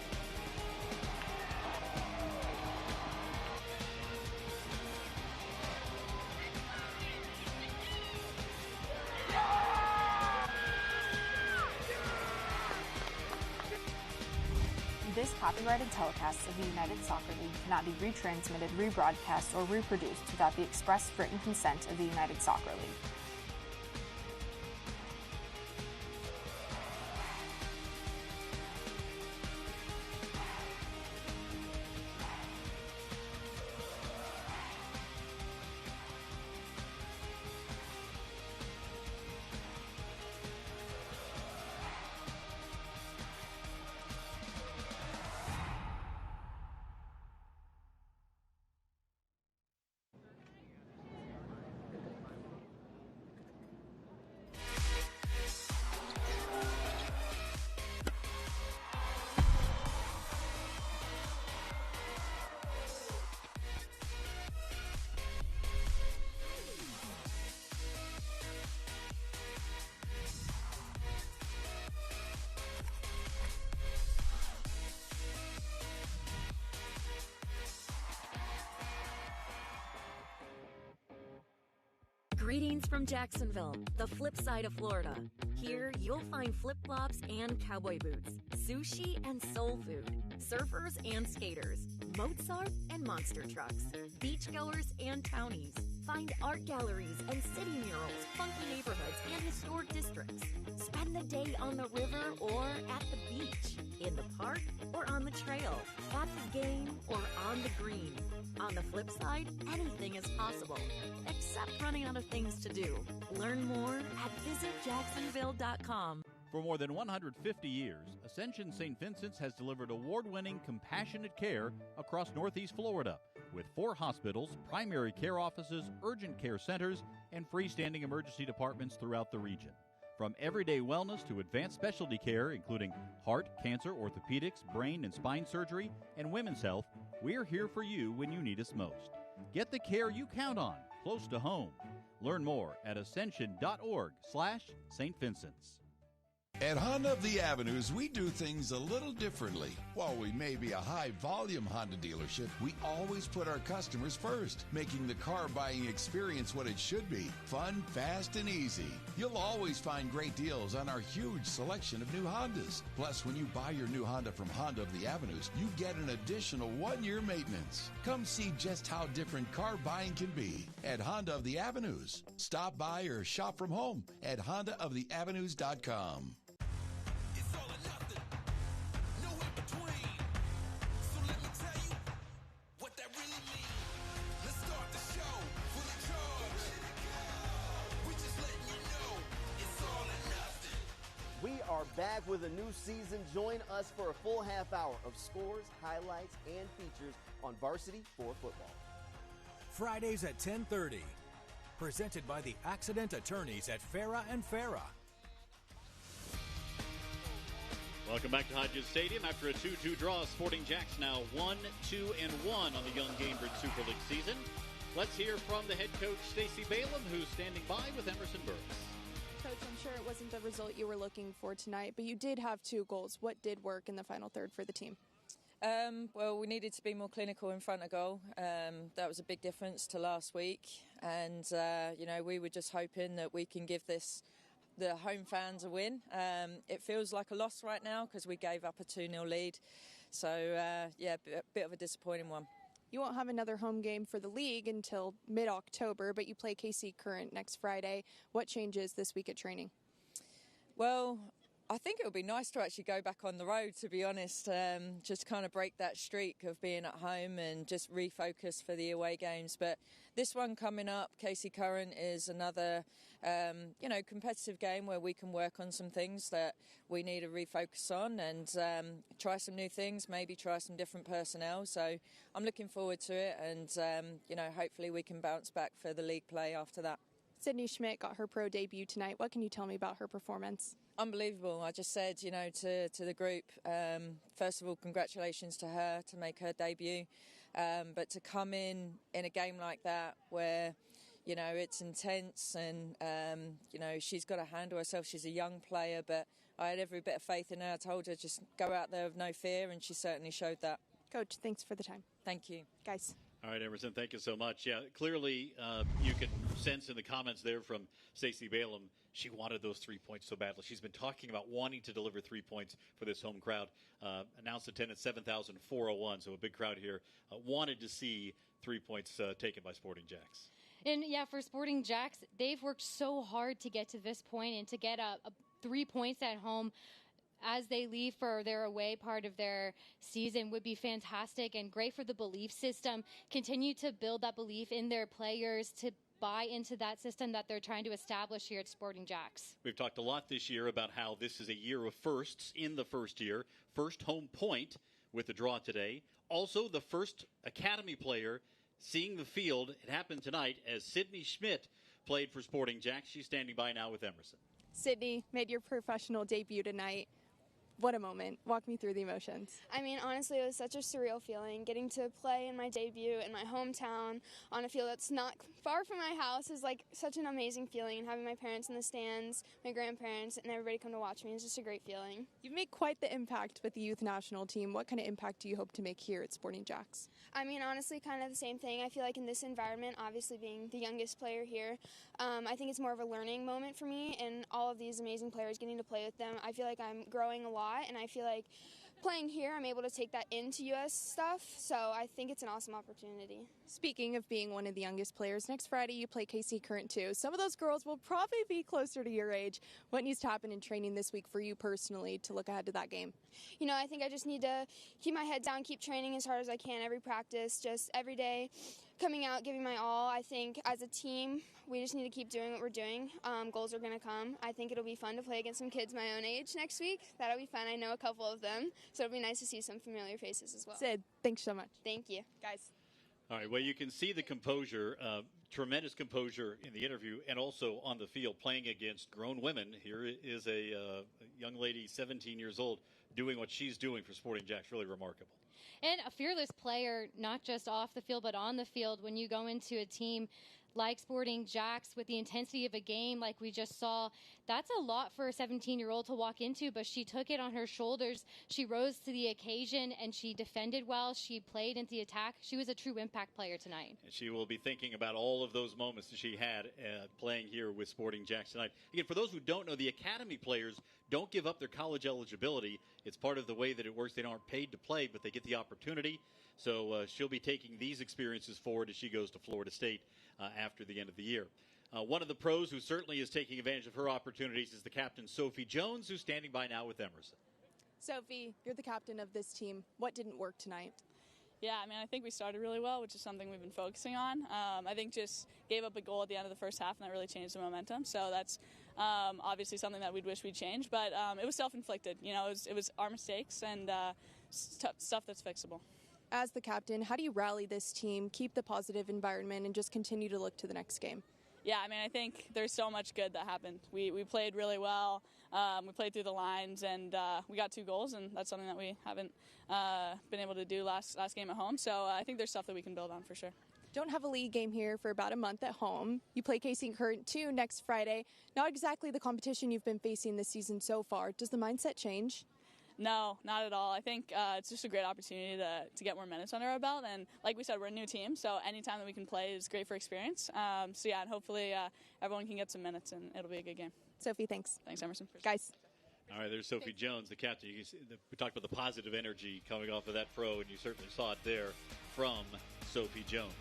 These copyrighted telecasts of the United Soccer League cannot be retransmitted, rebroadcast, or reproduced without the express written consent of the United Soccer League. Greetings from Jacksonville, the flip side of Florida. Here, you'll find flip-flops and cowboy boots, sushi and soul food, surfers and skaters, Mozart and monster trucks, beachgoers and townies. Find art galleries and city murals, funky neighborhoods, and historic districts. Spend the day on the river or at the beach, in the park or on the trail, at the game or on the green. On the flip side, anything is possible, except running out of things to do. Learn more at visitjacksonville.com. For more than 150 years, Ascension St. Vincent's has delivered award-winning compassionate care across Northeast Florida, with 4 hospitals, primary care offices, urgent care centers, and freestanding emergency departments throughout the region. From everyday wellness to advanced specialty care, including heart, cancer, orthopedics, brain and spine surgery, and women's health, we're here for you when you need us most. Get the care you count on, close to home. Learn more at ascension.org/St. Vincent's. At Honda of the Avenues, we do things a little differently. While we may be a high-volume Honda dealership, we always put our customers first, making the car buying experience what it should be: fun, fast, and easy. You'll always find great deals on our huge selection of new Hondas. Plus, when you buy your new Honda from Honda of the Avenues, you get an additional 1-year maintenance. Come see just how different car buying can be at Honda of the Avenues. Stop by or shop from home at HondaoftheAvenues.com. We are back with a new season. Join us for a full half hour of scores, highlights, and features on Varsity 4 football. Fridays at 10:30. Presented by the Accident Attorneys at Farah and Farah. Welcome back to Hodges Stadium. After a 2-2 draw, Sporting JAX now 1-2-1 on the Young Gainbridge Super League season. Let's hear from the head coach, Stacey Balaam, who's standing by with Emerson Burks. Coach, I'm sure it wasn't the result you were looking for tonight, but you did have 2 goals. What did work in the final third for the team? Well, we needed to be more clinical in front of goal. That was a big difference to last week. And, we were just hoping that we can give the home fans a win. It feels like a loss right now because we gave up a 2-0 lead. So, a bit of a disappointing one. You won't have another home game for the league until mid-October, but you play KC Current next Friday. What changes this week at training? Well, I think it would be nice to actually go back on the road, to be honest, just kind of break that streak of being at home and just refocus for the away games. But this one coming up, KC Current, is another, competitive game where we can work on some things that we need to refocus on and try some new things, maybe try some different personnel. So I'm looking forward to it and, hopefully we can bounce back for the league play after that. Sydney Schmidt got her pro debut tonight. What can you tell me about her performance? Unbelievable. I just said, to the group, first of all, congratulations to her to make her debut. But to come in a game like that where, it's intense and, she's got to handle herself. She's a young player, but I had every bit of faith in her. I told her just go out there with no fear, and she certainly showed that. Coach, thanks for the time. Thank you. Guys. All right, Emerson, thank you so much. Yeah, clearly you can sense in the comments there from Stacey Balaam, she wanted those 3 points so badly. She's been talking about wanting to deliver 3 points for this home crowd. Announced attendance 7,401, so a big crowd here. Wanted to see 3 points taken by Sporting JAX. And yeah, for Sporting JAX, they've worked so hard to get to this point and to get a 3 points at home as they leave for their away part of their season would be fantastic and great for the belief system. Continue to build that belief in their players to buy into that system that they're trying to establish here at Sporting JAX. We've talked a lot this year about how this is a year of firsts in the first year. First home point with the draw today. Also the first Academy player seeing the field. It happened tonight as Sydney Schmidt played for Sporting JAX. She's standing by now with Emerson. Sydney, made your professional debut tonight. What a moment. Walk me through the emotions. I mean, honestly, it was such a surreal feeling. Getting to play in my debut in my hometown on a field that's not far from my house is like such an amazing feeling. And having my parents in the stands, my grandparents, and everybody come to watch me is just a great feeling. You've made quite the impact with the youth national team. What kind of impact do you hope to make here at Sporting JAX? I mean, honestly, kind of the same thing. I feel like in this environment, obviously being the youngest player here, I think it's more of a learning moment for me and all of these amazing players getting to play with them. I feel like I'm growing a lot. And I feel like playing here, I'm able to take that into U.S. stuff, so I think it's an awesome opportunity. Speaking of being one of the youngest players, next Friday you play KC Current 2. Some of those girls will probably be closer to your age. What needs to happen in training this week for you personally to look ahead to that game? You know, I think I just need to keep my head down, keep training as hard as I can every practice, just every day, coming out, giving my all. I think as a team, we just need to keep doing what we're doing. Goals are going to come. I think it'll be fun to play against some kids my own age next week. That'll be fun. I know a couple of them, so it'll be nice to see some familiar faces as well. Sid, thanks so much. Thank you. Guys. All right, well, you can see the composure, tremendous composure in the interview and also on the field playing against grown women. Here is a young lady, 17 years old, doing what she's doing for Sporting JAX. Really remarkable. And a fearless player, not just off the field, but on the field. When you go into a team like Sporting JAX with the intensity of a game like we just saw, that's a lot for a 17-year-old to walk into, but she took it on her shoulders. She rose to the occasion, and she defended well. She played into the attack. She was a true impact player tonight. And she will be thinking about all of those moments that she had playing here with Sporting JAX tonight. Again, for those who don't know, the Academy players don't give up their college eligibility. It's part of the way that it works. They aren't paid to play, but they get the opportunity. So she'll be taking these experiences forward as she goes to Florida State after the end of the year. One of the pros who certainly is taking advantage of her opportunities is the captain, Sophie Jones, who's standing by now with Emerson. Sophie, you're the captain of this team. What didn't work tonight? Yeah, I mean, I think we started really well, which is something we've been focusing on. I think just gave up a goal at the end of the first half, and that really changed the momentum. So that's obviously something that we'd wish we'd changed. But it was self-inflicted. You know, it was our mistakes and stuff that's fixable. As the captain, how do you rally this team, keep the positive environment, and just continue to look to the next game? Yeah, I mean, I think there's so much good that happened. We played really well. We played through the lines, and we got 2 goals, and that's something that we haven't been able to do last game at home. So I think there's stuff that we can build on for sure. Don't have a league game here for about a month at home. You play KC Current 2 next Friday. Not exactly the competition you've been facing this season so far. Does the mindset change? No, not at all. I think it's just a great opportunity to get more minutes under our belt. And like we said, we're a new team, so anytime that we can play is great for experience. So yeah, and hopefully everyone can get some minutes, and it'll be a good game. Sophie, thanks. Thanks, Emerson. Guys. All right, there's Sophie Jones, the captain. You see, we talked about the positive energy coming off of that pro, and you certainly saw it there from Sophie Jones.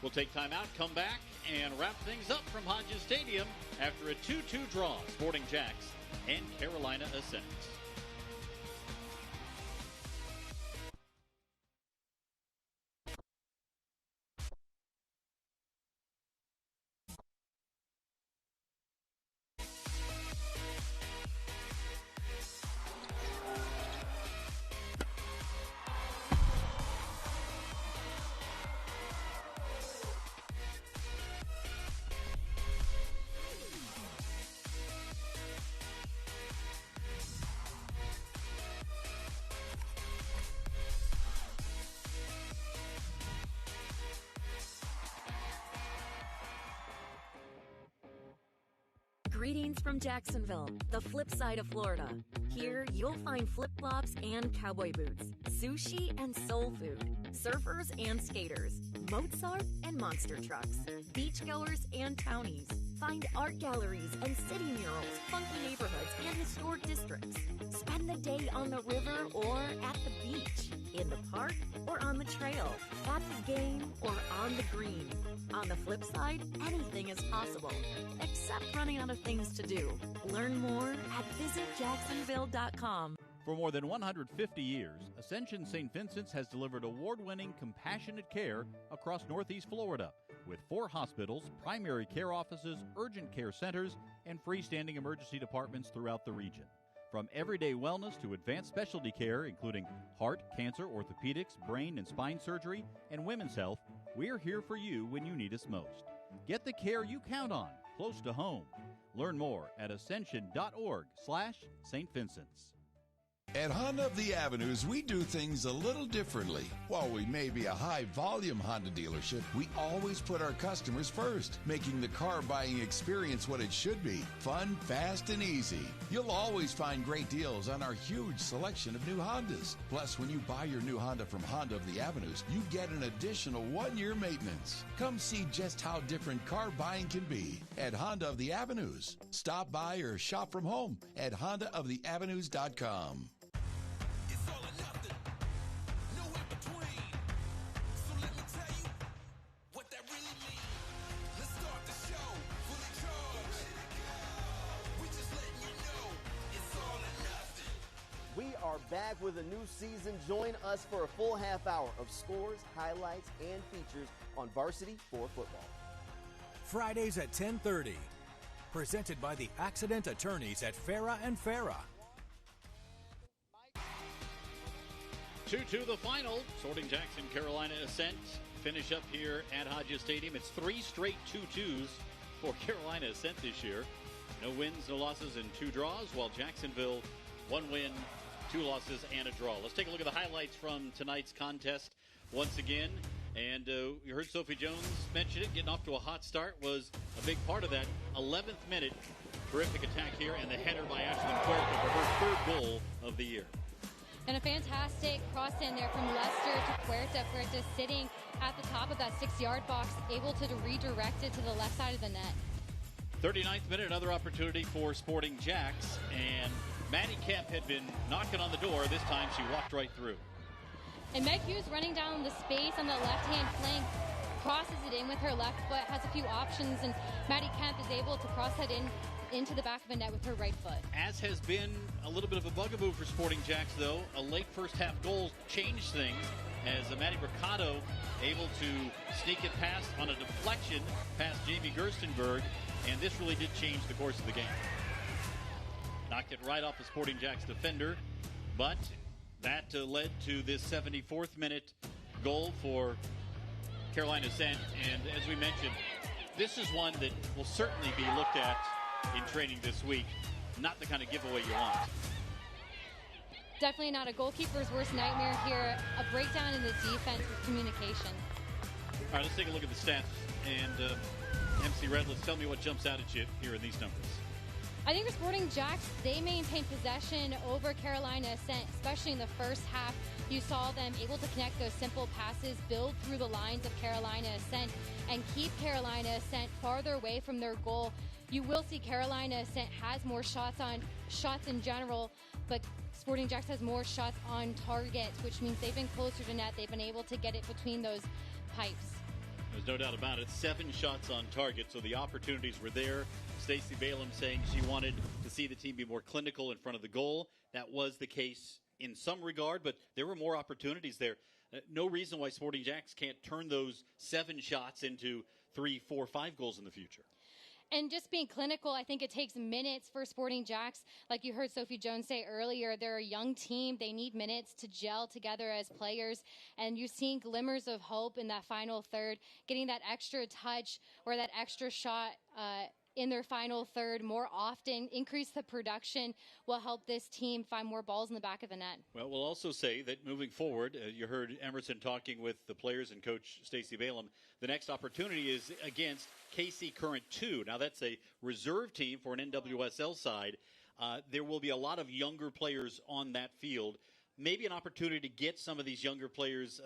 We'll take time out, come back, and wrap things up from Hodges Stadium after a 2-2 draw, Sporting JAX and Carolina Ascent. Greetings from Jacksonville, the flip side of Florida. Here, you'll find flip-flops and cowboy boots, sushi and soul food, surfers and skaters, Mozart and monster trucks, beachgoers and townies. Find art galleries and city murals, funky neighborhoods, and historic districts. Spend the day on the river or at the beach, in the park or on the trail, at the game or on the green. On the flip side, anything is possible, except running out of things to do. Learn more at visitjacksonville.com. For more than 150 years, Ascension St. Vincent's has delivered award-winning compassionate care across Northeast Florida, with 4 hospitals, primary care offices, urgent care centers, and freestanding emergency departments throughout the region. From everyday wellness to advanced specialty care, including heart, cancer, orthopedics, brain and spine surgery, and women's health, we're here for you when you need us most. Get the care you count on, close to home. Learn more at ascension.org/St. Vincent's. At Honda of the Avenues, we do things a little differently. While we may be a high-volume Honda dealership, we always put our customers first, making the car buying experience what it should be: fun, fast, and easy. You'll always find great deals on our huge selection of new Hondas. Plus, when you buy your new Honda from Honda of the Avenues, you get an additional 1-year maintenance. Come see just how different car buying can be at Honda of the Avenues. Stop by or shop from home at HondaoftheAvenues.com. We are back with a new season. Join us for a full half hour of scores, highlights, and features on Varsity for Football. Fridays at 10:30. Presented by the Accident Attorneys at Farah and Farah. 2-2 the final. Sporting JAX and Carolina Ascent finish up here at Hodges Stadium. It's 3 straight 2-2s for Carolina Ascent this year. No wins, no losses, and 2 draws, while Jacksonville 1 win, 2 losses, and a draw. Let's take a look at the highlights from tonight's contest once again. And you heard Sophie Jones mention it. Getting off to a hot start was a big part of that. 11th minute, terrific attack here, and the header by Ashlyn Puerta for her 3rd goal of the year. And a fantastic cross in there from Lester to Puerta. Puerta sitting at the top of that 6-yard box, able to redirect it to the left side of the net. 39th minute, another opportunity for Sporting JAX, and Maddie Kemp had been knocking on the door. This time she walked right through. And Meg Hughes running down the space on the left-hand flank, crosses it in with her left foot, has a few options, and Maddie Kemp is able to cross that in into the back of the net with her right foot. As has been a little bit of a bugaboo for Sporting JAX, though, a late first-half goal changed things as Maddie Mercado able to sneak it past on a deflection past Jamie Gerstenberg, and this really did change the course of the game. Knocked it right off the Sporting JAX defender, but that led to this 74th minute goal for Carolina Ascent. And as we mentioned, this is one that will certainly be looked at in training this week. Not the kind of giveaway you want. Definitely not a goalkeeper's worst nightmare here. A breakdown in the defense with communication. All right, let's take a look at the stats. And MC Red, let's tell me what jumps out at you here in these numbers. I think for Sporting JAX, they maintained possession over Carolina Ascent, especially in the first half. You saw them able to connect those simple passes, build through the lines of Carolina Ascent, and keep Carolina Ascent farther away from their goal. You will see Carolina Ascent has more shots in general, but Sporting JAX has more shots on target, which means they've been closer to net. They've been able to get it between those pipes. There's no doubt about it. 7 shots on target, so the opportunities were there. Stacey Balaam saying she wanted to see the team be more clinical in front of the goal. That was the case in some regard, but there were more opportunities there. No reason why Sporting JAX can't turn those 7 shots into 3, 4, 5 goals in the future. And just being clinical, I think it takes minutes for Sporting JAX. Like you heard Sophie Jones say earlier, they're a young team. They need minutes to gel together as players. And you're seeing glimmers of hope in that final third, getting that extra touch or that extra shot in their final third more often. Increase the production will help this team find more balls in the back of the net. Well, we'll also say that moving forward, you heard Emerson talking with the players and Coach Stacey Balaam. The next opportunity is against KC Current 2. Now, that's a reserve team for an NWSL side. There will be a lot of younger players on that field. Maybe an opportunity to get some of these younger players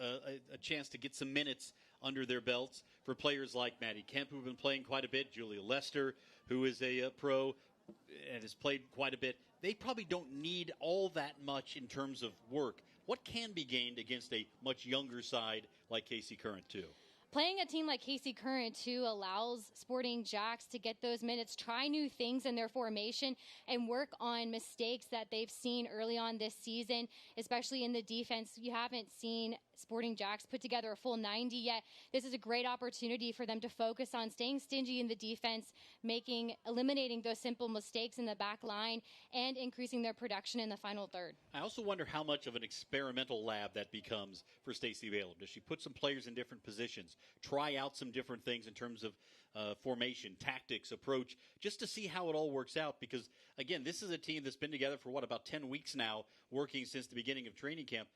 a chance to get some minutes under their belts. For players like Maddie Kemp, who've been playing quite a bit, Julia Lester, who is a pro and has played quite a bit, they probably don't need all that much in terms of work. What can be gained against a much younger side like Casey Current, too? Playing a team like Casey Current, too, allows Sporting JAX to get those minutes, try new things in their formation, and work on mistakes that they've seen early on this season, especially in the defense. You haven't seen Sporting JAX put together a full 90 yet. This is a great opportunity for them to focus on staying stingy in the defense, eliminating those simple mistakes in the back line, and increasing their production in the final third. I also wonder how much of an experimental lab that becomes for Stacey Balaam. Does she put some players in different positions, try out some different things in terms of formation, tactics, approach, just to see how it all works out? Because, again, this is a team that's been together for, about 10 weeks now, working since the beginning of training camp.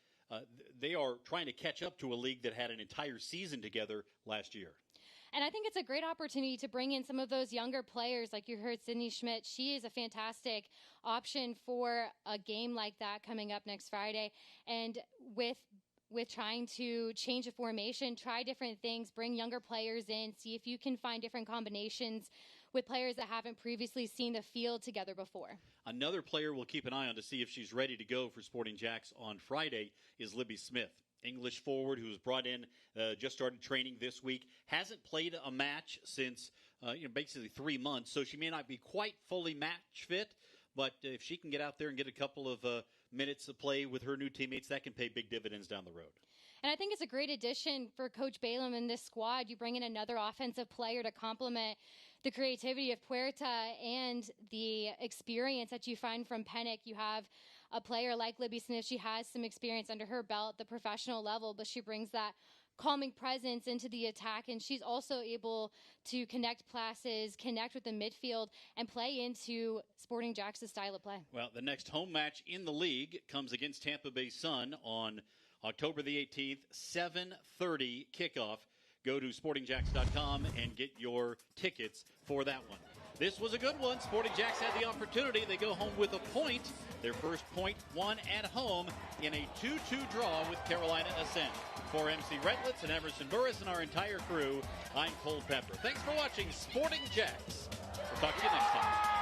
They are trying to catch up to a league that had an entire season together last year. And I think it's a great opportunity to bring in some of those younger players. Like you heard Sydney Schmidt, she is a fantastic option for a game like that coming up next Friday. And with trying to change the formation, try different things, bring younger players in, see if you can find different combinations with players that haven't previously seen the field together before. Another player we'll keep an eye on to see if she's ready to go for Sporting JAX on Friday is Libby Smith, English forward who was brought in, just started training this week, hasn't played a match since basically 3 months, so she may not be quite fully match fit, but if she can get out there and get a couple of minutes of play with her new teammates, that can pay big dividends down the road. And I think it's a great addition for Coach Balaam in this squad. You bring in another offensive player to complement the creativity of Puerta and the experience that you find from Pennick. You have a player like Libby Smith. She has some experience under her belt at the professional level, but she brings that calming presence into the attack, and she's also able to connect passes, connect with the midfield, and play into Sporting JAX's style of play. Well, the next home match in the league comes against Tampa Bay Sun on October the 18th, 7:30 kickoff. Go to sportingjax.com and get your tickets for that one. This was a good one. Sporting JAX had the opportunity. They go home with a point. Their first point won at home in a 2-2 draw with Carolina Ascent. For MC Redlitz and Emerson Burris and our entire crew, I'm Cole Pepper. Thanks for watching Sporting JAX. We'll talk to you next time.